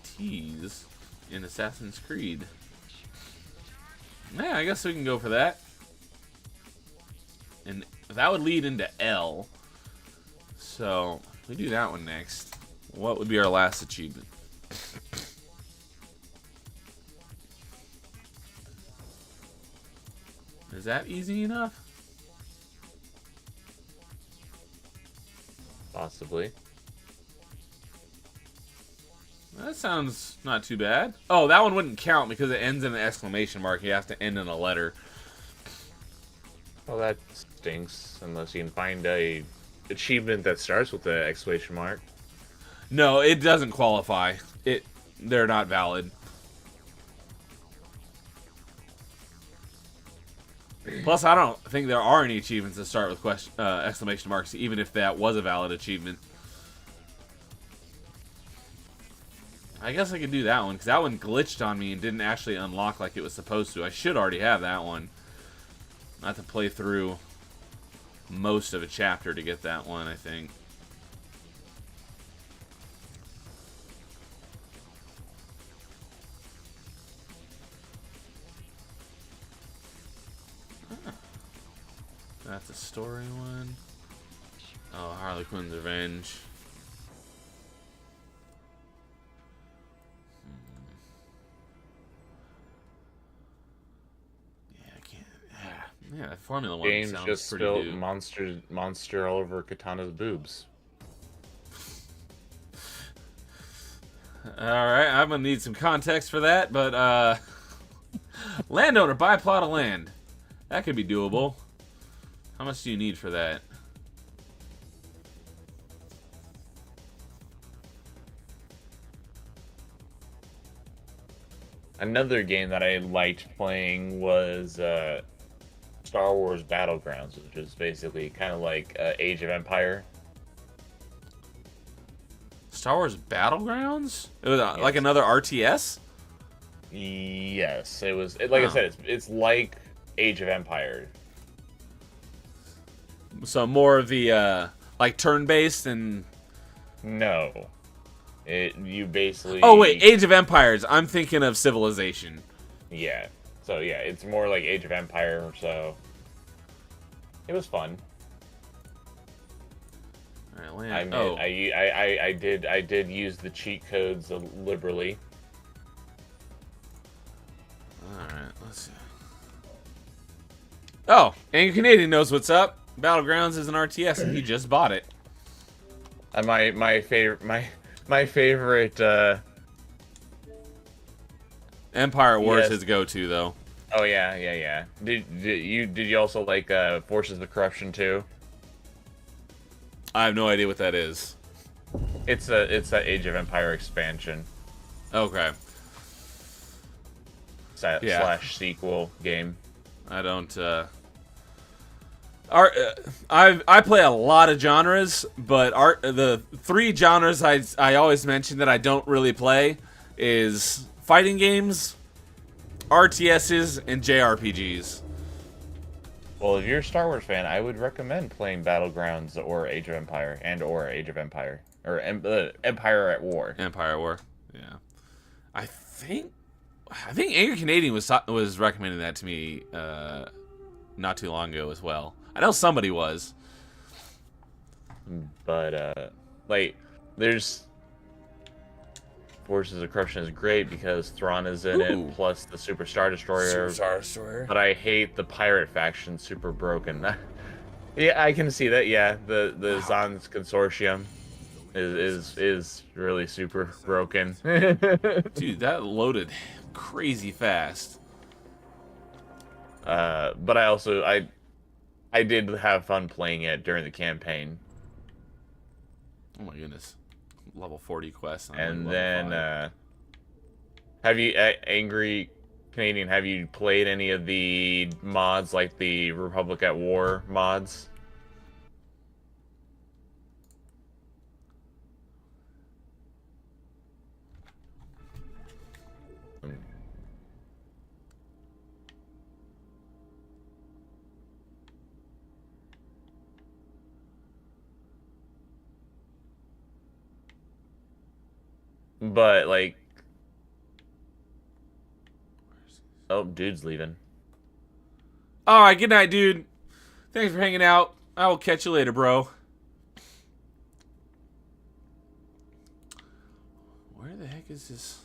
T's in Assassin's Creed. Yeah, I guess we can go for that. And that would lead into L. So, if we do that one next, what would be our last achievement? Is that easy enough? possibly. That sounds not too bad. Oh, that one wouldn't count because it ends in an exclamation mark. You have to end in a letter. Well, that stinks unless you can find a achievement that starts with the exclamation mark. No, it doesn't qualify. They're not valid. Plus, I don't think there are any achievements that start with exclamation marks, even if that was a valid achievement. I guess I could do that one, because that one glitched on me and didn't actually unlock like it was supposed to. I should already have that one. Not to play through most of a chapter to get that one, I think. That's a story one. Oh, Harley Quinn's Revenge. Yeah, I can't. Yeah, that Formula One James sounds just pretty spilled new. monster all over Katana's boobs. All right, I'm gonna need some context for that, but landowner buy a plot of land. That could be doable. How much do you need for that? Another game that I liked playing was Star Wars Battlegrounds, which is basically kind of like Age of Empire. Star Wars Battlegrounds? It was Yes. like another RTS? Yes, it was. Like I Oh. said, it's like Age of Empire. So more of the like turn-based and. No, you basically. Oh wait, Age of Empires. I'm thinking of Civilization. Yeah. So yeah, it's more like Age of Empire. So it was fun. All right, I land. mean, Oh, I did use the cheat codes liberally. all right. Let's see. Oh, and Canadian knows what's up. Battlegrounds is an RTS, and he just bought it. My favorite. Empire Wars Yes. his go-to though. Oh yeah. Did you also like Forces of Corruption too? I have no idea what that is. It's a Age of Empire expansion Okay, Yeah. slash sequel game. I don't. I play a lot of genres, but the three genres I always mention that I don't really play is fighting games, RTSs, and JRPGs. Well, if you're a Star Wars fan, I would recommend playing Battlegrounds or Age of Empire or Age of Empire or Empire at War. Empire War, yeah. I think Angry Canadian was recommending that to me not too long ago as well. I know somebody was. But like, there's Forces of Corruption is great because Thrawn is in Ooh. it, plus the Super Star Destroyer. Destroyer. But I hate the pirate faction, super broken. Yeah, I can see that. Yeah, the Zion's Consortium is really super broken. Dude, that loaded crazy fast. But I did have fun playing it during the campaign. Oh my goodness. Level 40 quest. And then, have you, Angry Canadian, have you played any of the mods, like the Republic at War mods? But, like... Oh, dude's leaving. Alright, good night, dude. Thanks for hanging out. I will catch you later, bro. Where the heck is this?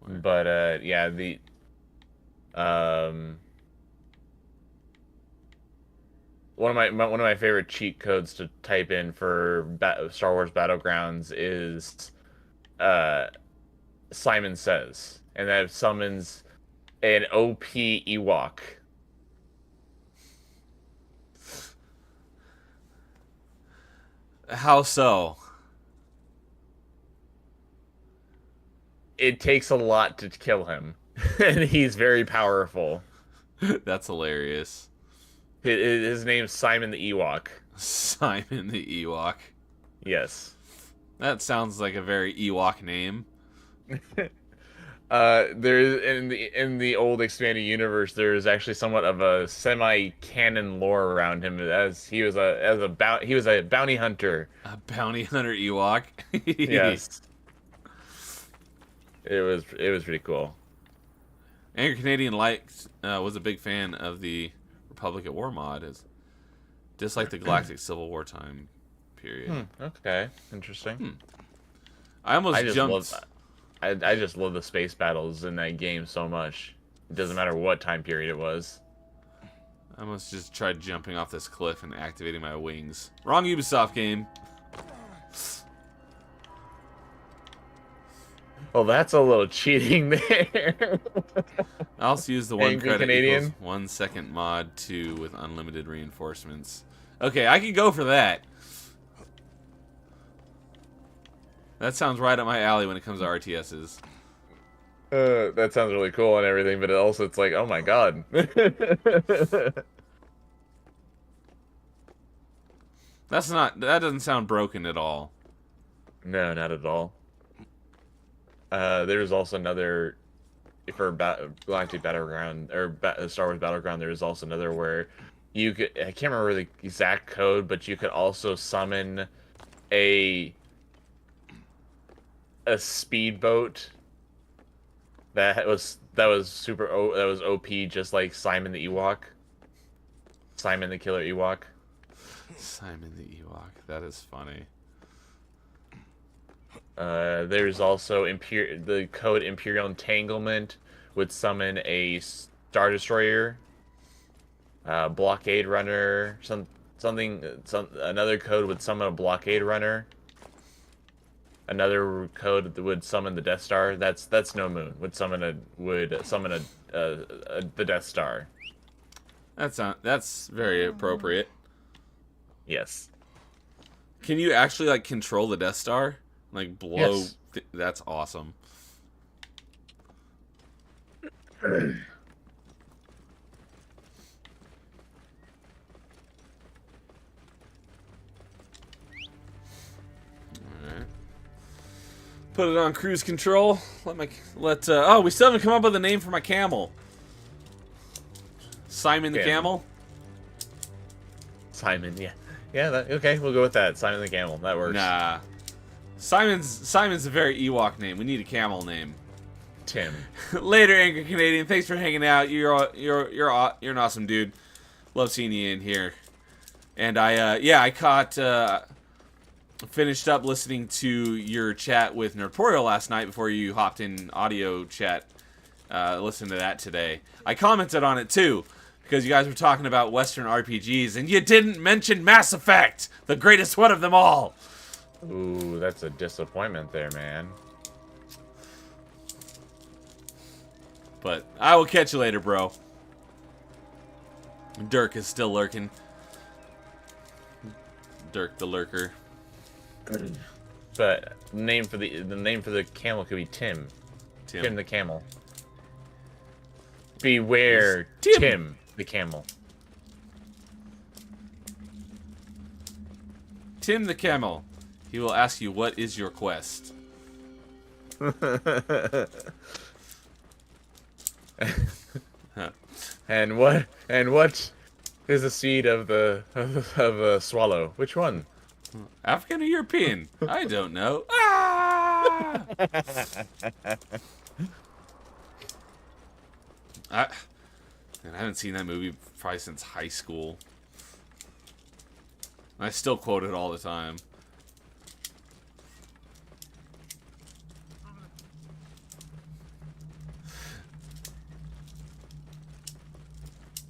But, yeah, one of my favorite cheat codes to type in for Star Wars Battlegrounds is Simon Says, and that summons an OP Ewok. How so? It takes a lot to kill him, and he's very powerful. That's hilarious. His name's Simon the Ewok. Simon the Ewok. Yes. That sounds like a very Ewok name. There's in the old expanded universe, there's actually somewhat of a semi-canon lore around him, as he was a bounty hunter. A bounty hunter Ewok. Yes, it was pretty cool. Angry Canadian was a big fan of the Republic at War mod. Disliked the Galactic Civil War time period. Okay, interesting. I almost I just jumped. love I just love the space battles in that game so much. It doesn't matter what time period it was. I almost just tried jumping off this cliff and activating my wings. Wrong Ubisoft game. Well, that's a little cheating there. I also used the one Angry credit Canadian? equals 1 second mod 2 with unlimited reinforcements. Okay, I can go for that. That sounds right up my alley when it comes to RTSs. That sounds really cool and everything, but it's like, oh my god. That doesn't sound broken at all. No, not at all. There's also another for Galactic Battleground or Star Wars Battleground. There's also another where you could, I can't remember the exact code, but you could also summon a speedboat that was OP, just like Simon the Ewok. Simon the Killer Ewok. Simon the Ewok. That is funny. There's also the code Imperial Entanglement would summon a Star Destroyer, Blockade Runner, another code would summon a Blockade Runner. Another code that would summon the Death Star. That's No Moon. Would summon the Death Star. That's very appropriate. Yes. Can you actually like control the Death Star? Like blow? Yes. That's awesome. Alright. Put it on cruise control. Oh, we still haven't come up with a name for my camel. Simon the Camel. Simon, yeah. Okay, we'll go with that. Simon the Camel. That works. Nah. Simon's a very Ewok name. We need a camel name. Tim. Later, Angry Canadian. Thanks for hanging out. You're an awesome dude. Love seeing you in here. And I finished up listening to your chat with Nerdporial last night before you hopped in audio chat. Listen to that today. I commented on it too because you guys were talking about Western RPGs and you didn't mention Mass Effect, the greatest one of them all. Ooh, that's a disappointment there, man. But I will catch you later, bro. Dirk is still lurking. Dirk the lurker. But the name for the camel could be Tim. Tim the camel. Beware Tim the camel. Tim the camel. He will ask you, what is your quest? And what is the seed of a swallow? Which one? African or European? I don't know. Ah! I haven't seen that movie probably since high school. I still quote it all the time.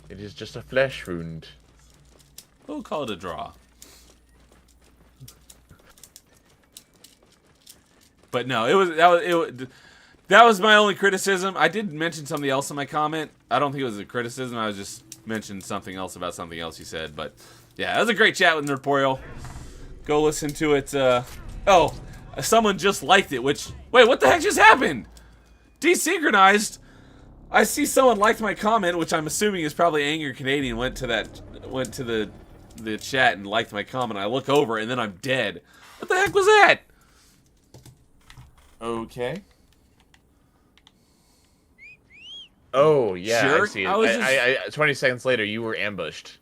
It is just a flesh wound. We'll call it a draw. But no, that was my only criticism. I did mention something else in my comment. I don't think it was a criticism. I was just mentioning something else about something else you said. But yeah, that was a great chat with Nerdporial. Go listen to it. Someone just liked it. Wait, what the heck just happened? Desynchronized. I see someone liked my comment, which I'm assuming is probably Angry Canadian. Went to the chat and liked my comment. I look over and then I'm dead. What the heck was that? Okay. Oh yeah, Jerk. I see it. I was just- 20 seconds later, you were ambushed.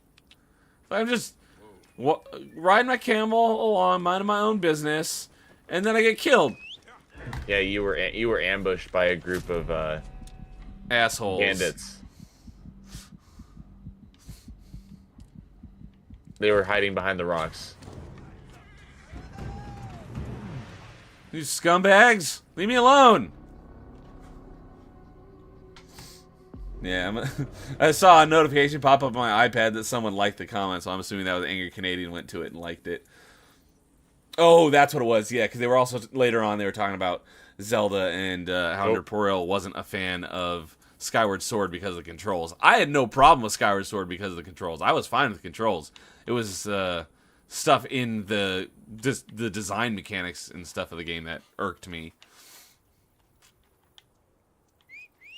I'm just riding my camel along, minding my own business, and then I get killed. Yeah, you were ambushed by a group of Assholes. bandits. They were hiding behind the rocks. You scumbags! Leave me alone! Yeah, I saw a notification pop up on my iPad that someone liked the comment, so I'm assuming that was Angry Canadian went to it and liked it. Oh, that's what it was, yeah, because they were also, later on, they were talking about Zelda and how Nurporiel wasn't a fan of Skyward Sword because of the controls. I had no problem with Skyward Sword because of the controls. I was fine with the controls. It was stuff in the design mechanics and stuff of the game that irked me.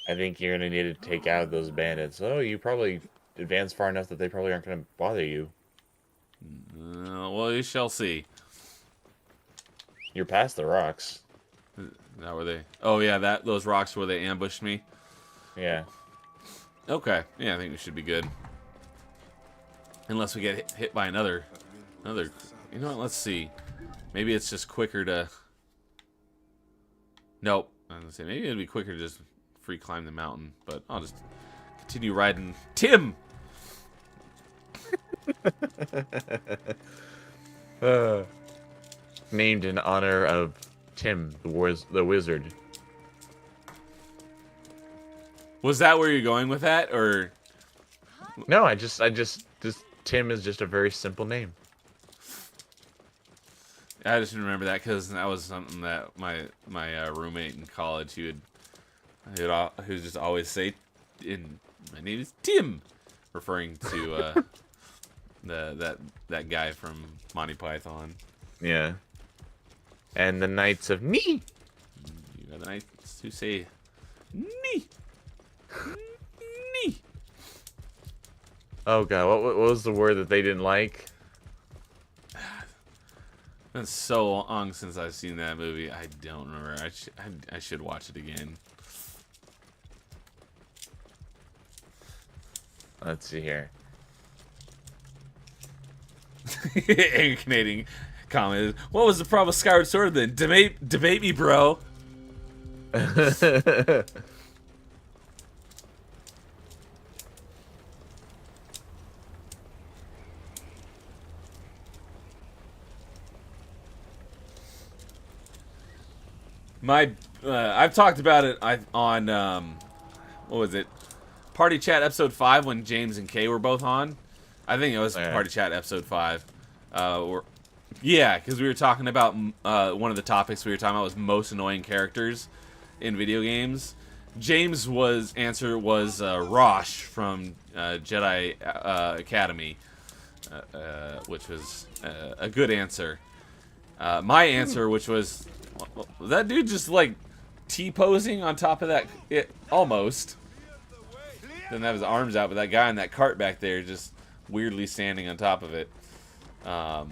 I think you're gonna need to take out those bandits. Oh, you probably advanced far enough that they probably aren't gonna bother you. Well, you shall see. You're past the rocks. Now were they? Oh yeah, those rocks where they ambushed me. Yeah. Okay, yeah, I think we should be good. Unless we get hit by another. You know what? Let's see. Maybe it's just quicker to. Nope. I was gonna say maybe it'd be quicker to just free climb the mountain, but I'll just continue riding Tim. Named in honor of Tim, the wizard. Was that where you're going with that, or? No, I just Tim is just a very simple name. I just remember that because that was something that my roommate in college he would just always say, "My name is Tim," referring to that guy from Monty Python. Yeah. And the Knights of Ni. You are the knights who say, "Ni, ni." Oh god, what was the word that they didn't like? It's so long since I've seen that movie. I don't remember. I should watch it again. Let's see here. Angry Canadian comment. What was the problem with Skyward Sword then? Debate me, bro. I've talked about it on what was it? Party Chat episode 5 when James and Kay were both on. I think it was Party Chat episode 5. Yeah, because we were talking about one of the topics we were talking about was most annoying characters in video games. James' answer was Rosh from Jedi Academy, which was a good answer. My answer, which was that dude just like T-posing on top of that, almost. Didn't have his arms out, but that guy in that cart back there just weirdly standing on top of it. But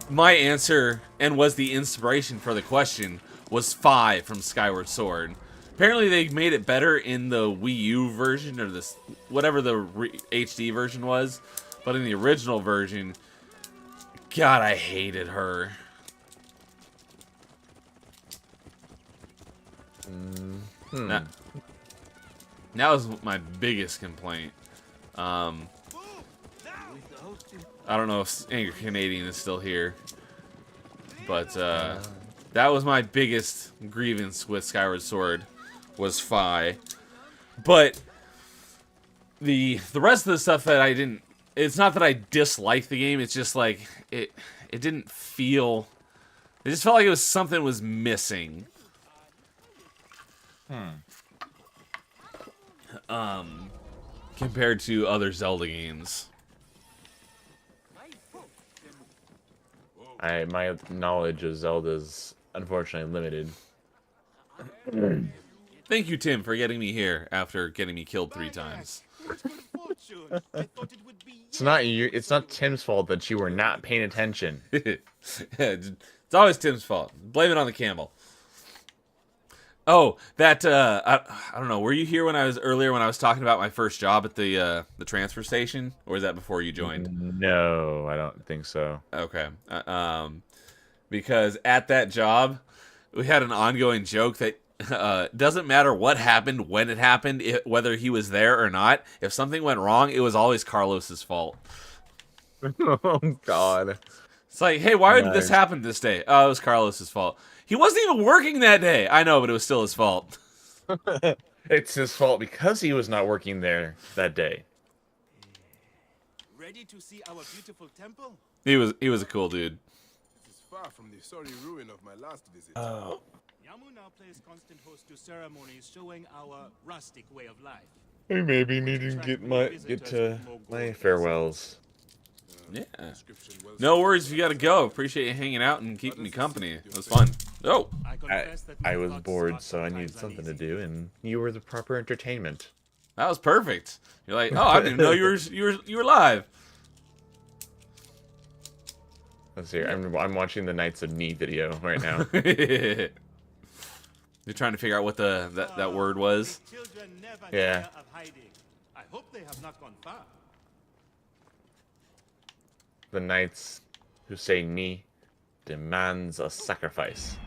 my answer, and was the inspiration for the question, was 5 from Skyward Sword. Apparently they made it better in the Wii U version, or this whatever the HD version was. But in the original version, God, I hated her. That was my biggest complaint. I don't know if Angry Canadian is still here, but that was my biggest grievance with Skyward Sword, was Fi. But the rest of the stuff that I didn't, it's not that I disliked the game, it's just like it didn't feel, it just felt like it was something was missing. Compared to other Zelda games. My knowledge of Zelda is unfortunately limited. Thank you, Tim, for getting me here after getting me killed 3 times. It's not Tim's fault that you were not paying attention. It's always Tim's fault. Blame it on the camel. Oh, that I don't know. Were you here when I was talking about my first job at the transfer station, or was that before you joined? No, I don't think so. Okay. Because at that job, we had an ongoing joke that doesn't matter what happened, when it happened, whether he was there or not. If something went wrong, it was always Carlos's fault. Oh God. It's like, hey, why did this Nice. happen this day? Oh, it was Carlos's fault. He wasn't even working that day. I know, but it was still his fault. It's his fault because he was not working there that day. Ready to see our beautiful temple? He was a cool dude. This is far from the sorry ruin of my last visit. Yamu now plays constant host to ceremonies showing our rustic way of life. I maybe need to get to my farewells. Yeah. Description well No worries if you gotta go. Appreciate you hanging out and keeping me company. It was fun. Oh, I was bored, so I needed something to do, and you were the proper entertainment. that was perfect. You're like, oh, I didn't even know you were live. Let's see. I'm watching the Knights of Knee video right now. You're trying to figure out what that word was. Children never Yeah. tire of hiding. I hope they have not gone far. The knights who say Knee demands a sacrifice.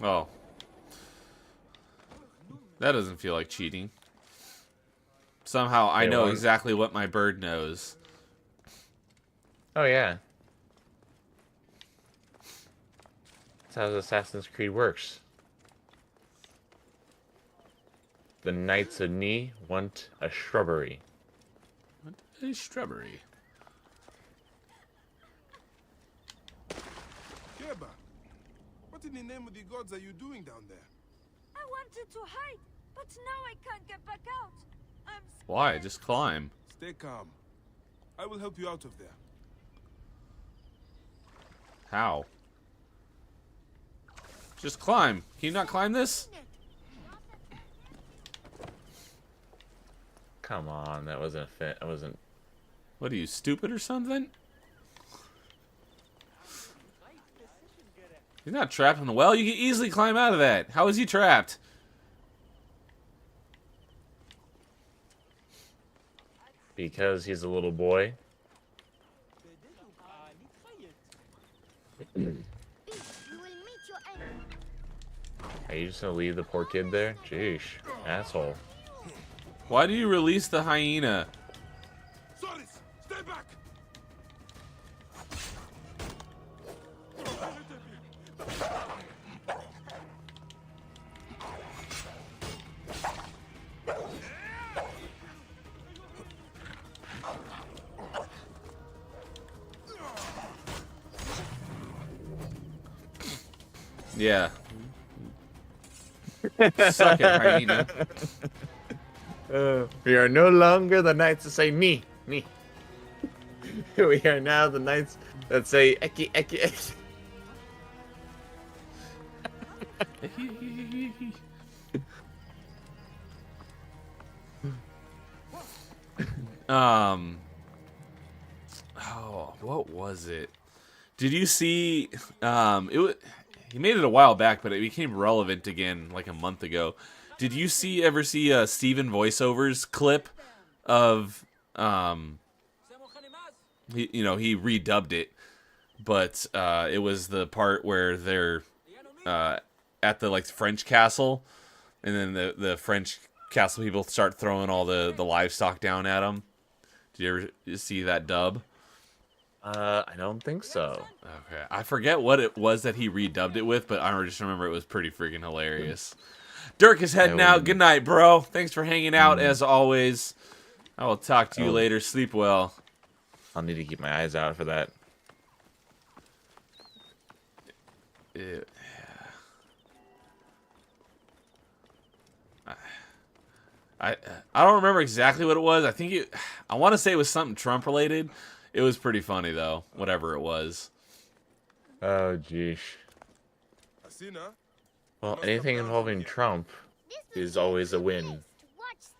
Oh. That doesn't feel like cheating. Somehow I Hey, know well, exactly what my bird knows. Oh yeah. That's how Assassin's Creed works. The Knights of Knee want a shrubbery. What is shrubbery? Keba, what in the name of the gods are you doing down there? I wanted to hide, but now I can't get back out. I'm Why? Just climb. Stay calm. I will help you out of there. How? Just climb. Can you not climb this? Come on, that wasn't a fit. I wasn't. What are you, stupid or something? He's not trapped in the well. You can easily climb out of that. How is he trapped? Because he's a little boy. You will meet your end. Are you just gonna leave the poor kid there? Jeez, asshole. Why do you release the hyena? Solis, stay back! Yeah. Suck it, hyena. We are no longer the knights that say me. We are now the knights that say eki, eki, eki. Oh, what was it? Did you see? He made it a while back, but it became relevant again like a month ago. Did you ever see Steven voiceovers clip of he redubbed it, but it was the part where they're at the French castle, and then the French castle people start throwing all the livestock down at them. Did you ever see that dub? I don't think so. Okay, I forget what it was that he redubbed it with, but I just remember it was pretty freaking hilarious. Dirk is heading out. Good night, bro. Thanks for hanging out as always. I will talk to you later. Sleep well. I'll need to keep my eyes out for that. I don't remember exactly what it was. I want to say it was something Trump related. It was pretty funny though, whatever it was. Oh, jeez. Asina, Well, anything involving Trump is always a win. Watch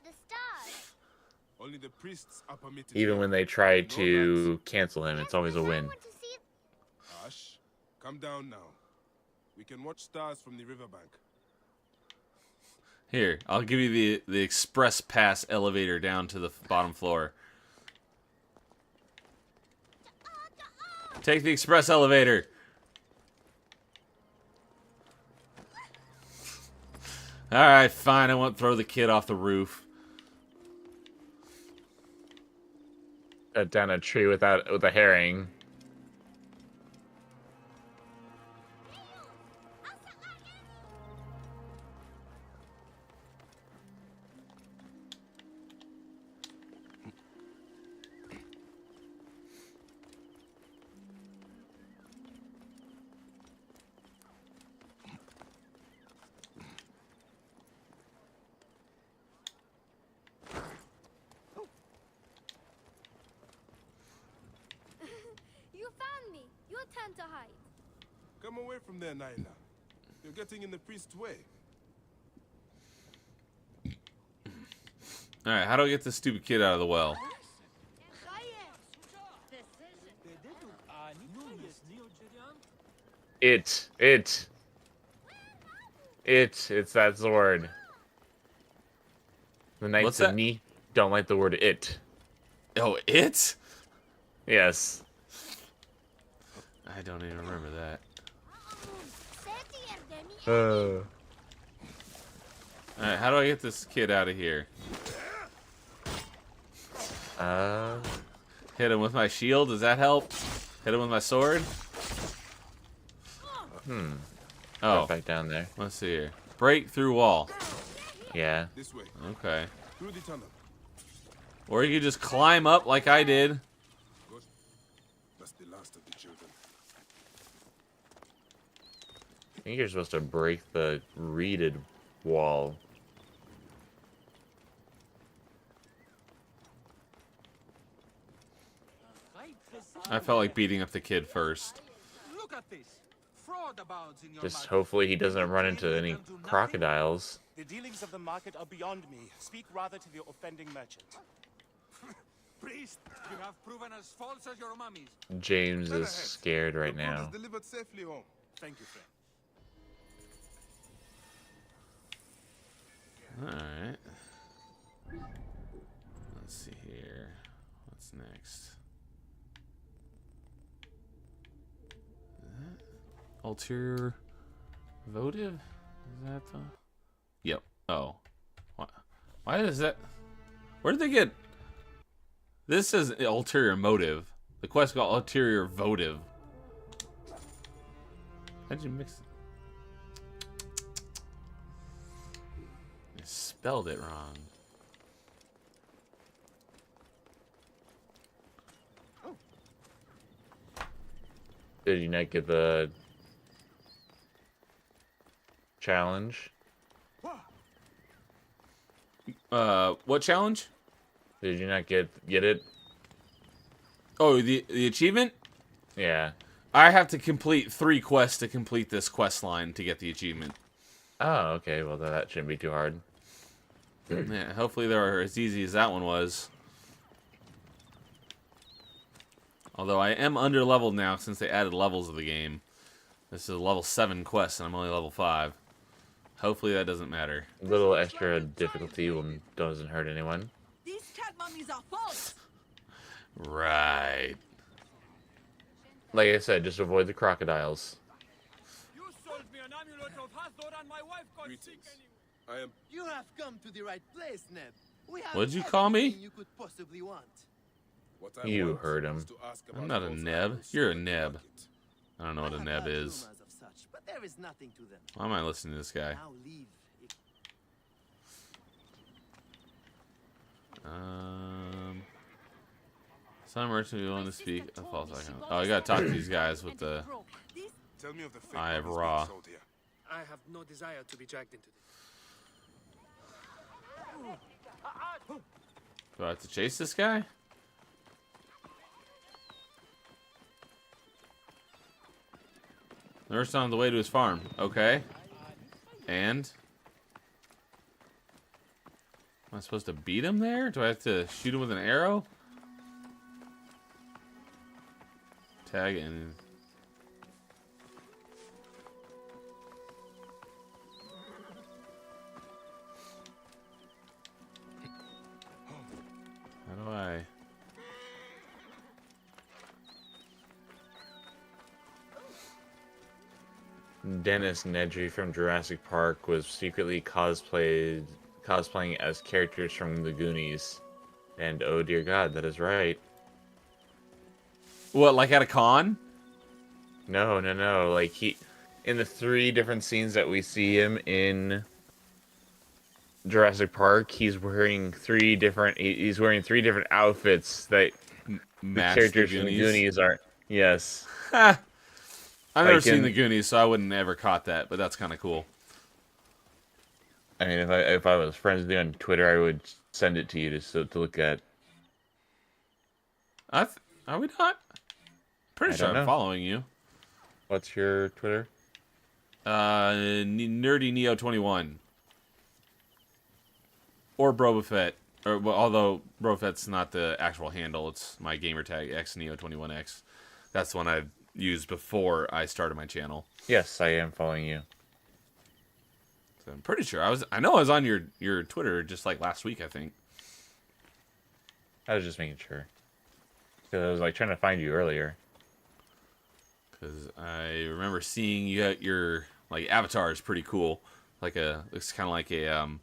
the stars. Only the priests are permitted. Even here. when they try to cancel him, it's always a win. I want to see it. Hush. Come down now. We can watch stars from the riverbank. Here, I'll give you the express pass elevator down to the bottom floor. Take the express elevator. All right, fine. I won't throw the kid off the roof. Down a tree with a herring. You found me. Your turn to hide. Come away from there, Nyla. You're getting in the priest's way. All right, how do I get this stupid kid out of the well? It's that sword. The Knights What's of that? Ni don't like the word it. Oh, it? Yes. I don't even remember that. Uh. All right, how do I get this kid out of here? Hit him with my shield. Does that help? Hit him with my sword. Oh. Oh, Back down there. let's see here. Break through wall. Yeah. This way. Okay. Through the tunnel. Or you could just climb up like I did. Good. That's the last of the children. I think you're supposed to break the reeded wall. I felt like beating up the kid first. Look at this. Fraud abounds in your Just market. hopefully he doesn't run into any Can do nothing. crocodiles. The dealings of the market are beyond me. Speak rather to the offending merchant. Priest, you have proven as false as your mummies. James is scared right Your food now. is delivered safely home. Thank you, friend. Alright. Let's see here. What's next? Ulterior votive? Is that the... Yep. Oh. Why is that... Where did they get... This says ulterior motive. The quest got ulterior votive. How'd you mix it? I spelled it wrong. Did you not get the challenge? What challenge? Did you not get it? Oh, the achievement? Yeah. I have to complete 3 quests to complete this quest line to get the achievement. Oh, okay. Well, then that shouldn't be too hard. Yeah, hopefully they're as easy as that one was. Although I am under leveled now since they added levels of the game. This is a level 7 quest and I'm only level 5. Hopefully that doesn't matter. A little extra difficulty doesn't hurt anyone. These cat mummies are false. Right. Like I said, just avoid the crocodiles. You sold me an amulet of Hathor and my wife got sick Greetings. anyway. I am. You have come to the right place, Neb. We have What'd you call me? everything you could possibly want. What I You want heard him. is to ask I'm about not a those neb. items You're a sold at the neb. market. I don't know what I a have neb heard is. rumors of such, but there is nothing to them. Why am I listening to this guy? Now leave. Some merchant be willing to speak a false icon. Oh, I gotta talk to these guys with the... Tell me of the fake I have ones being raw. sold here. I have no desire to be dragged into this. Do I have to chase this guy? Nurse on the way to his farm. Okay. And? Am I supposed to beat him there? Do I have to shoot him with an arrow? Tag in. How do I... Dennis Nedry from Jurassic Park was secretly cosplaying as characters from the Goonies. And oh dear God, that is right. What, like at a con? No. Like in the 3 different scenes that we see him in Jurassic Park, he's wearing 3 different outfits that the characters from the Goonies are. Yes. I've never seen the Goonies, so I wouldn't ever caught that, but that's kind of cool. I mean, if I was friends with you on Twitter, I would send it to you to look at. Are we not? Pretty sure don't I'm know. following you. What's your Twitter? Nerdy Neo 21 or Brobafett, or well, although Brobafett's not the actual handle, it's my gamer tag XNeo21X. That's the one I've used before I started my channel. Yes, I am following you. So I'm pretty sure I know I was on your Twitter just like last week, I think. I was just making sure. Because I was like trying to find you earlier. Because I remember seeing your like avatar is pretty cool. It's kind of like a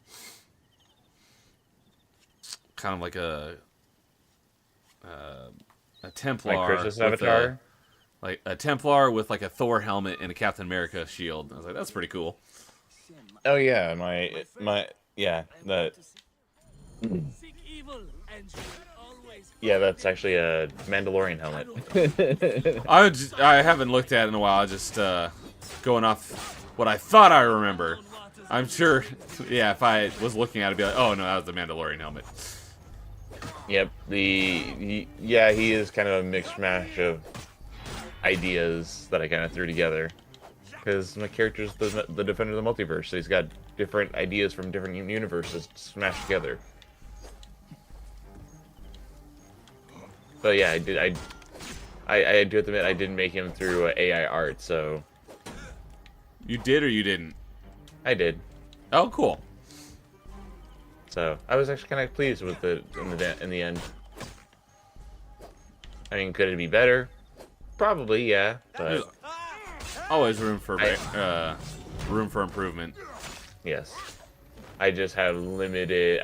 Templar. Like Chris's with avatar? like a Templar with like a Thor helmet and a Captain America shield. I was like, that's pretty cool. Oh yeah, my yeah, that. Yeah, that's actually a Mandalorian helmet. I haven't looked at it in a while. Just going off what I thought I remember. I'm sure, yeah, if I was looking at it, I'd be like, oh no, that was the Mandalorian helmet. Yep, he is kind of a mixed mash of ideas that I kind of threw together. Because my character's the Defender of the Multiverse, so he's got different ideas from different universes smashed together. But yeah, I do have to admit, I didn't make him through AI art, so... You did or you didn't? I did. Oh, cool. So, I was actually kind of pleased with it in the end. I mean, could it be better? Probably, yeah, but... Always room for improvement. Yes. I just have limited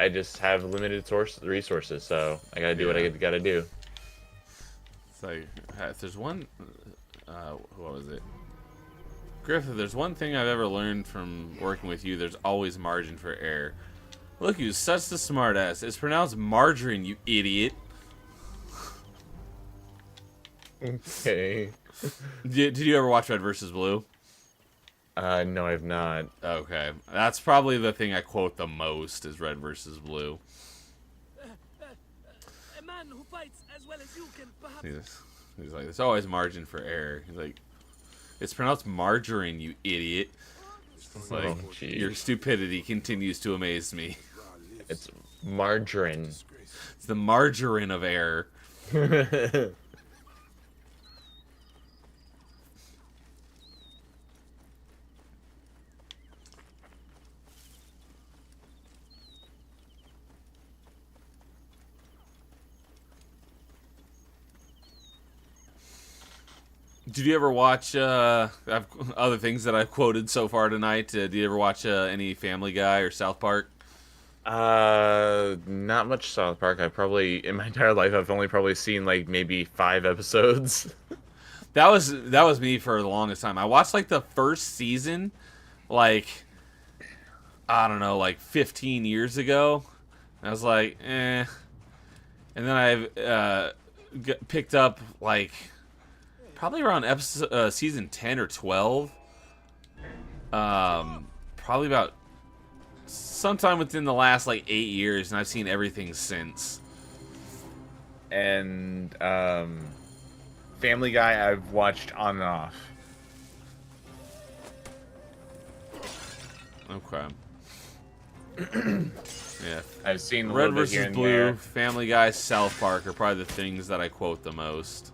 resources, so I gotta do what I gotta do. It's like, if there's one... what was it? Griff, if there's one thing I've ever learned from working with you, there's always margin for error. Look, who's such the smartass. It's pronounced margarine, you idiot. Okay. Did you ever watch Red vs. Blue? No, I've not. Okay. That's probably the thing I quote the most is Red vs. Blue. A man who fights as well as you can perhaps... He's like, there's always margin for error. He's like, it's pronounced margarine, you idiot. It's like, your stupidity continues to amaze me. It's margarine. It's the margarine of error. Did you ever watch other things that I've quoted so far tonight? Did you ever watch any Family Guy or South Park? Not much South Park. In my entire life, I've only probably seen like maybe 5 episodes. That was me for the longest time. I watched like the first season, like, I don't know, like 15 years ago. I was like, eh. And then I picked up like probably around season 10 or 12. Probably about sometime within the last like 8 years, and I've seen everything since. And Family Guy I've watched on and off. Okay. Yeah. I've seen a Red little bit here vs. and Blue, there. Family Guy, South Park are probably the things that I quote the most.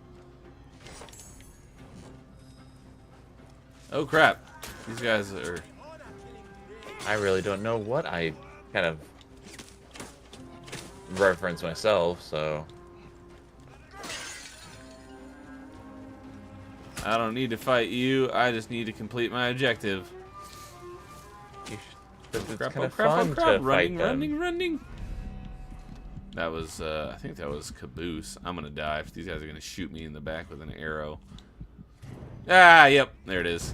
Oh crap! These guys are. I really don't know what I kind of reference myself, so. I don't need to fight you. I just need to complete my objective. It's Crap, kind oh of crap, fun oh crap. to Running, fight them. running, running. That was, I think that was Caboose. I'm gonna die if these guys are gonna shoot me in the back with an arrow. Ah, yep, there it is.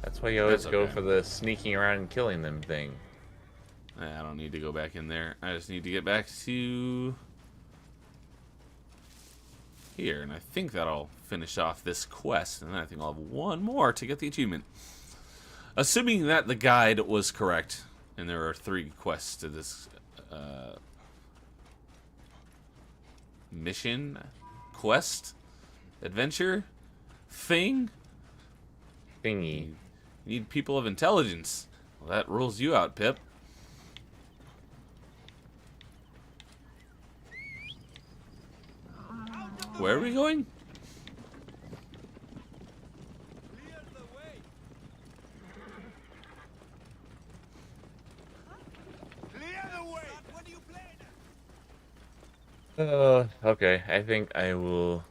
That's why you always That's go okay. for the sneaking around and killing them thing. I don't need to go back in there. I just need to get back to here, and I think that'll finish off this quest, and then I think I'll have one more to get the achievement. Assuming that the guide was correct, and there are 3 quests to this mission, quest, adventure, thing. Thingy. Need people of intelligence. Well, that rules you out, Pip. Where are we going? Okay. I think I will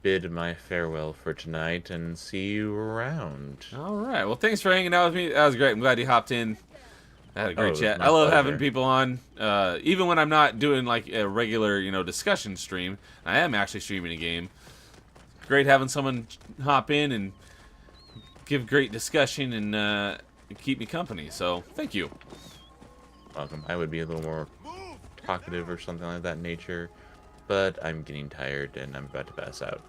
bid my farewell for tonight and see you around. All right. Well, thanks for hanging out with me. That was great. I'm glad you hopped in. I had a Oh, great it was chat. my I love pleasure. having people on, even when I'm not doing like a regular, discussion stream. I am actually streaming a game. Great having someone hop in and give great discussion and keep me company. So thank you. Welcome. I would be a little more talkative or something like that nature, but I'm getting tired and I'm about to pass out.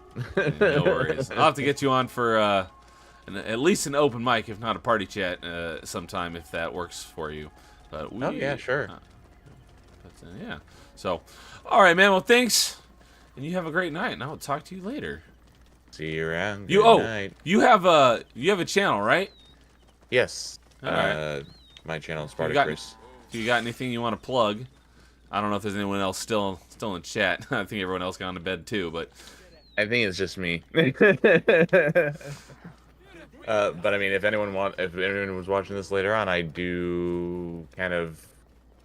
No worries. I'll have to get you on for at least an open mic, if not a party chat, sometime if that works for you. But Oh, yeah, sure. Yeah. So, all right, man. Well, thanks, and you have a great night. And I will talk to you later. See you around. You Good night. you have a channel, right? Yes. All right. My channel is You got- Spartacus. Do you got anything you want to plug? I don't know if there's anyone else still in chat. I think everyone else gone to bed too, but I think it's just me. But I mean, if anyone was watching this later on, I do kind of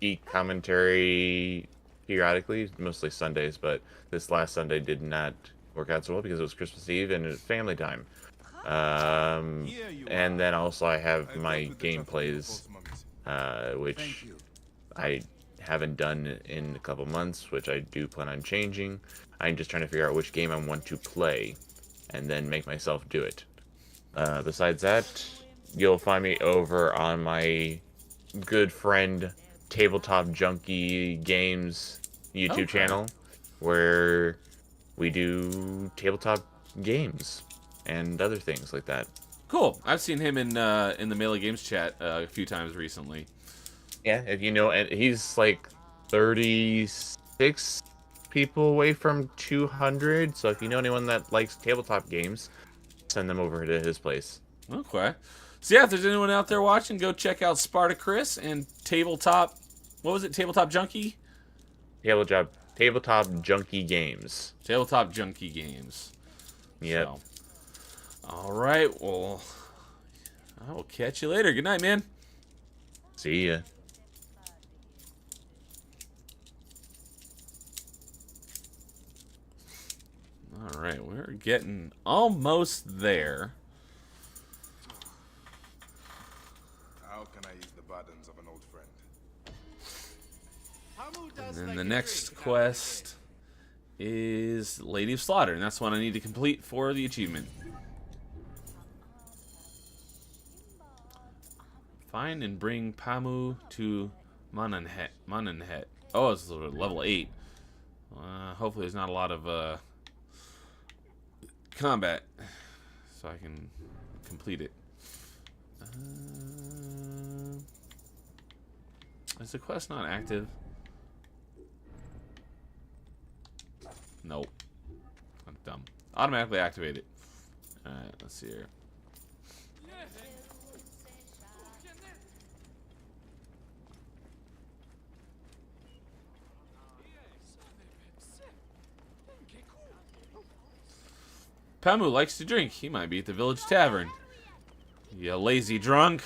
eat commentary periodically, mostly Sundays. But this last Sunday did not work out so well because it was Christmas Eve and it's family time. And then also I have my gameplays, which I haven't done in a couple months, which I do plan on changing. I'm just trying to figure out which game I want to play, and then make myself do it. Besides that, you'll find me over on my good friend Tabletop Junkie Games YouTube channel, where we do tabletop games and other things like that. cool. I've seen him in the Melee Games chat a few times recently. Yeah, if you know, and he's like 36 people away from 200. So if you know anyone that likes tabletop games, send them over to his place. Okay. So yeah, if there's anyone out there watching, go check out Spartacus and Tabletop. What was it? Tabletop Junkie? Tabletop Junkie Games. Tabletop Junkie Games. Yep. So, all right. Well, I will catch you later. Good night, man. See ya. All right, we're getting almost there. How can I ease the burdens of an old friend? And then the next quest is Lady of Slaughter, and that's one I need to complete for the achievement. Find and bring Pamu to Mananhet. Oh, it's level 8. Hopefully there's not a lot of combat, so I can complete it. Is the quest not active? Nope. I'm dumb. Automatically activate it. Alright, let's see here. Pamu likes to drink. He might be at the village tavern. You lazy drunk.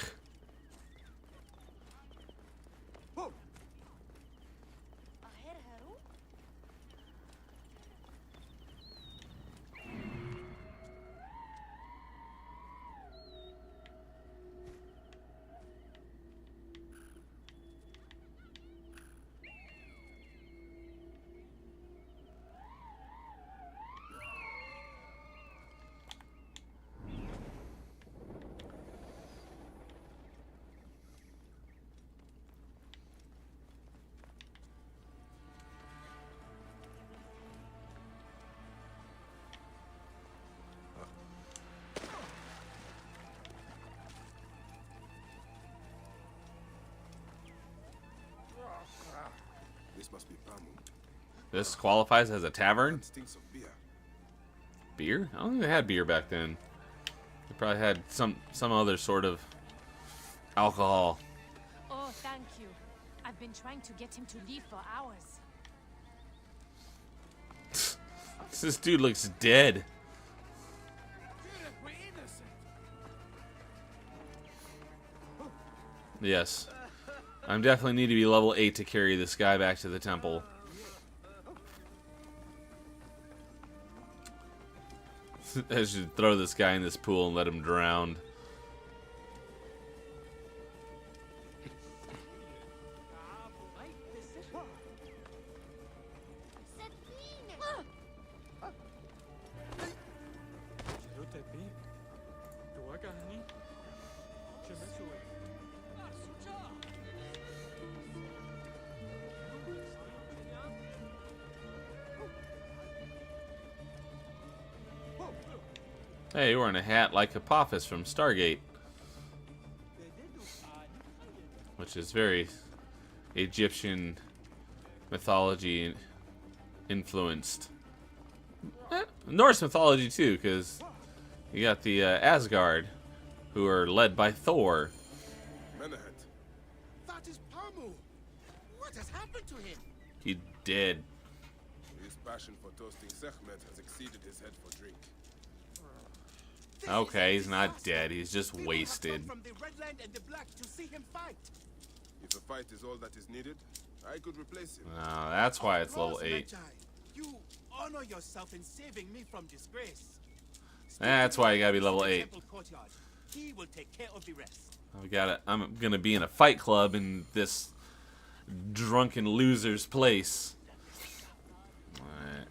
This must be Pamu. This qualifies as a tavern? Stinks of beer. Beer? I don't think they had beer back then. They probably had some other sort of alcohol. Oh, thank you. I've been trying to get him to leave for hours. This dude looks dead. Yes. I definitely need to be level 8 to carry this guy back to the temple. I should throw this guy in this pool and let him drown. Hey, you're wearing a hat like Apophis from Stargate. Which is very Egyptian mythology influenced. Norse mythology too, because you got the Asgard, who are led by Thor. Menahat. That is Pamu. What has happened to him? He dead. His passion for toasting Sekhmet has exceeded his head for drink. Okay, he's not dead. He's just wasted. From the Red Land and the Black to see him fight. If a fight is all that is needed, I could replace him. Oh, that's why it's level Rose 8. Magi, you honor yourself in saving me from disgrace. That's why you gotta be level 8. He will take care of the rest. I'm gonna be in a fight club in this drunken loser's place. Alright.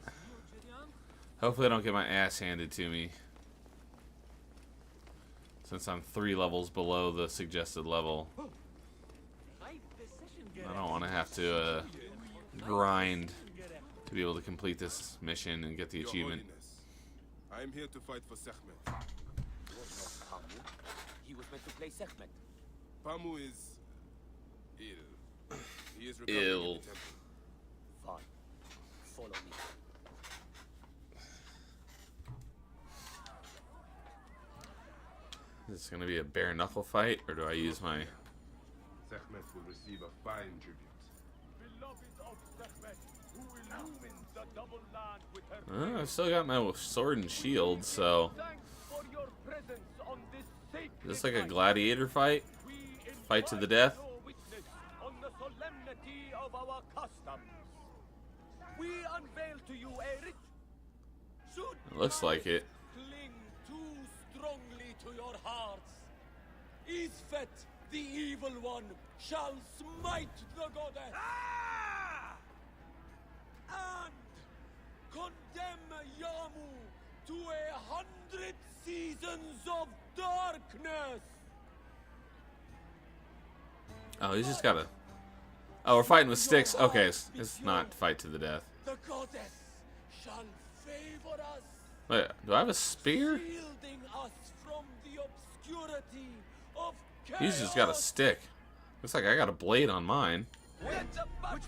Hopefully I don't get my ass handed to me. Since I'm 3 levels below the suggested level. I don't want to have to grind to be able to complete this mission and get the Your achievement. Holiness, I am here to fight for Sekhmet. He was meant to play Sekhmet. Pamu is ill. He is recovering Ill. at the temple. Fine. Follow me. Is this going to be a bare knuckle fight, or do I use my... Sekhmet will receive a fine tribute. I've still got my sword and shield, so... Is this like a gladiator fight? Fight to the death? It looks like it. Cling too strongly to your hearts. Isfet, the evil one, shall smite the goddess. And condemn Yamu to 100 seasons of darkness. Oh, he's just gotta... Oh, we're fighting with sticks. Okay, it's not fight to the death. The goddess shall favor us, Wait, do I have a spear? shielding us from the obscurity of chaos. He's just got a stick. Looks like I got a blade on mine. Let the battle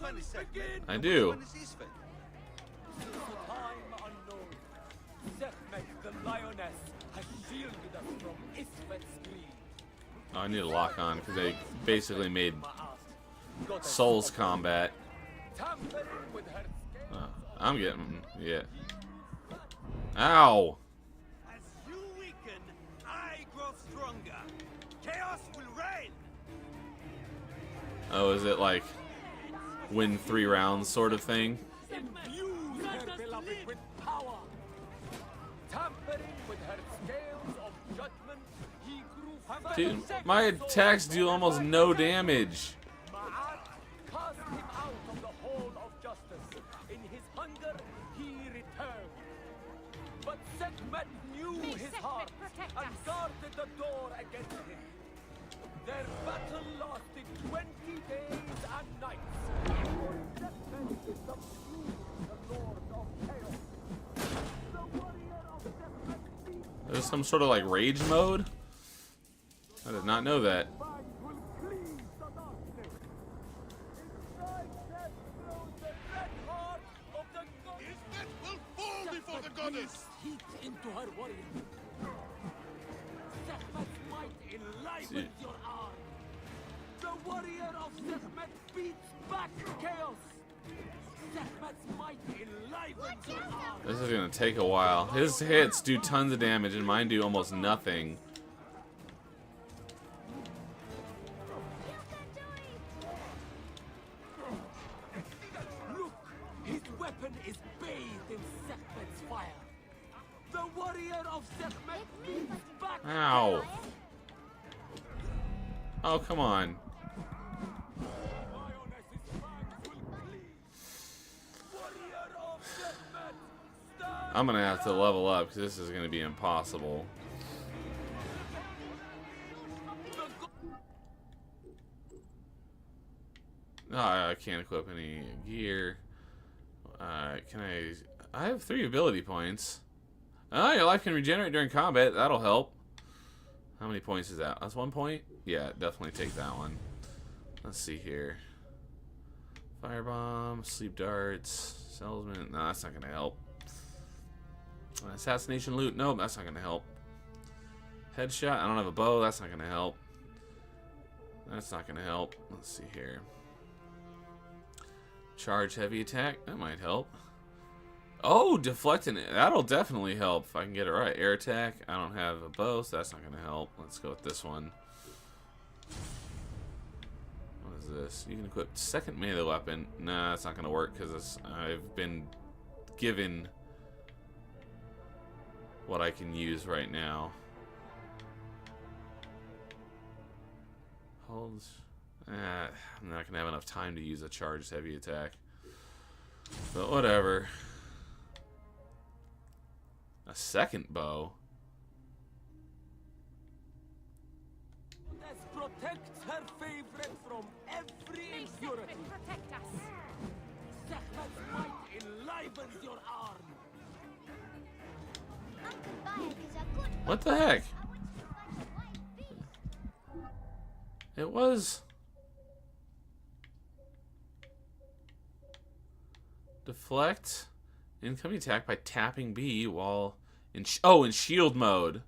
begin. I do. Since a time unknown, Sekhmet the lioness has shielded us from Isfet's greed. Oh, I need to lock on because they basically made Souls combat. Tampering with her scales. I'm getting, yeah. Ow! As you weaken, I grow stronger. Chaos will reign. Oh, is it like win 3 rounds sort of thing? Infuse her beloved with power. Tampering with her scales of judgment, he grew Dude, my attacks do almost no damage. Ma'at cast him out of the hall of justice. In his hunger, he returned. But Sekhmet knew his heart and guarded the door against him. Their battle lasted 20 days and nights. For Sekhmet is subdued the Lord of Chaos. The warrior of Sekhmet beats There's some sort of like rage mode? I did not know that. will cleave the darkness. Inside death flows the red heart of the goddess. That will fall before the goddess! Heat into her warrior. Sekhmet's might enlivens your arm. The warrior of Sekhmet beats back chaos. Sekhmet's might enlivens your arm. This is gonna take a while. His hits do tons of damage and mine do almost nothing. Look, his weapon is bathed in Sekhmet's fire. The warrior of Sekhmet beats back Ow. chaos. Oh, come on. Lioness's fangs will cleave. Warrior of Sekhmet, stand I'm gonna have to level up because this is gonna be impossible. No, I can't equip any gear. Can I have 3 ability points. Oh, your life can regenerate during combat. That'll help. How many points is that? That's 1 point? Yeah, definitely take that one. Let's see here. Firebomb, sleep darts, salesman. No, that's not gonna help. Assassination loot. Nope, that's not gonna help. Headshot. I don't have a bow. That's not gonna help. That's not gonna help. Let's see here. Charge heavy attack. That might help. Oh, deflecting it. That'll definitely help if I can get it right. Air attack. I don't have a bow, so that's not gonna help. Let's go with this one. What is this? You can equip second melee weapon. Nah, that's not gonna work because I've been given what I can use right now. Holds. I'm not gonna have enough time to use a charged heavy attack. But whatever. A second bow. This protects her favorite from every impurity. Protect us. Sekhmet's might enlivens your arm. Uncle Bayek is a good What the heck? I want you to find a white beast. It was deflect incoming attack by tapping B while in in shield mode.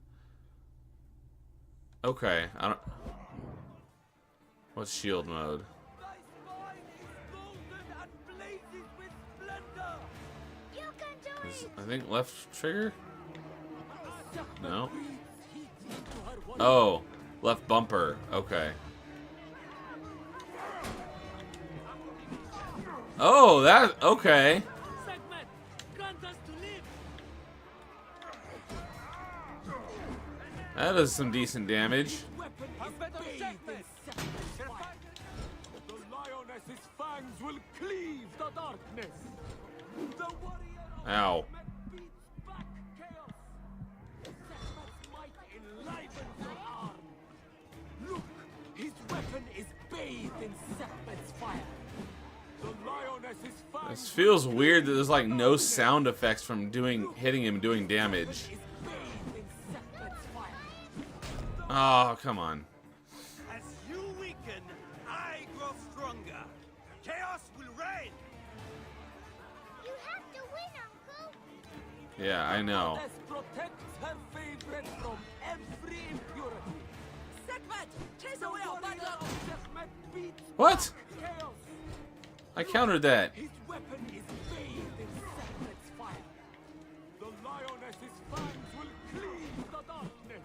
Okay, I don't. What's shield mode? Thy spine is golden and blazes with splendor. You can do it. I think left trigger. Sekhmet No. breathes heat into her warrior. Oh, left bumper. Okay. Oh, that okay. Sekhmet, grant us to live. That does some decent damage. Weapon is bathed in Sekhmet's fire. The lioness's fangs will cleave the darkness. The warrior of Ow. Sekhmet beats back chaos. Sekhmet's might enlivens your arm. Look, his weapon is bathed in Sekhmet's fire. The lioness's fangs This feels weird that there's like no sound effects from hitting him doing damage. is bathed in Sekhmet's fire. Oh, come on. As you weaken, I grow stronger. Chaos will reign. You have to win, Uncle. Yeah, I know. Goddess protects her favorite from every impurity. Sekhmet, chase away our bad luck. Sekhmet beats What? chaos. I countered that. His weapon is bathed in Sekhmet's fire. The lioness's fangs will cleave the darkness.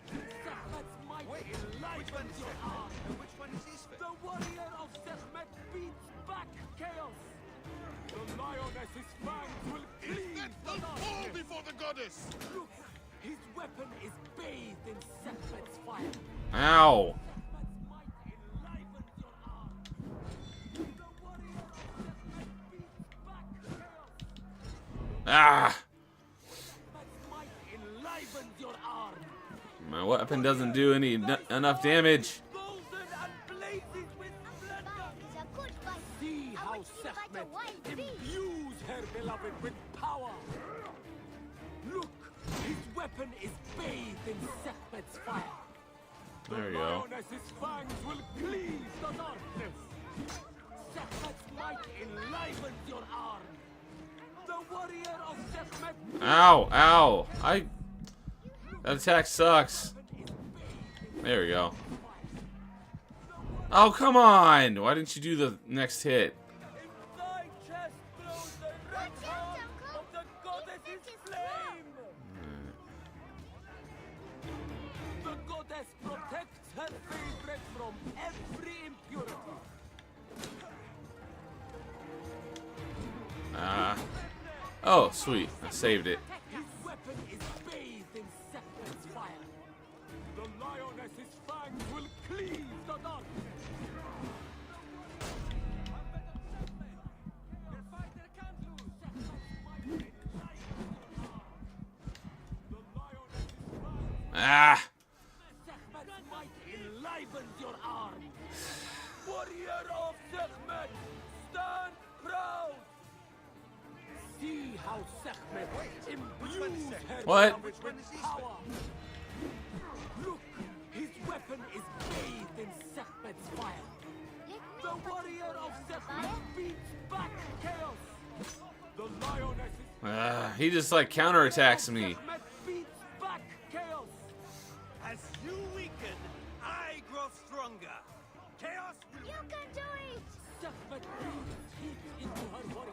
Sekhmet's might enlivens your arm. Which one is this for? The warrior of Sekhmet beats back chaos. The lioness's fangs will cleave the darkness. Before the goddess! Look, his weapon is bathed in Sekhmet's fire. Ow. Sekhmet's might enlivens your arm. The warrior of Sekhmet beats back chaos. Ah. Sekhmet's might enlivens your arm. My weapon doesn't do enough damage. Golden and blazes with splendor. See how Sekhmet imbues her beloved with power. Look, his weapon is bathed in Sekhmet's fire. There you The go. lioness's fangs will cleave the darkness. Sekhmet's might enlivens your arm. The warrior of Sekhmet Ow, ow. That attack sucks. There we go. Oh, come on. Why didn't you do the next hit? in thy chest glows the red heart of the goddess's flame. The goddess protects her favorite from every impurity. Oh, sweet. I saved it. His weapon is bathed in Sekhmet's fire. The lioness's fangs will cleave the darkness. Ah. Sekhmet's might enlivens your arm. Warrior of Sekhmet, stand proud. See how Sekhmet imbues her What? beloved with power. Look, his weapon is bathed in Sekhmet's fire. The warrior of Sekhmet beats back chaos. The lioness is He just like counterattacks me. Sekhmet beats back chaos. As you weaken, I grow stronger. Chaos will... You can do it! Sekhmet breathes heat into her warrior.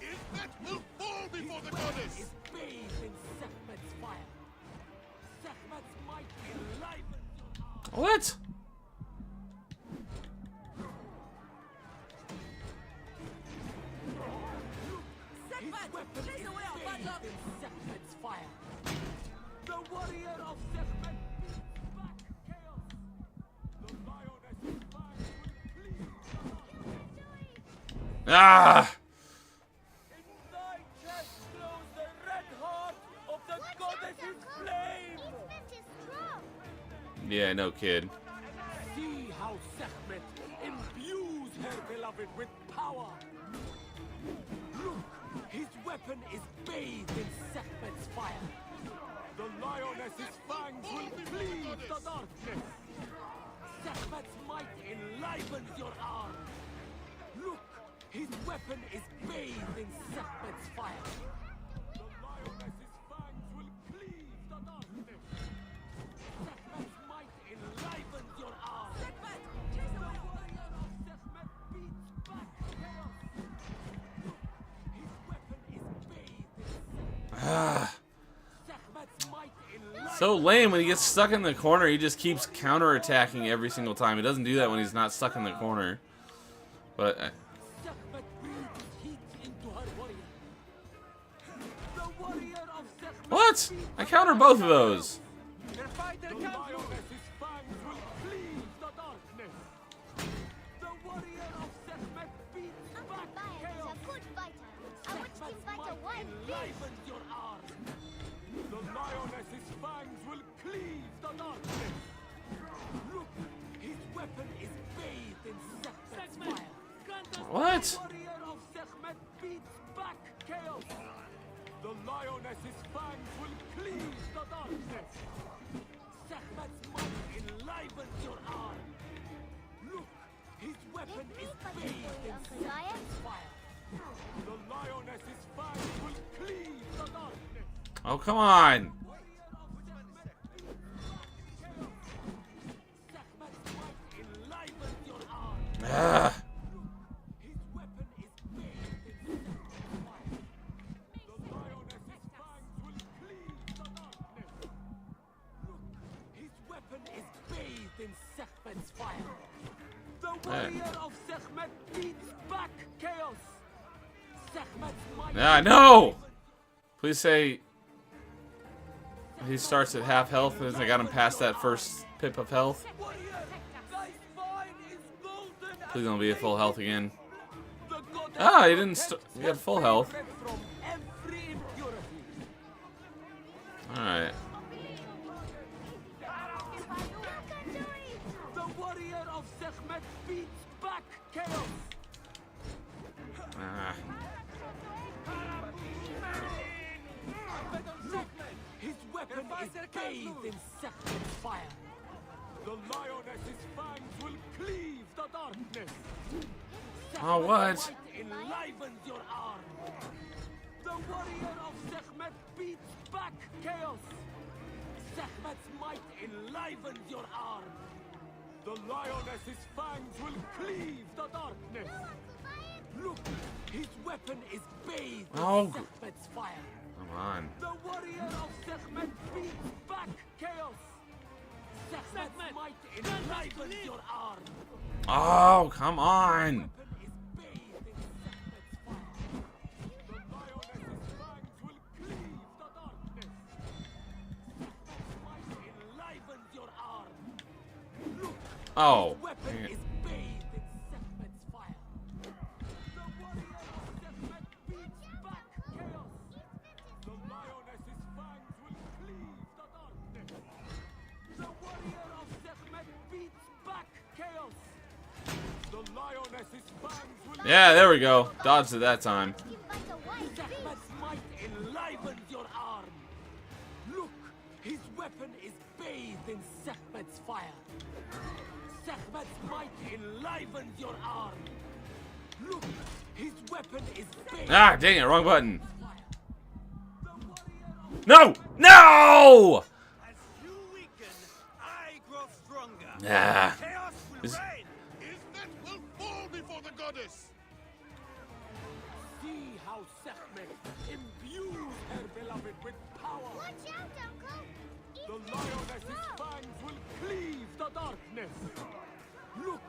If that will fall before the Is goddess! bathed in Sekhmet's fire. Sekhmet's might enlivens your arm. What? Sekhmet, chase away our bad luck. In Sekhmet's fire. The warrior of Sekhmet beats back chaos. The lioness's fangs will cleave. Ah. In thy chest glows the red heart of the goddess's flame. Infant is strong! Yeah, no kid. See how Sekhmet imbues her beloved with power. Look, his weapon is bathed in Sekhmet's fire. The lioness's fangs will cleave the darkness. Sekhmet's might enlivens your arm. Look, his weapon is bathed in Sekhmet's fire. The lioness's fangs will cleave the darkness. Sekhmet's might enlivens your arm. Sekhmet, chase away our bad Warrior luck. of Sekhmet beats back chaos. His weapon is bathed in Ah. Sekhmet's might enlivens. So lame when he gets stuck in the corner. He just keeps counterattacking every single time. He doesn't do that when he's not stuck in the corner. But Sekhmet breathes heat into her warrior. The warrior of Sekhmet what? beats I counter both of those. The lioness's fangs will cleave the darkness. The warrior of Sekhmet beats Uncle back Bayan is chaos. a good fighter. I watched him Sekhmet's fight a might wild beast. enlivens your arm. The lioness's fangs will cleave the darkness. Look, his weapon is bathed in Sekhmet's fire. What? The warrior of Sekhmet beats back chaos. The lioness's fangs will cleave the darkness. Sekhmet's might enlivens your arm. Look, his weapon Let me is fight bathed for you, in Uncle Bayan. Sekhmet's fire. The lioness's fangs will cleave the darkness. Oh, come on. Sekhmet's might enlivens your arm. Ah. His weapon is bathed in Sekhmet's fire. The lioness's fangs will cleave the darkness. Look, his weapon is bathed in Sekhmet's fire. The warrior of Sekhmet beats back chaos. Sekhmet's might. No! Please say he starts at half health and I got him past that first pip of health. Warrior, thy spine is golden. Please don't be at full health again. The goddess Ah, he didn't. He had full health. from every impurity. All right. The warrior of Sekhmet beats back chaos. Ah. His weapon is bathed in Sekhmet's fire. The lioness's fangs will cleave the darkness. Oh, what? Sekhmet's might enlivens your arm. The warrior of Sekhmet beats back chaos. Sekhmet's might enlivens your arm. The lioness's fangs will cleave the darkness. Look, his weapon is bathed Oh. in Sekhmet's fire. Come on. The warrior of Sekhmet beats back chaos. Sekhmet's might enlivens your arm. Oh, come on. Weapon is bathed in Sekhmet's fire. The lioness's fangs will cleave the darkness. Sekhmet's might enlivens your arm. Look, Oh. his weapon is bathed in Sekhmet's fire. The warrior of Sekhmet beats back chaos. The lioness's fangs will cleave the darkness. The warrior of Sekhmet beats back chaos. The lioness's fangs will. Yeah, there we go. Dodged it that time. Sekhmet's might enlivens your arm. Look, his weapon is bathed in Sekhmet's fire. Sekhmet's might enlivens your arm. Look, his weapon is bathed Ah, dang it, wrong button. in fire. The warrior of No! No! As you weaken, I grow stronger. Ah. Chaos will Is- reign. Ismet will fall before the goddess. See how Sekhmet imbues her beloved with power. Watch out, Uncle! The lioness's fangs will cleave the darkness. Look,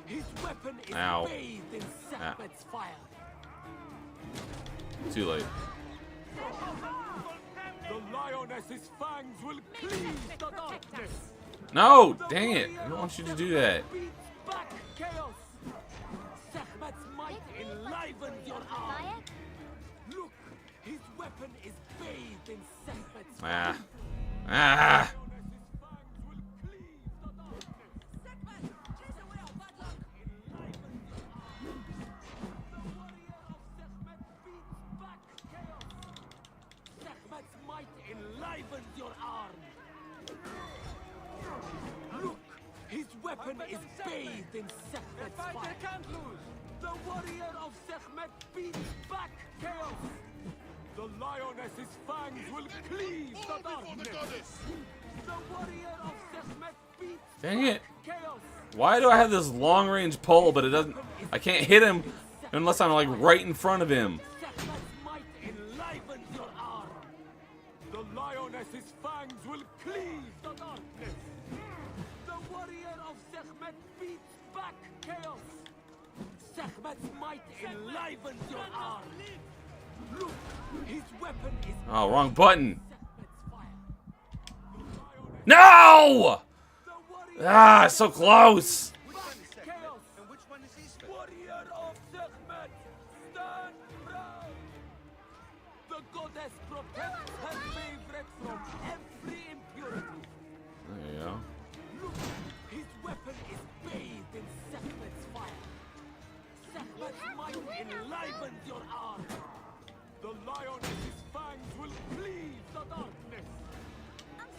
his weapon is Ow. bathed in Sekhmet's fire. Too late. The lioness's fangs will cleave the darkness. No! Dang it. I don't want you to do that. Beats back chaos. Sekhmet's might enlivens your arm. Look, his weapon is bathed in Sekhmet's fire. Ah. Ah. The lioness's fangs will cleave the darkness. Sekhmet, chase away our bad luck. Enlivens your arm. The warrior of Sekhmet beats back chaos. Sekhmet's might enlivens your arm. Look, his weapon is bathed in Sekhmet's fire. can't lose. The warrior of Sekhmet beats back chaos. The lioness's fangs will cleave the Fall before the darkness. goddess. The warrior of Sekhmet beats Dang back it. chaos. Why do I have this long range pole, but it doesn't. I can't hit him unless I'm like right in front of him. Sekhmet's might enlivens your arm. The lioness's fangs will cleave the darkness. The warrior of Sekhmet beats back chaos. Sekhmet's might enlivens your arm. Look, his weapon is Oh, wrong button. Sekhmet's fire. No! The warrior Ah, so close. back chaos. And which one is Ismet? Warrior of Sekhmet, stand proud! The goddess protects her favorite from every impurity. There you go. Look, his weapon is bathed in Sekhmet's fire. Sekhmet's might enlivens your arm. The lioness's fangs will cleave the darkness.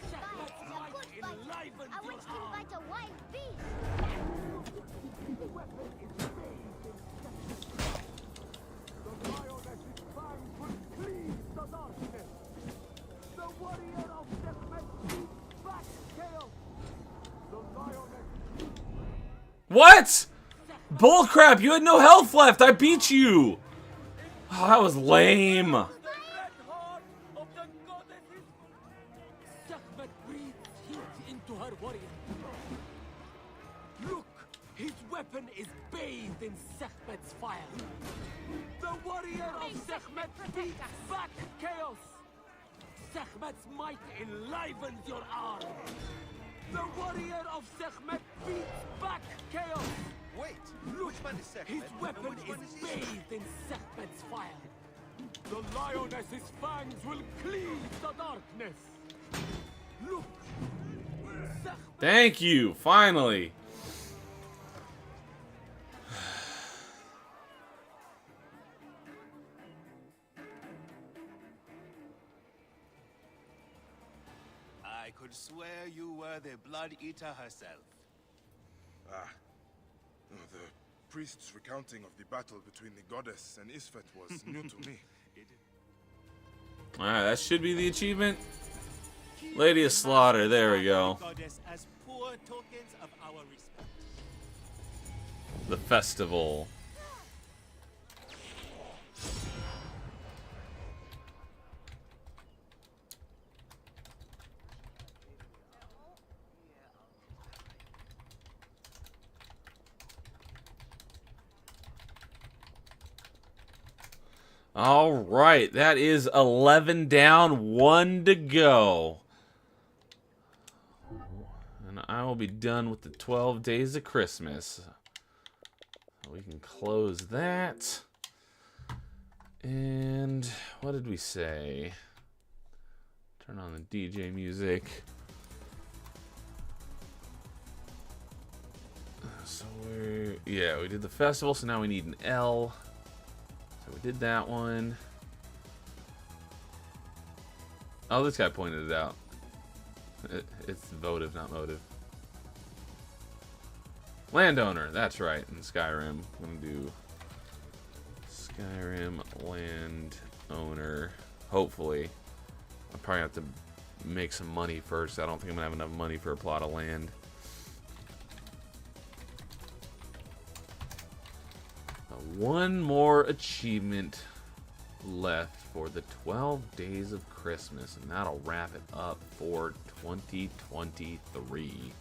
Sekhmet's might enlivens I your want you to arm. fight a wild beast. The weapon is bathed in Sekhmet's fire. The What? Bullcrap, you had no health left. I beat you. Oh, that was lame. The red heart of the goddesses. Sekhmet breathes heat into her warrior. Look, his weapon is bathed in Sekhmet's fire. The warrior of Sekhmet beats back chaos. Sekhmet's might enlivens your arm. The warrior of Sekhmet beats back chaos. Wait, Look, which one is Sekhmet? his weapon And which one is is bathed in Sekhmet's fire. The lioness's fangs will cleave the darkness. Look, Sekhmet. Thank you, finally. I could swear you were the Blood Eater herself. Ah. Oh, the priest's recounting of the battle between the goddess and Isfet was new to me. Alright, that should be the achievement. Lady of Slaughter, there we go. Goddess as poor tokens of our respect. The festival. All right, that is 11 down, 1 to go. And I will be done with the 12 days of Christmas. We can close that. And what did we say? Turn on the DJ music. So we did the festival, so now we need an L. So we did that one. Oh, this guy pointed it out. It's votive, not motive. Landowner, that's right, in Skyrim. I'm gonna do Skyrim landowner. Hopefully. I'll probably have to make some money first. I don't think I'm gonna have enough money for a plot of land. One more achievement left for the 12 days of Christmas, and that'll wrap it up for 2023.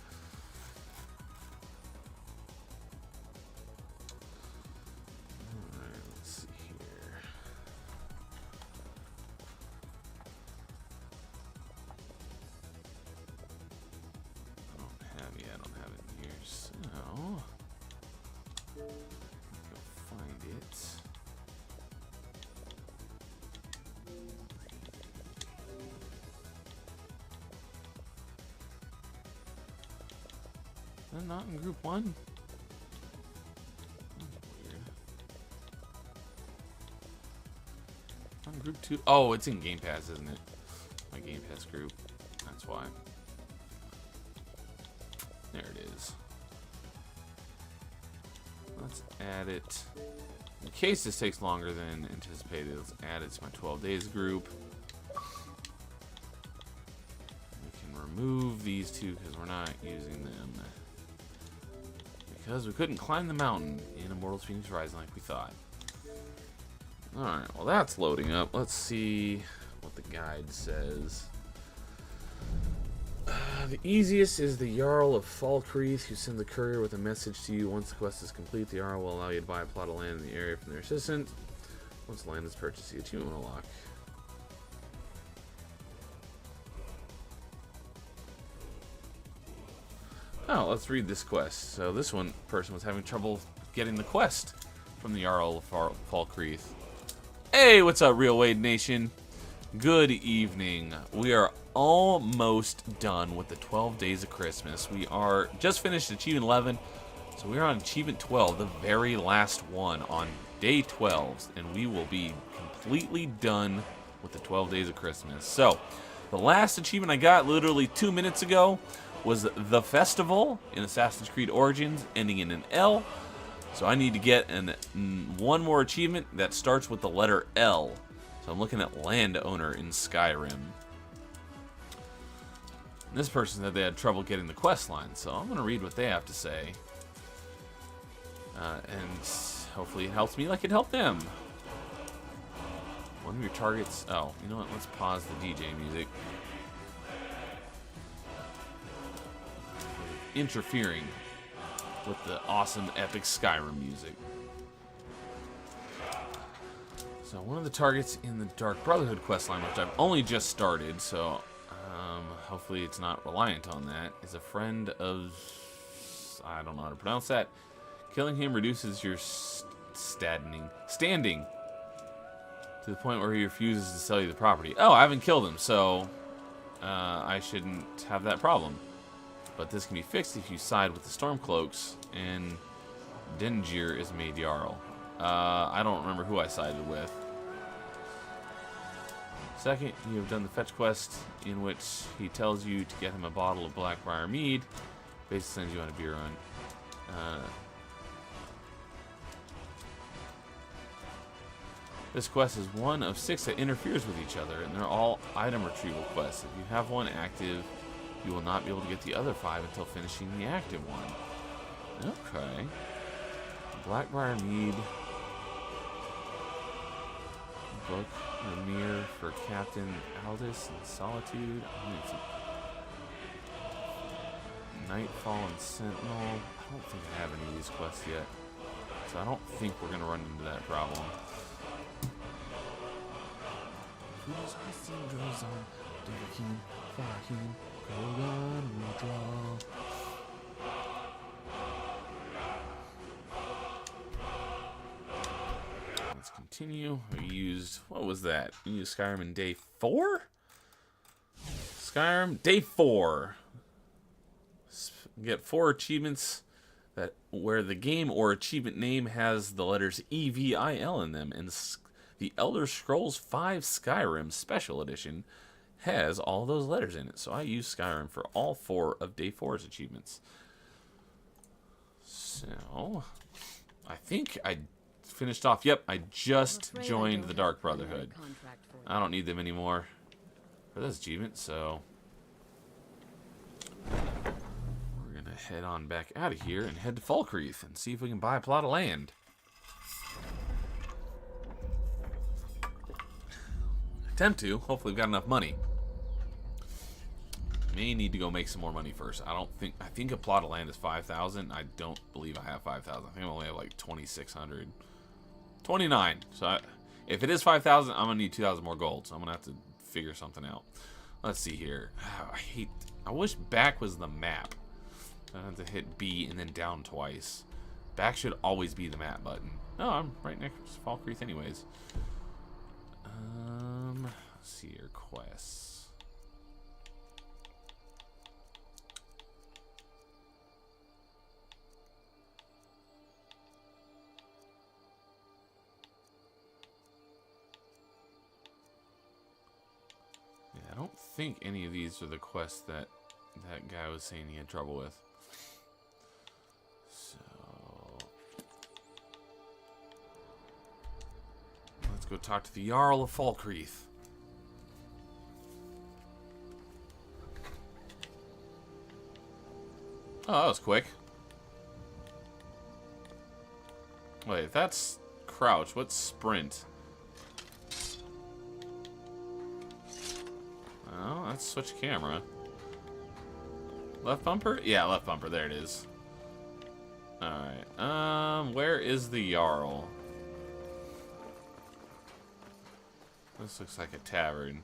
Alright, let's see here. I don't have it here, so find it. I'm not in group 1. Weird. I'm group 2. Oh, it's in Game Pass, isn't it? My Game Pass group. That's why. There it is. Let's add it. In case this takes longer than anticipated, let's add it to my 12 days group. We can remove these two because we're not using them. Because we couldn't climb the mountain in Immortals Fenyx Rising like we thought. Alright, well that's loading up. Let's see what the guide says. The easiest is the Jarl of Falkreath, who sends a courier with a message to you. Once the quest is complete, the Jarl will allow you to buy a plot of land in the area from their assistant. Once land is purchased, the achievement will unlock. Oh, let's read this quest. So this one person was having trouble getting the quest from the Jarl of Falkreath. Hey, what's up, Real Wade Nation? Good evening. We are almost done with the 12 days of Christmas. We are just finished achievement 11, so we are on achievement 12, the very last one on day 12, and we will be completely done with the 12 days of Christmas. So, the last achievement I got literally 2 minutes ago was the festival in Assassin's Creed Origins, ending in an L. So I need to get one more achievement that starts with the letter L. So I'm looking at landowner in Skyrim. This person said they had trouble getting the quest line, so I'm going to read what they have to say. And hopefully it helps me like it helped them. One of your targets... Oh, you know what? Let's pause the DJ music. Interfering with the awesome, epic Skyrim music. So one of the targets in the Dark Brotherhood questline, which I've only just started, so hopefully it's not reliant on that, is a friend of... I don't know how to pronounce that. Killing him reduces your standing to the point where he refuses to sell you the property. Oh, I haven't killed him, so I shouldn't have that problem. But this can be fixed if you side with the Stormcloaks and Dengir is made Jarl. I don't remember who I sided with. Second, you have done the fetch quest in which he tells you to get him a bottle of Blackbriar mead. Basically sends you on a beer run. This quest is one of 6 that interferes with each other, and they're all item retrieval quests. If you have one active, you will not be able to get the other 5 until finishing the active one. Okay. Blackbriar mead. Book Ramir for Captain Aldous and Solitude. Nightfall and Sentinel. I don't think I have any of these quests yet. So I don't think we're going to run into that problem. Let's continue. We used, what was that? We used Skyrim in day 4? Skyrim, day 4. Get 4 achievements that where the game or achievement name has the letters EVIL in them. And the Elder Scrolls V Skyrim Special Edition has all those letters in it. So I use Skyrim for all 4 of day 4's achievements. So I think I finished off. Yep, I just joined the Dark Brotherhood. I don't need them anymore for this achievement, so we're gonna head on back out of here and head to Falkreath and see if we can buy a plot of land. Attempt to. Hopefully we've got enough money. May need to go make some more money first. I think a plot of land is 5,000. I don't believe I have 5,000. I think I only have like 2,600. 29. So if it is 5,000, I'm gonna need 2,000 more gold. So I'm gonna have to figure something out. Let's see here. I wish back was the map. I have to hit B and then down twice. Back should always be the map button. No, I'm right next to Falkreath anyways. Let's see your quests. Yeah, I don't think any of these are the quests that that guy was saying he had trouble with. So let's go talk to the Jarl of Falkreath. Oh, that was quick. Wait, if that's crouch, what's sprint? Oh, let's switch camera. Left bumper? Yeah, left bumper. There it is. Alright. Where is the Jarl? This looks like a tavern.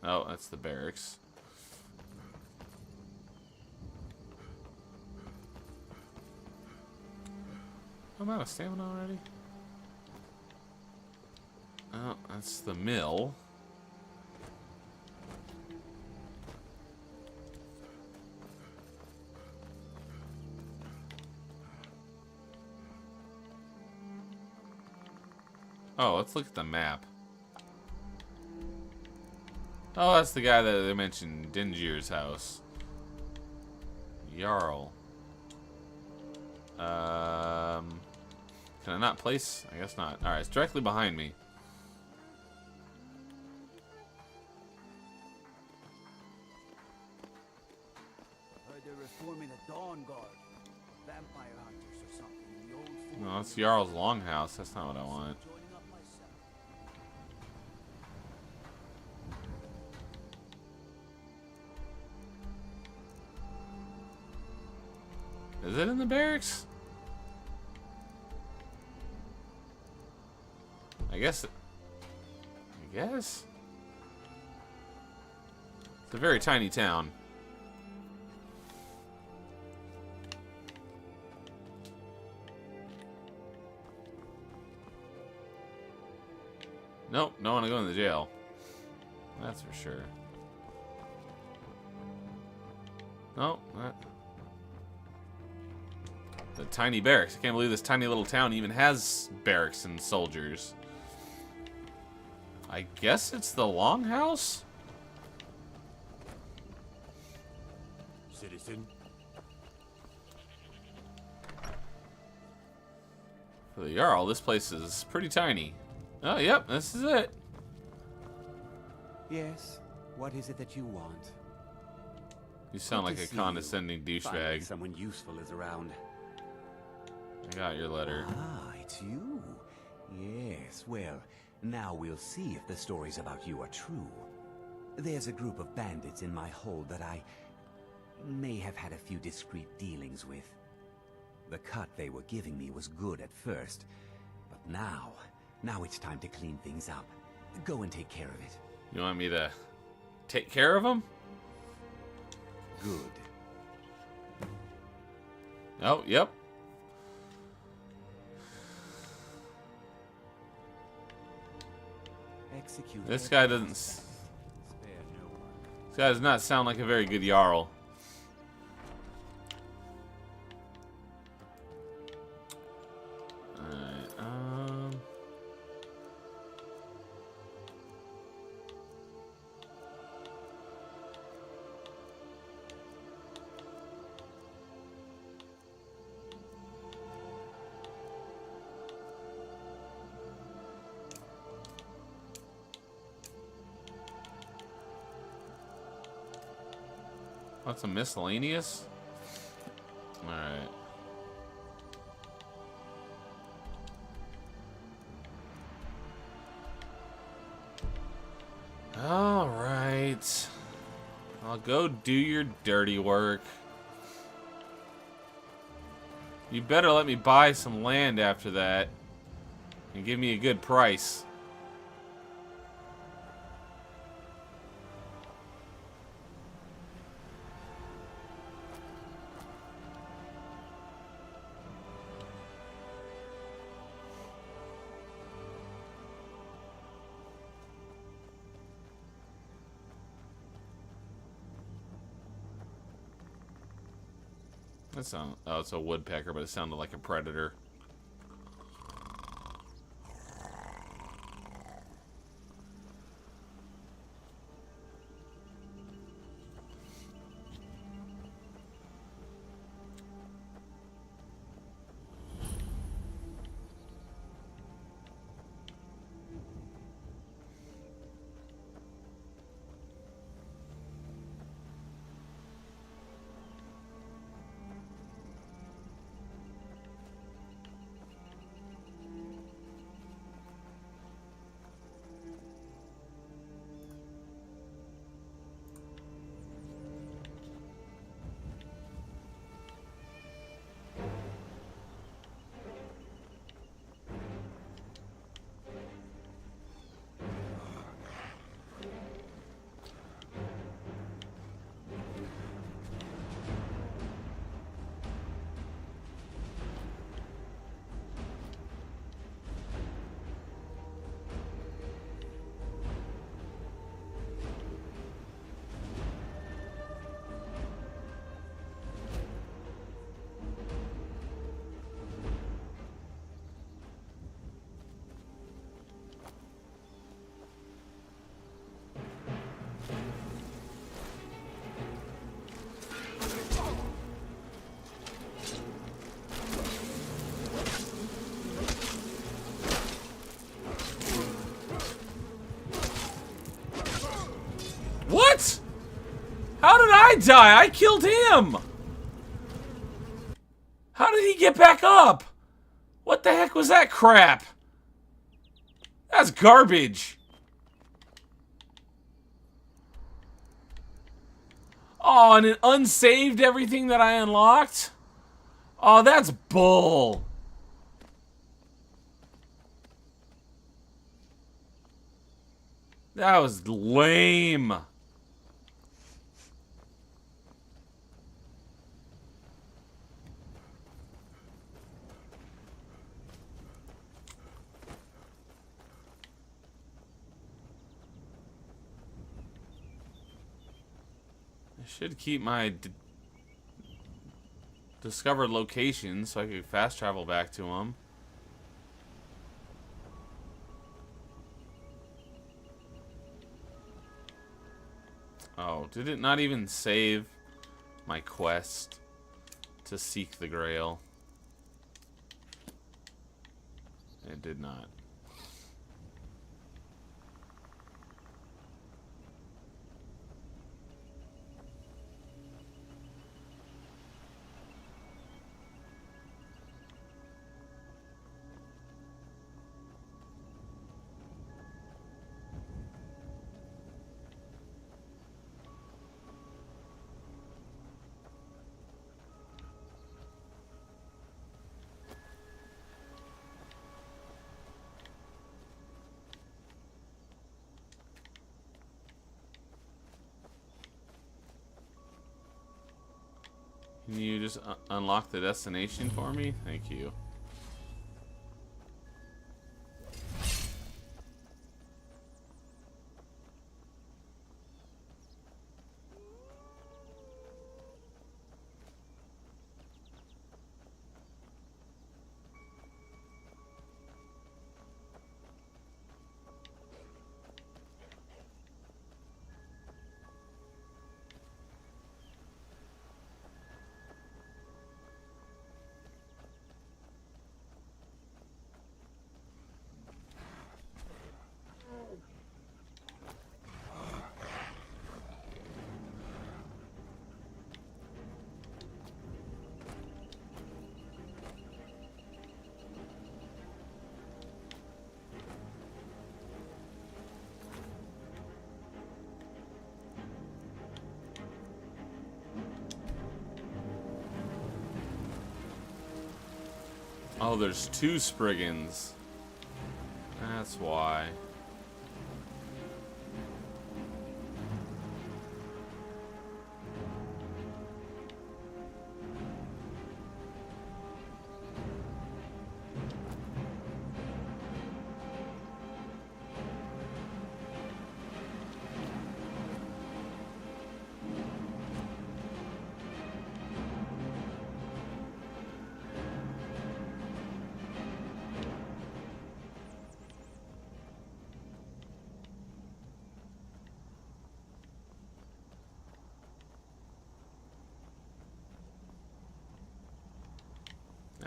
Oh, that's the barracks. I'm out of stamina already. Oh, that's the mill. Oh, let's look at the map. Oh, that's the guy that they mentioned, Dengir's house. Jarl. Can I not place? I guess not. Alright, it's directly behind me. Heard they're reforming the Dawn Guard. Vampire hunters or something. No, it's Jarl's Longhouse. That's not what I want. Is it in the barracks? I guess. It's a very tiny town. Nope, don't want to go in the jail. That's for sure. Nope. The tiny barracks. I can't believe this tiny little town even has barracks and soldiers. I guess it's the Longhouse? Citizen. For the Jarl, this place is pretty tiny. Oh, yep, this is it. Yes. What is it that you want? You sound like a condescending douchebag. Someone useful is around. I got your letter. Ah, it's you. Yes, well, now we'll see if the stories about you are true. There's a group of bandits in my hold that I may have had a few discreet dealings with. The cut they were giving me was good at first, but now it's time to clean things up. Go and take care of it. You want me to take care of them? Good. Oh, yep. Execute. This guy doesn't. This guy does not sound like a very good Jarl. What's a miscellaneous? Alright. Alright. I'll go do your dirty work. You better let me buy some land after that. And give me a good price. That sound, oh, it's a woodpecker, but it sounded like a predator. What? How did I die? I killed him! How did he get back up? What the heck was that crap? That's garbage. Oh, and it unsaved everything that I unlocked? Oh, that's bull. That was lame. I should keep my discovered location so I could fast travel back to them. Oh, did it not even save my quest to seek the Grail? It did not. Can you just unlock the destination for me? Thank you. Oh, there's two Spriggans. That's why.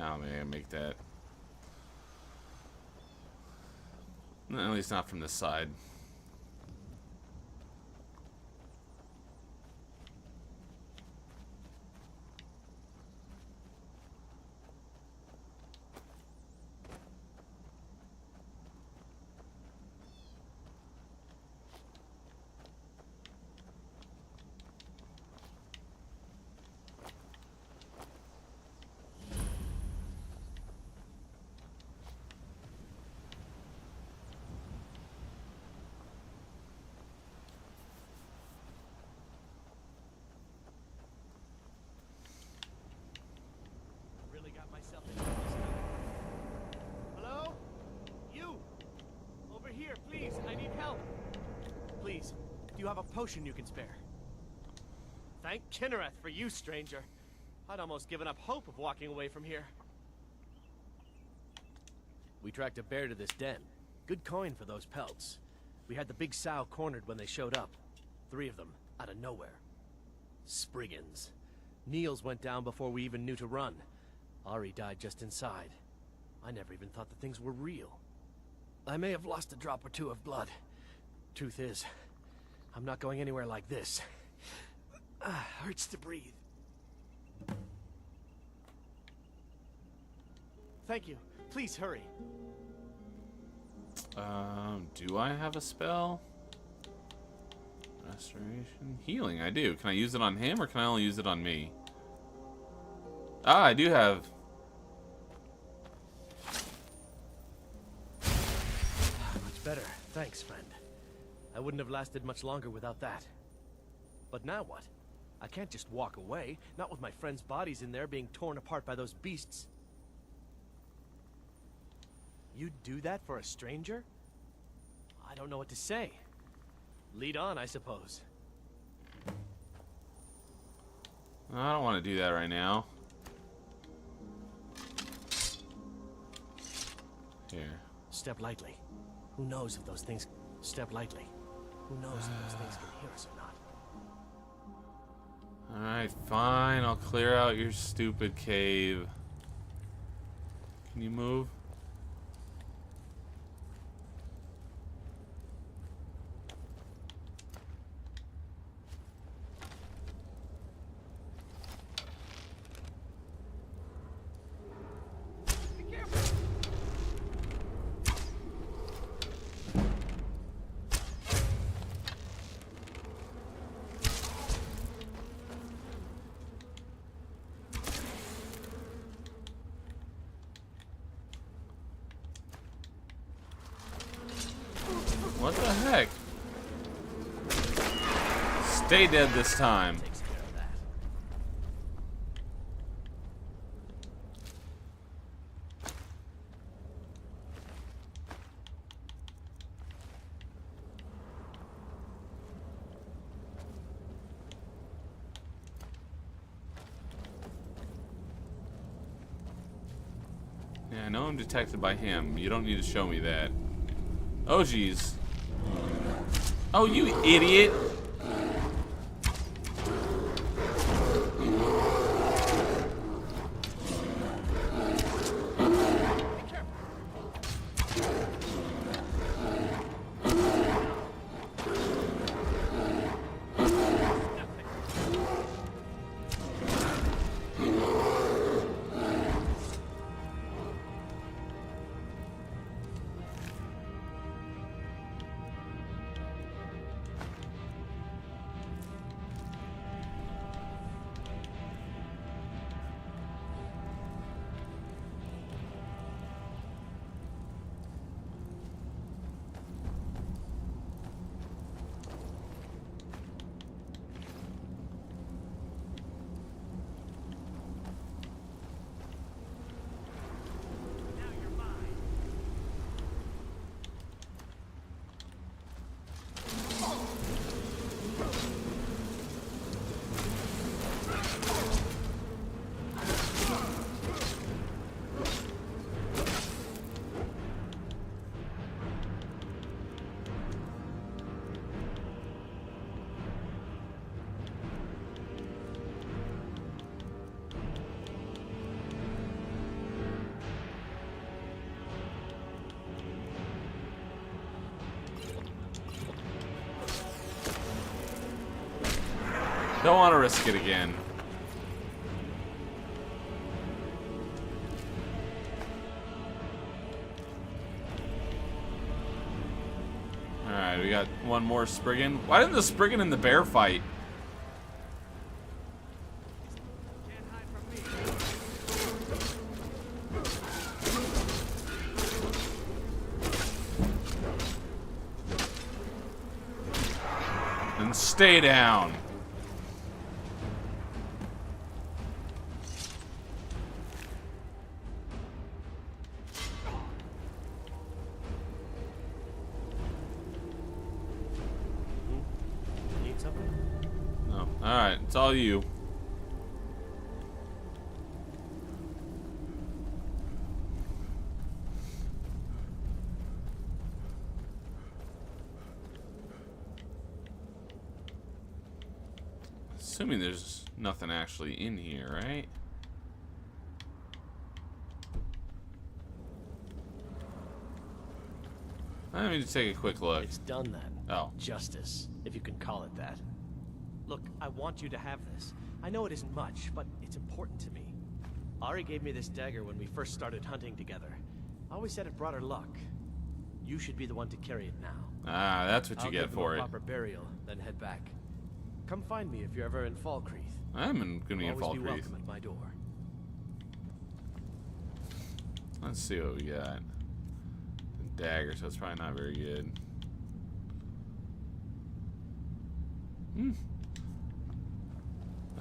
Oh man, make that. No, at least not from this side. Hello? You! Over here, please. I need help. Please, do you have a potion you can spare? Thank Kinnereth for you, stranger. I'd almost given up hope of walking away from here. We tracked a bear to this den. Good coin for those pelts. We had the big sow cornered when they showed up. 3 of them, out of nowhere. Spriggans. Niels went down before we even knew to run. Ari died just inside. I never even thought the things were real. I may have lost a drop or 2 of blood. Truth is, I'm not going anywhere like this. Hurts to breathe. Thank you. Please hurry. Do I have a spell? Restoration? Healing, I do. Can I use it on him, or can I only use it on me? Ah, I do have... Much better. Thanks, friend. I wouldn't have lasted much longer without that. But now what? I can't just walk away, not with my friends' bodies in there being torn apart by those beasts. You'd do that for a stranger? I don't know what to say. Lead on, I suppose. I don't want to do that right now. Here. Step lightly. Who knows if those things... Step lightly. Who knows if those things can hear us or not? Alright, fine. I'll clear out your stupid cave. Can you move? What the heck? Stay dead this time. Takes care of that. Yeah, I know I'm detected by him. You don't need to show me that. Oh, geez. Oh, you idiot! Don't want to risk it again. Alright, we got one more Spriggan. Why didn't the Spriggan and the bear fight? And stay down. Need something? No. Alright, it's all you. Assuming there's nothing actually in here, right? Let me just take a quick look. It's done then. Oh. Justice, if you can call it that. Look, I want you to have this. I know it isn't much, but it's important to me. Ari gave me this dagger when we first started hunting together. Always said it brought her luck. You should be the one to carry it now. Ah, that's what you I'll get give them for a it. proper burial, then head back. Come find me if you're ever in Falkreath. I'm gonna be in Always be Falkreath. welcome at my door. Let's see what we got. The dagger, so it's probably not very good.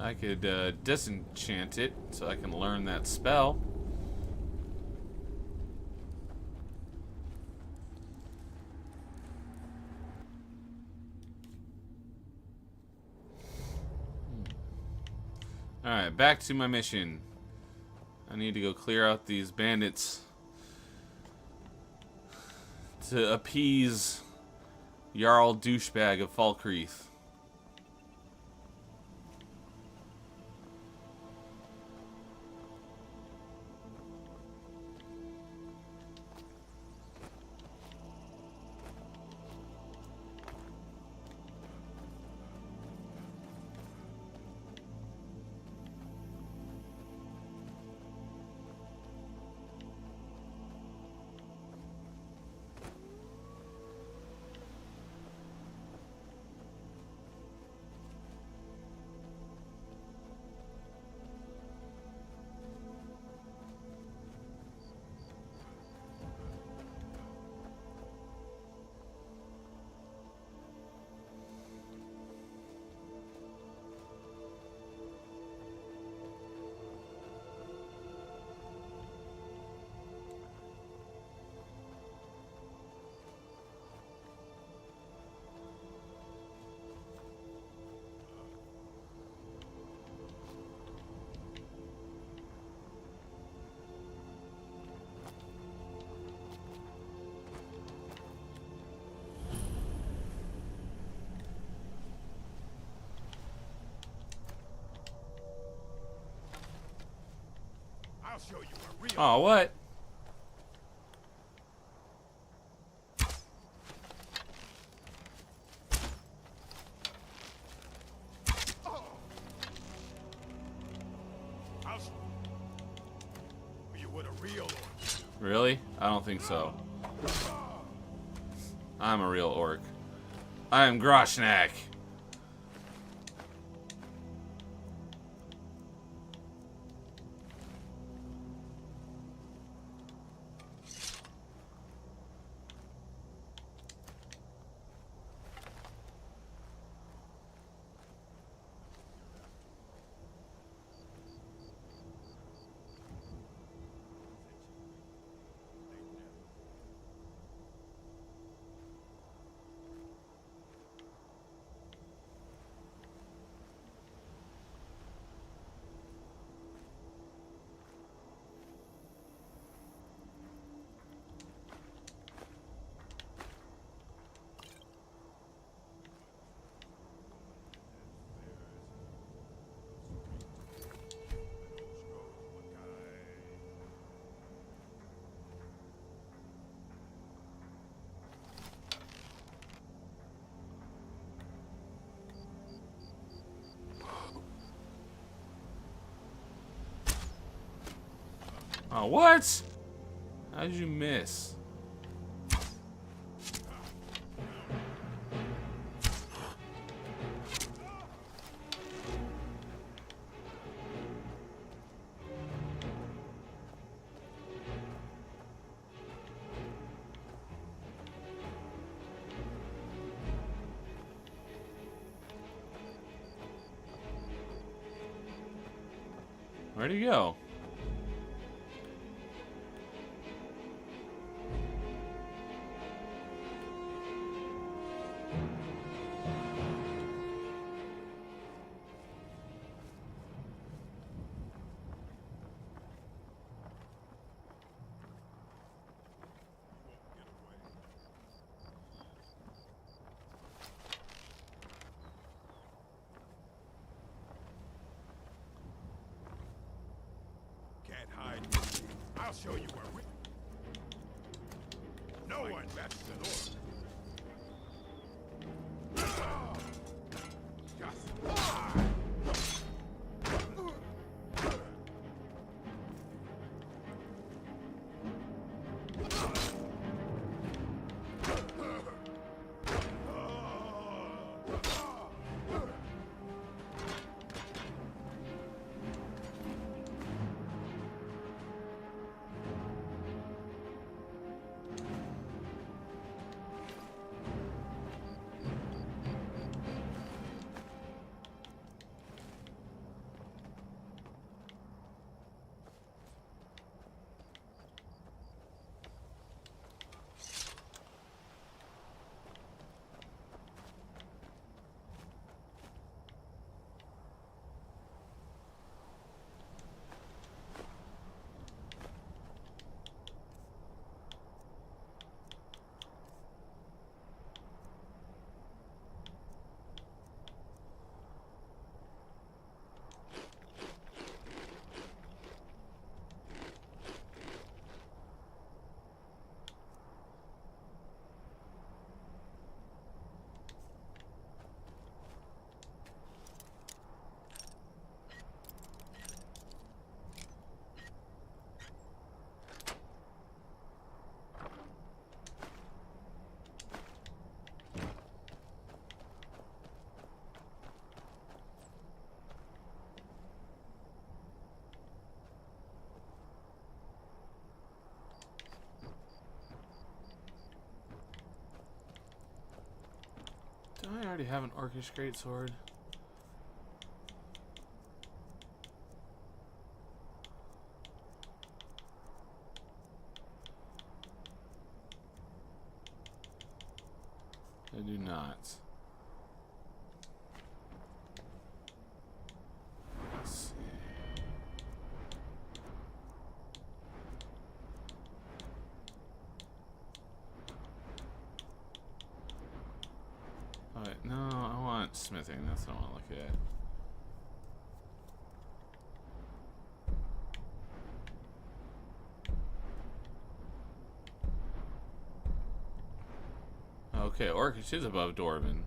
I could disenchant it so I can learn that spell. Alright, back to my mission. I need to go clear out these bandits to appease Jarl Douchebag of Falkreath. I'll show you a real. Oh, what? I'll show you what a real. Really? I don't think so. I'm a real orc. I am Groshnak. Oh, what? How did you miss? Where'd he go? Can't hide. I'll show you where we. No one bats an orc. I already have an Orcish Greatsword? I do not. Let's see. Alright, no, I want smithing. That's what I want to look at. Okay, Orcish is above Dwarven.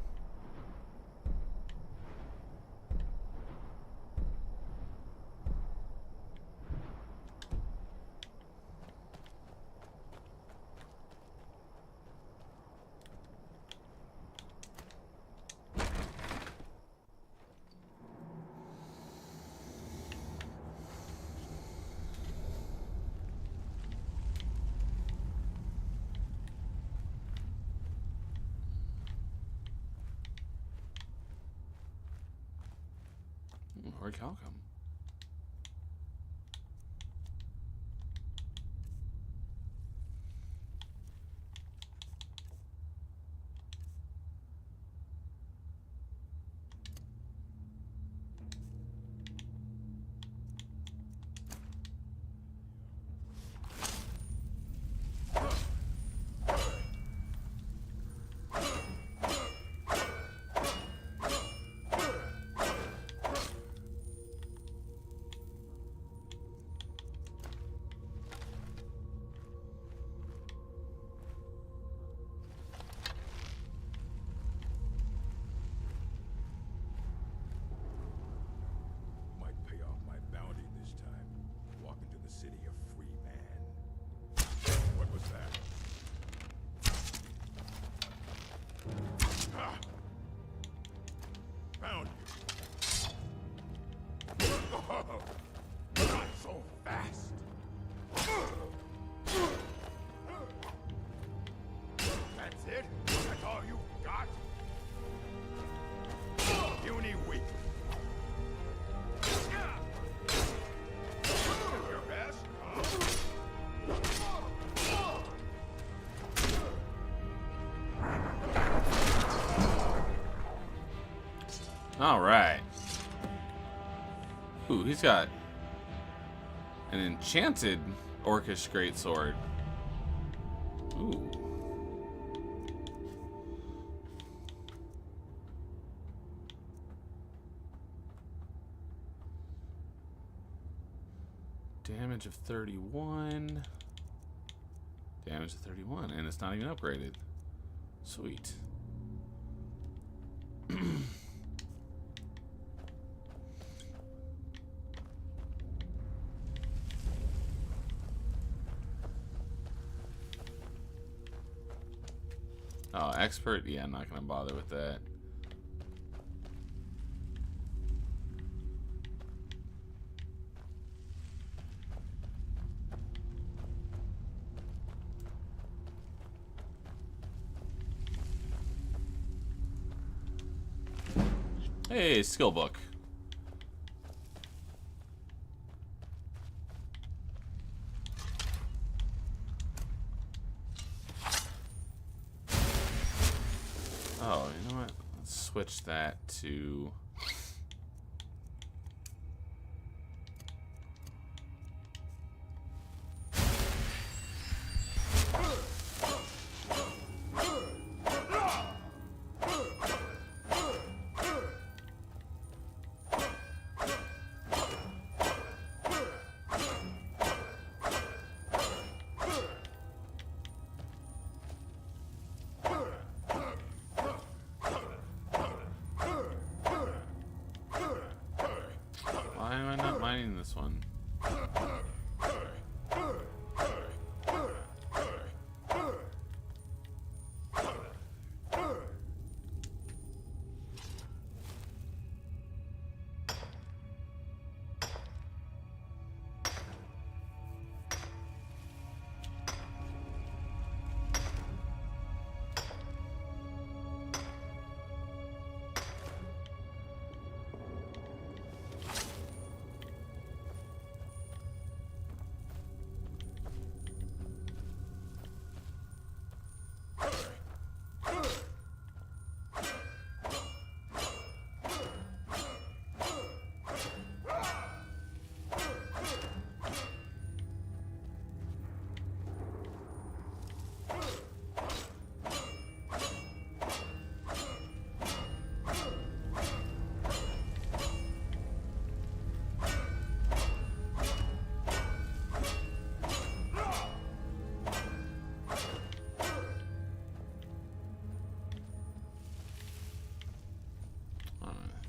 Orichalcum. Not so fast. That's it? That's all you got? Puny weak. Your best? All right. Ooh, he's got an enchanted Orcish Greatsword. Ooh. Damage of 31. Damage of 31, and it's not even upgraded. Sweet. Oh, expert? Yeah, I'm not going to bother with that. Hey, skill book. Oh, you know what? Let's switch that to... Why am I not mining this one?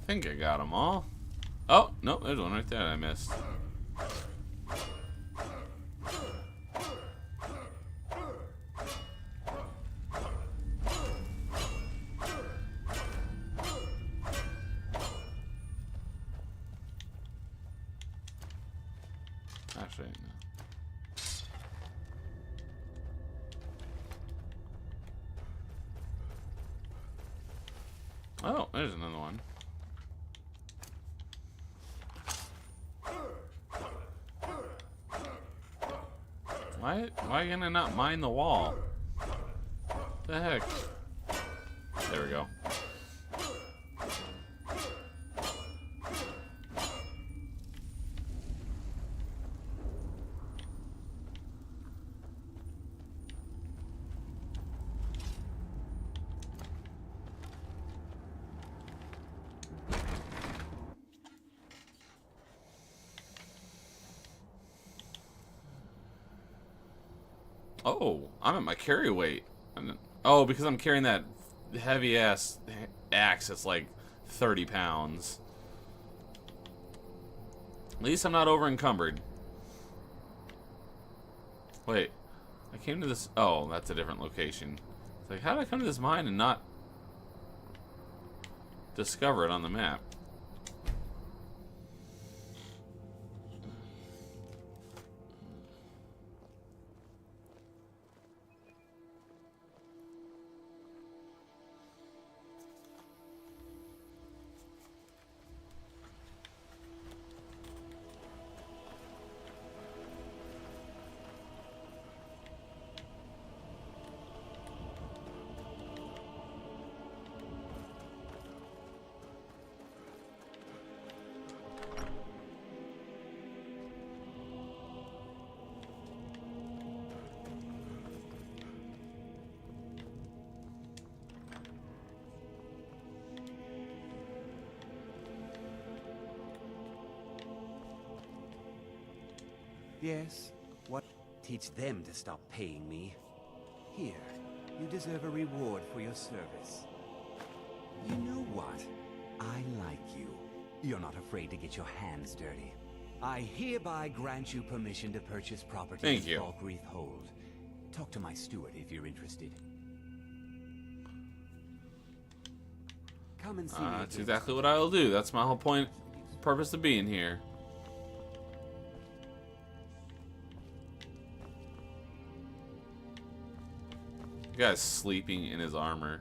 I think I got them all. Oh, no, there's one right there that I missed. Actually, no. Oh, there's another one. Why can I not mine the wall? What the heck? There we go. Oh, I'm at my carry weight. Oh, because I'm carrying that heavy ass axe that's like 30 pounds. At least I'm not over encumbered. Wait, I came to this. Oh, that's a different location. It's like, how did I come to this mine and not discover it on the map? Yes? What? Teach them to stop paying me. Here, you deserve a reward for your service. You know what? I like you. You're not afraid to get your hands dirty. I hereby grant you permission to purchase property Thank in you. Falkreath Hold. Talk to my steward if you're interested. Come and see me. That's again. exactly what I'll do. That's my whole point, purpose of being here. The guy's sleeping in his armor.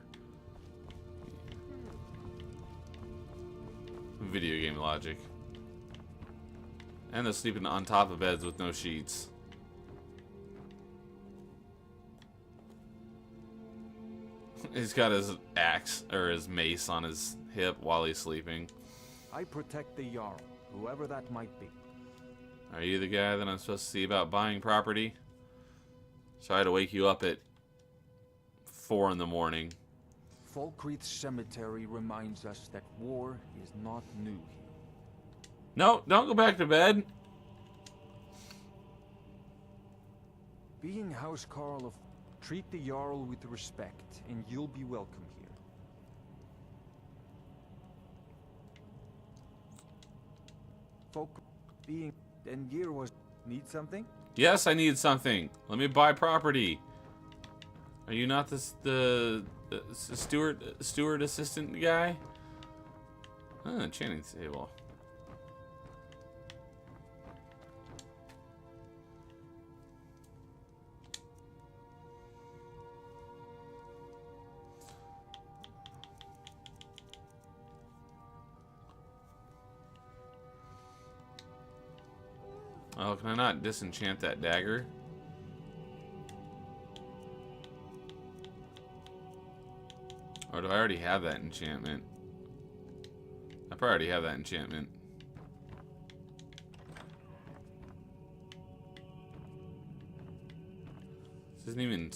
Video game logic. And they're sleeping on top of beds with no sheets. He's got his axe or his mace on his hip while he's sleeping. I protect the Jarl, whoever that might be. Are you the guy that I'm supposed to see about buying property? Try to wake you up at 4 in the morning. Falkreath Cemetery reminds us that war is not new here. No, don't go back to bed. Being Housecarl of... Treat the Jarl with respect, and you'll be welcome here. Folk... Being... Engir was... Need something? Yes, I need something. Let me buy property. Are you not the steward assistant guy? Enchanting table. Oh, can I not disenchant that dagger? Or do I already have that enchantment? I probably already have that enchantment. This isn't even...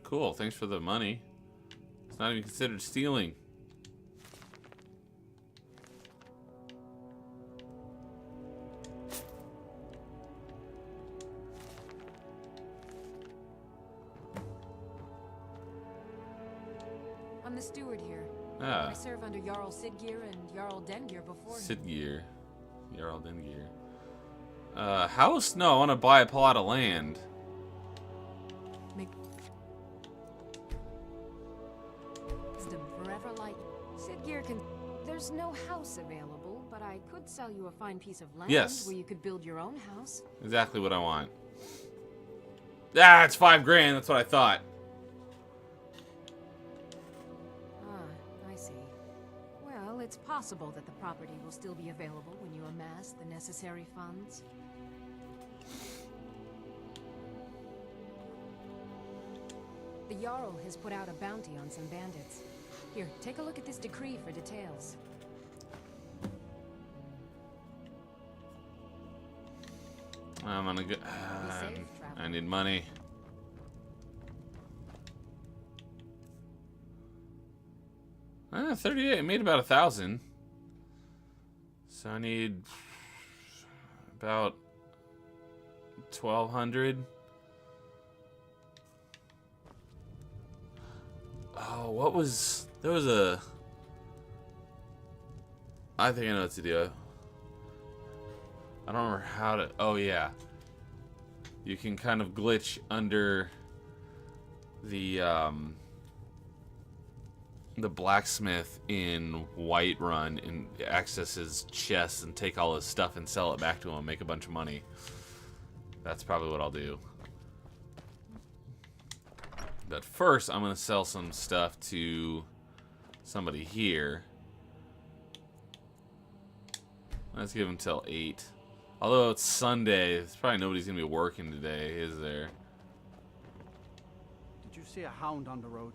Cool, thanks for the money. It's not even considered stealing. I'm the steward here. Ah. I serve under Jarl Siggeir and Jarl Dengir before. Siggeir. Jarl Dengir. House? No, I want to buy a plot of land. Wisdom forever light. Siggeir can. There's no house available, but I could sell you a fine piece of land Yes. where you could build your own house. Exactly what I want. Ah, it's $5 grand. That's what I thought. Ah, I see. Well, it's possible that the property will still be available when you amass the necessary funds. The Jarl has put out a bounty on some bandits. Here, take a look at this decree for details. I'm gonna go. I need money. Ah, 38. I made about 1,000. So I need about 1,200. Oh, what was... There was a... I think I know what to do. I don't remember how to... Oh, yeah. You can kind of glitch under the blacksmith in Whiterun and access his chest and take all his stuff and sell it back to him and make a bunch of money. That's probably what I'll do. But first, I'm going to sell some stuff to somebody here. Let's give him till 8. Although it's Sunday, it's probably nobody's going to be working today, is there? Did you see a hound on the road?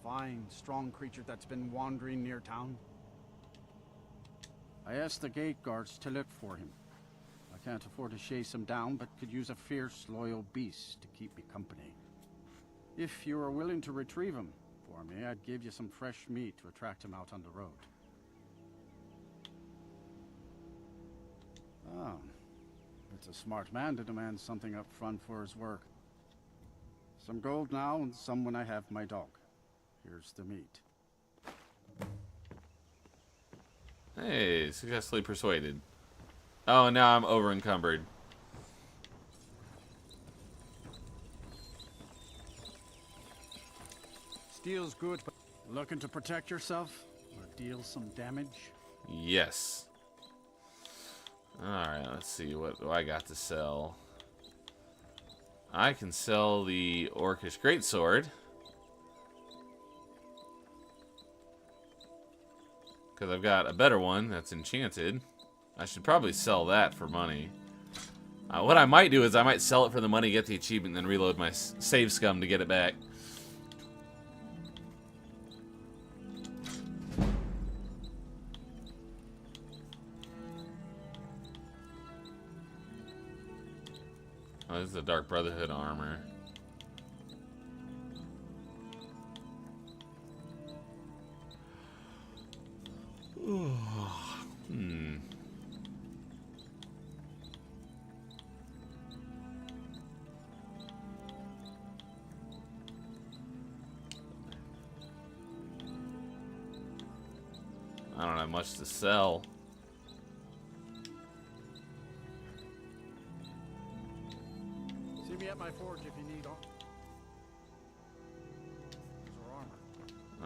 Fine, strong creature that's been wandering near town. I asked the gate guards to look for him. I can't afford to chase him down, but could use a fierce, loyal beast to keep me company. If you are willing to retrieve him for me, I'd give you some fresh meat to attract him out on the road. Ah, it's a smart man to demand something up front for his work. Some gold now, and some when I have my dog. Here's the meat. Hey, successfully persuaded. Oh, now I'm over encumbered. Steel's good, but looking to protect yourself or deal some damage? Yes. Alright, let's see. What do I got to sell? I can sell the Orcish Greatsword. Because I've got a better one that's enchanted. I should probably sell that for money. What I might do is I might sell it for the money, get the achievement, and then reload my save scum to get it back. Oh, this is the Dark Brotherhood armor. Hmm. I don't have much to sell. See me at my forge if you need armor.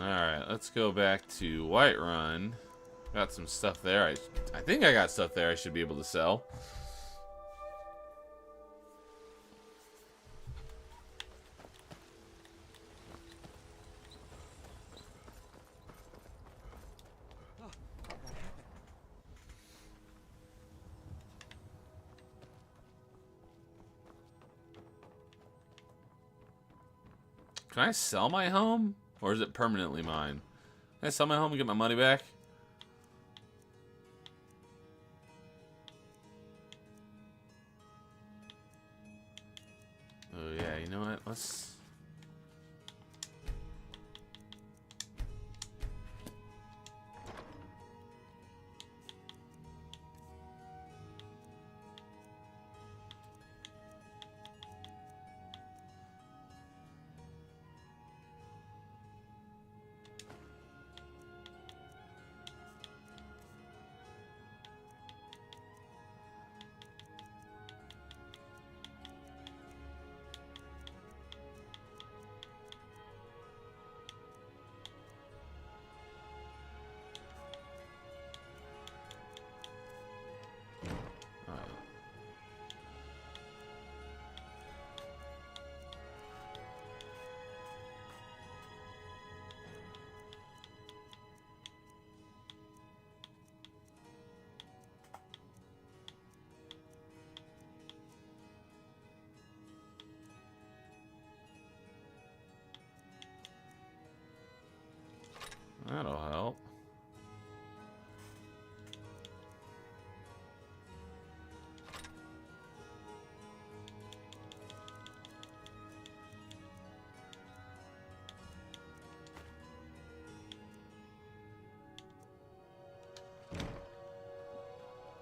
Alright, let's go back to Whiterun. Got some stuff there. I think I got stuff there I should be able to sell. Can I sell my home? Or is it permanently mine? Can I sell my home and get my money back? Oh yeah, you know what? Let's...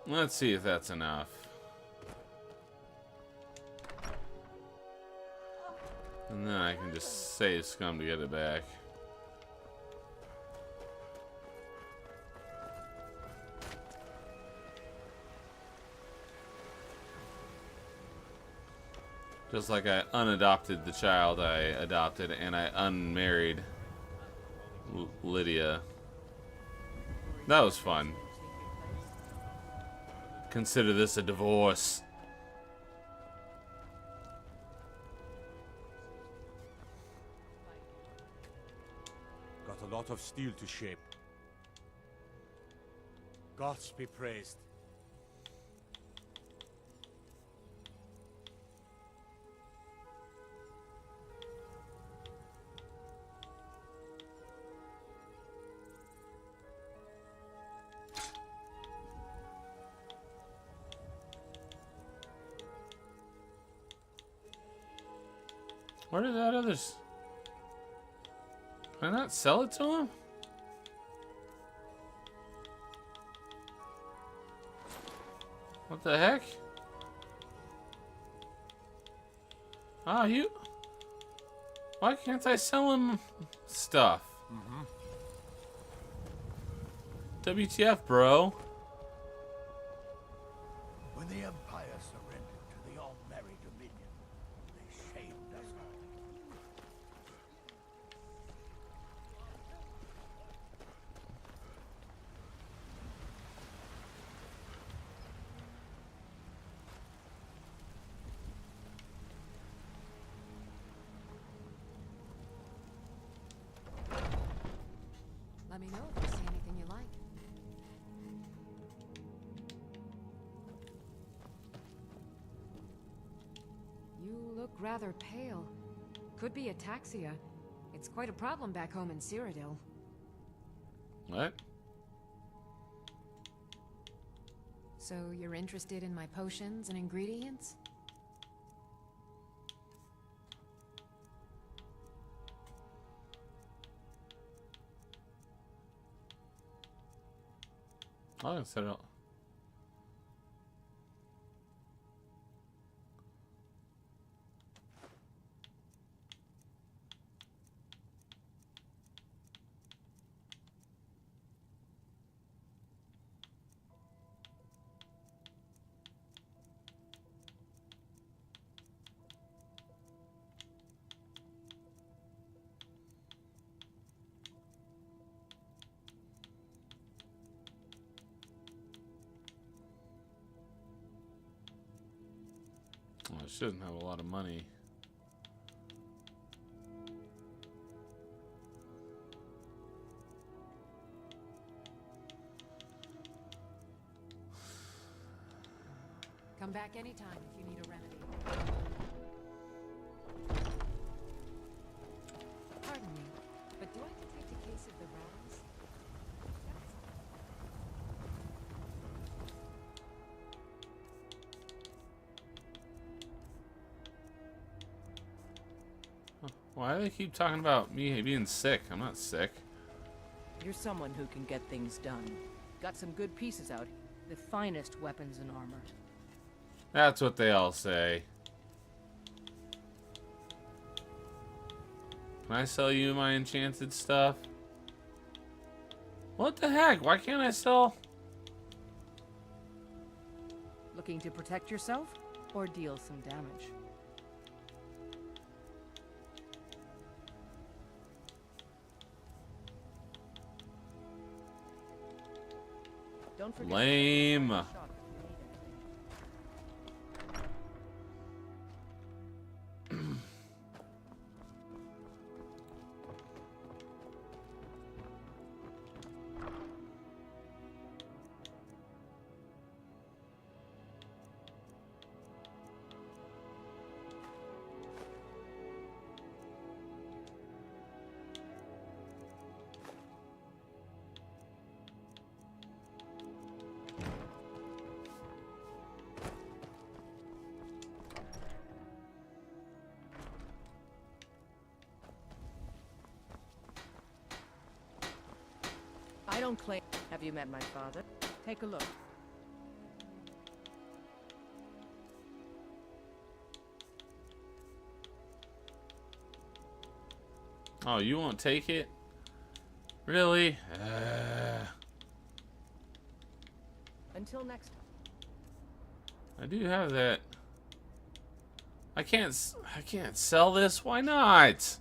Let's see if that's enough. And then I can just save Scum to get it back. Just like I unadopted the child I adopted, and I unmarried Lydia. That was fun. Consider this a divorce. Got a lot of steel to shape. Gods be praised. Where did that others? Can I not sell it to him? What the heck? Ah, you... Why can't I sell him stuff? WTF, bro? When the Empire surrendered to the All-Merry Dominion, they shamed us all. Let me know if you see anything you like. You look rather pale. Could be ataxia. It's quite a problem back home in Cyrodiil. What? So you're interested in my potions and ingredients? I'll set it up. Well, it shouldn't have a lot of money. Come back anytime if you need a remedy. Pardon me, but do I detect a case of the rattles? Why do they keep talking about me being sick? I'm not sick. You're someone who can get things done. Got some good pieces out. The finest weapons and armor. That's what they all say. Can I sell you my enchanted stuff? What the heck? Why can't I sell? Looking to protect yourself or deal some damage? Don't forget. Lame. I don't claim. Have you met my father? Take a look. Oh, you won't take it? Really? Until next time. I do have that. I can't sell this. Why not?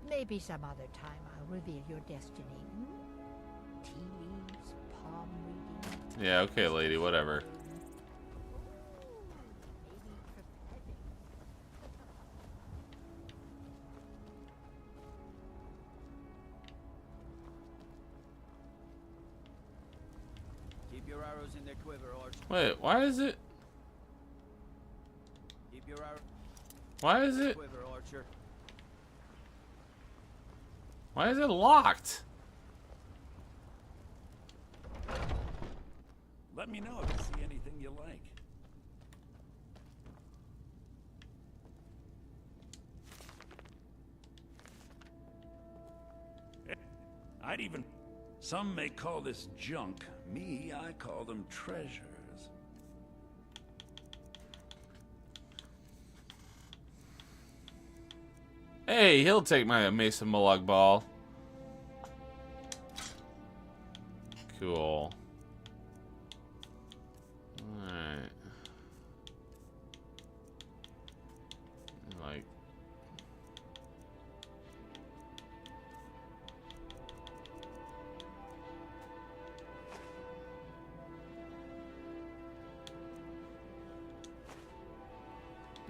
Maybe some other time I'll reveal your destiny. Tea leaves, palm reading. Yeah, okay, lady, whatever. Keep your arrows in their quiver, Archer. Wait, why is it? Keep your arrows. Why is it? Quiver, Archer. Why is it locked? Let me know if you see anything you like. I'd even... Some may call this junk. Me, I call them treasures. Hey, he'll take my Mason Molag ball. Cool. Alright. Like...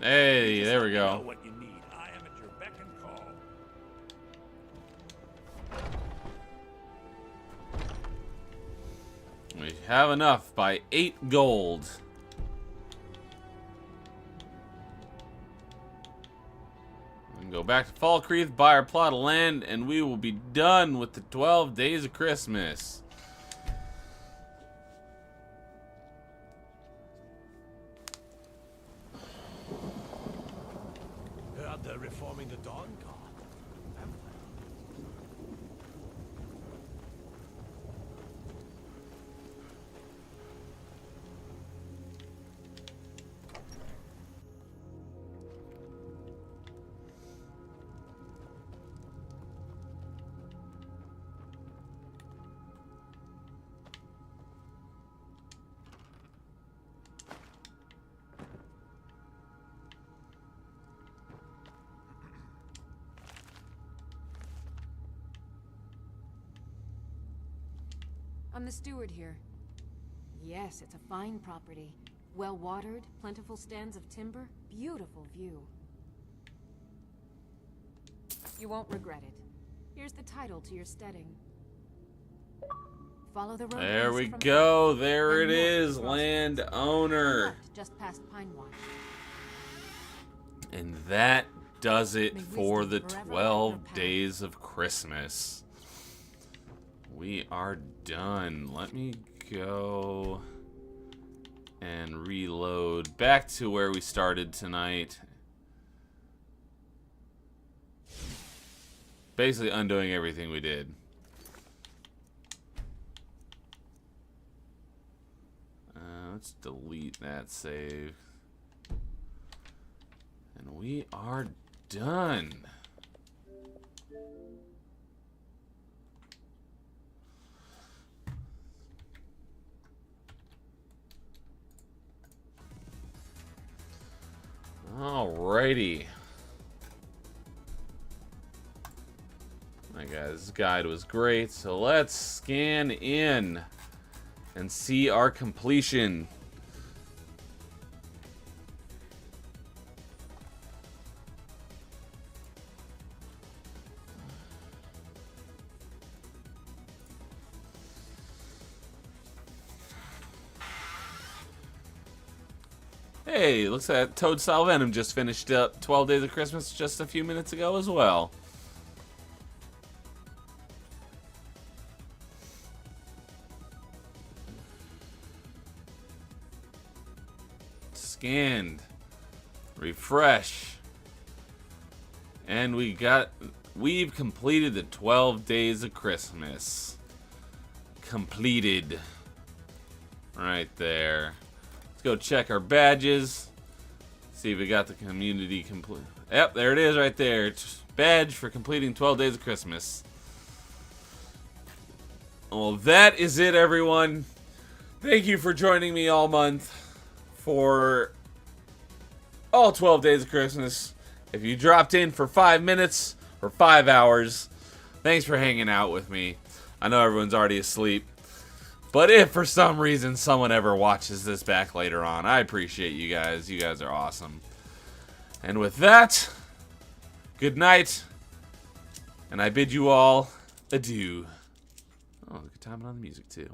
Hey, there we go. What you need. I am at your beck and call. We have enough by 8 gold. We can go back to Falkreath, buy our plot of land, and we will be done with the 12 days of Christmas. Heard they're reforming the Dawn Guard. I'm the steward here. Yes, it's a fine property. Well watered, plentiful stands of timber, beautiful view. You won't regret it. Here's the title to your steading. Follow the road. There we east from go. the There it north is, across landowner. left, just past Pinewatch. And that does it May for the wisdom forever 12 light your path. days of Christmas. We are done. Let me go and reload back to where we started tonight. Basically undoing everything we did. Let's delete that save. And we are done. Alrighty. Alright guys, this guide was great, so let's scan in and see our completion. Hey, looks like Toad Style Venom just finished up 12 Days of Christmas just a few minutes ago as well. Scanned. Refresh. And we've completed the 12 Days of Christmas. Completed. Right there. Let's go check our badges. See if we got the community complete. Yep, there it is right there. Badge for completing 12 Days of Christmas. Well, that is it, everyone. Thank you for joining me all month for all 12 Days of Christmas. If you dropped in for 5 minutes or 5 hours, thanks for hanging out with me. I know everyone's already asleep. But if for some reason someone ever watches this back later on, I appreciate you guys. You guys are awesome. And with that, good night. And I bid you all adieu. Oh, look at timing on the music too.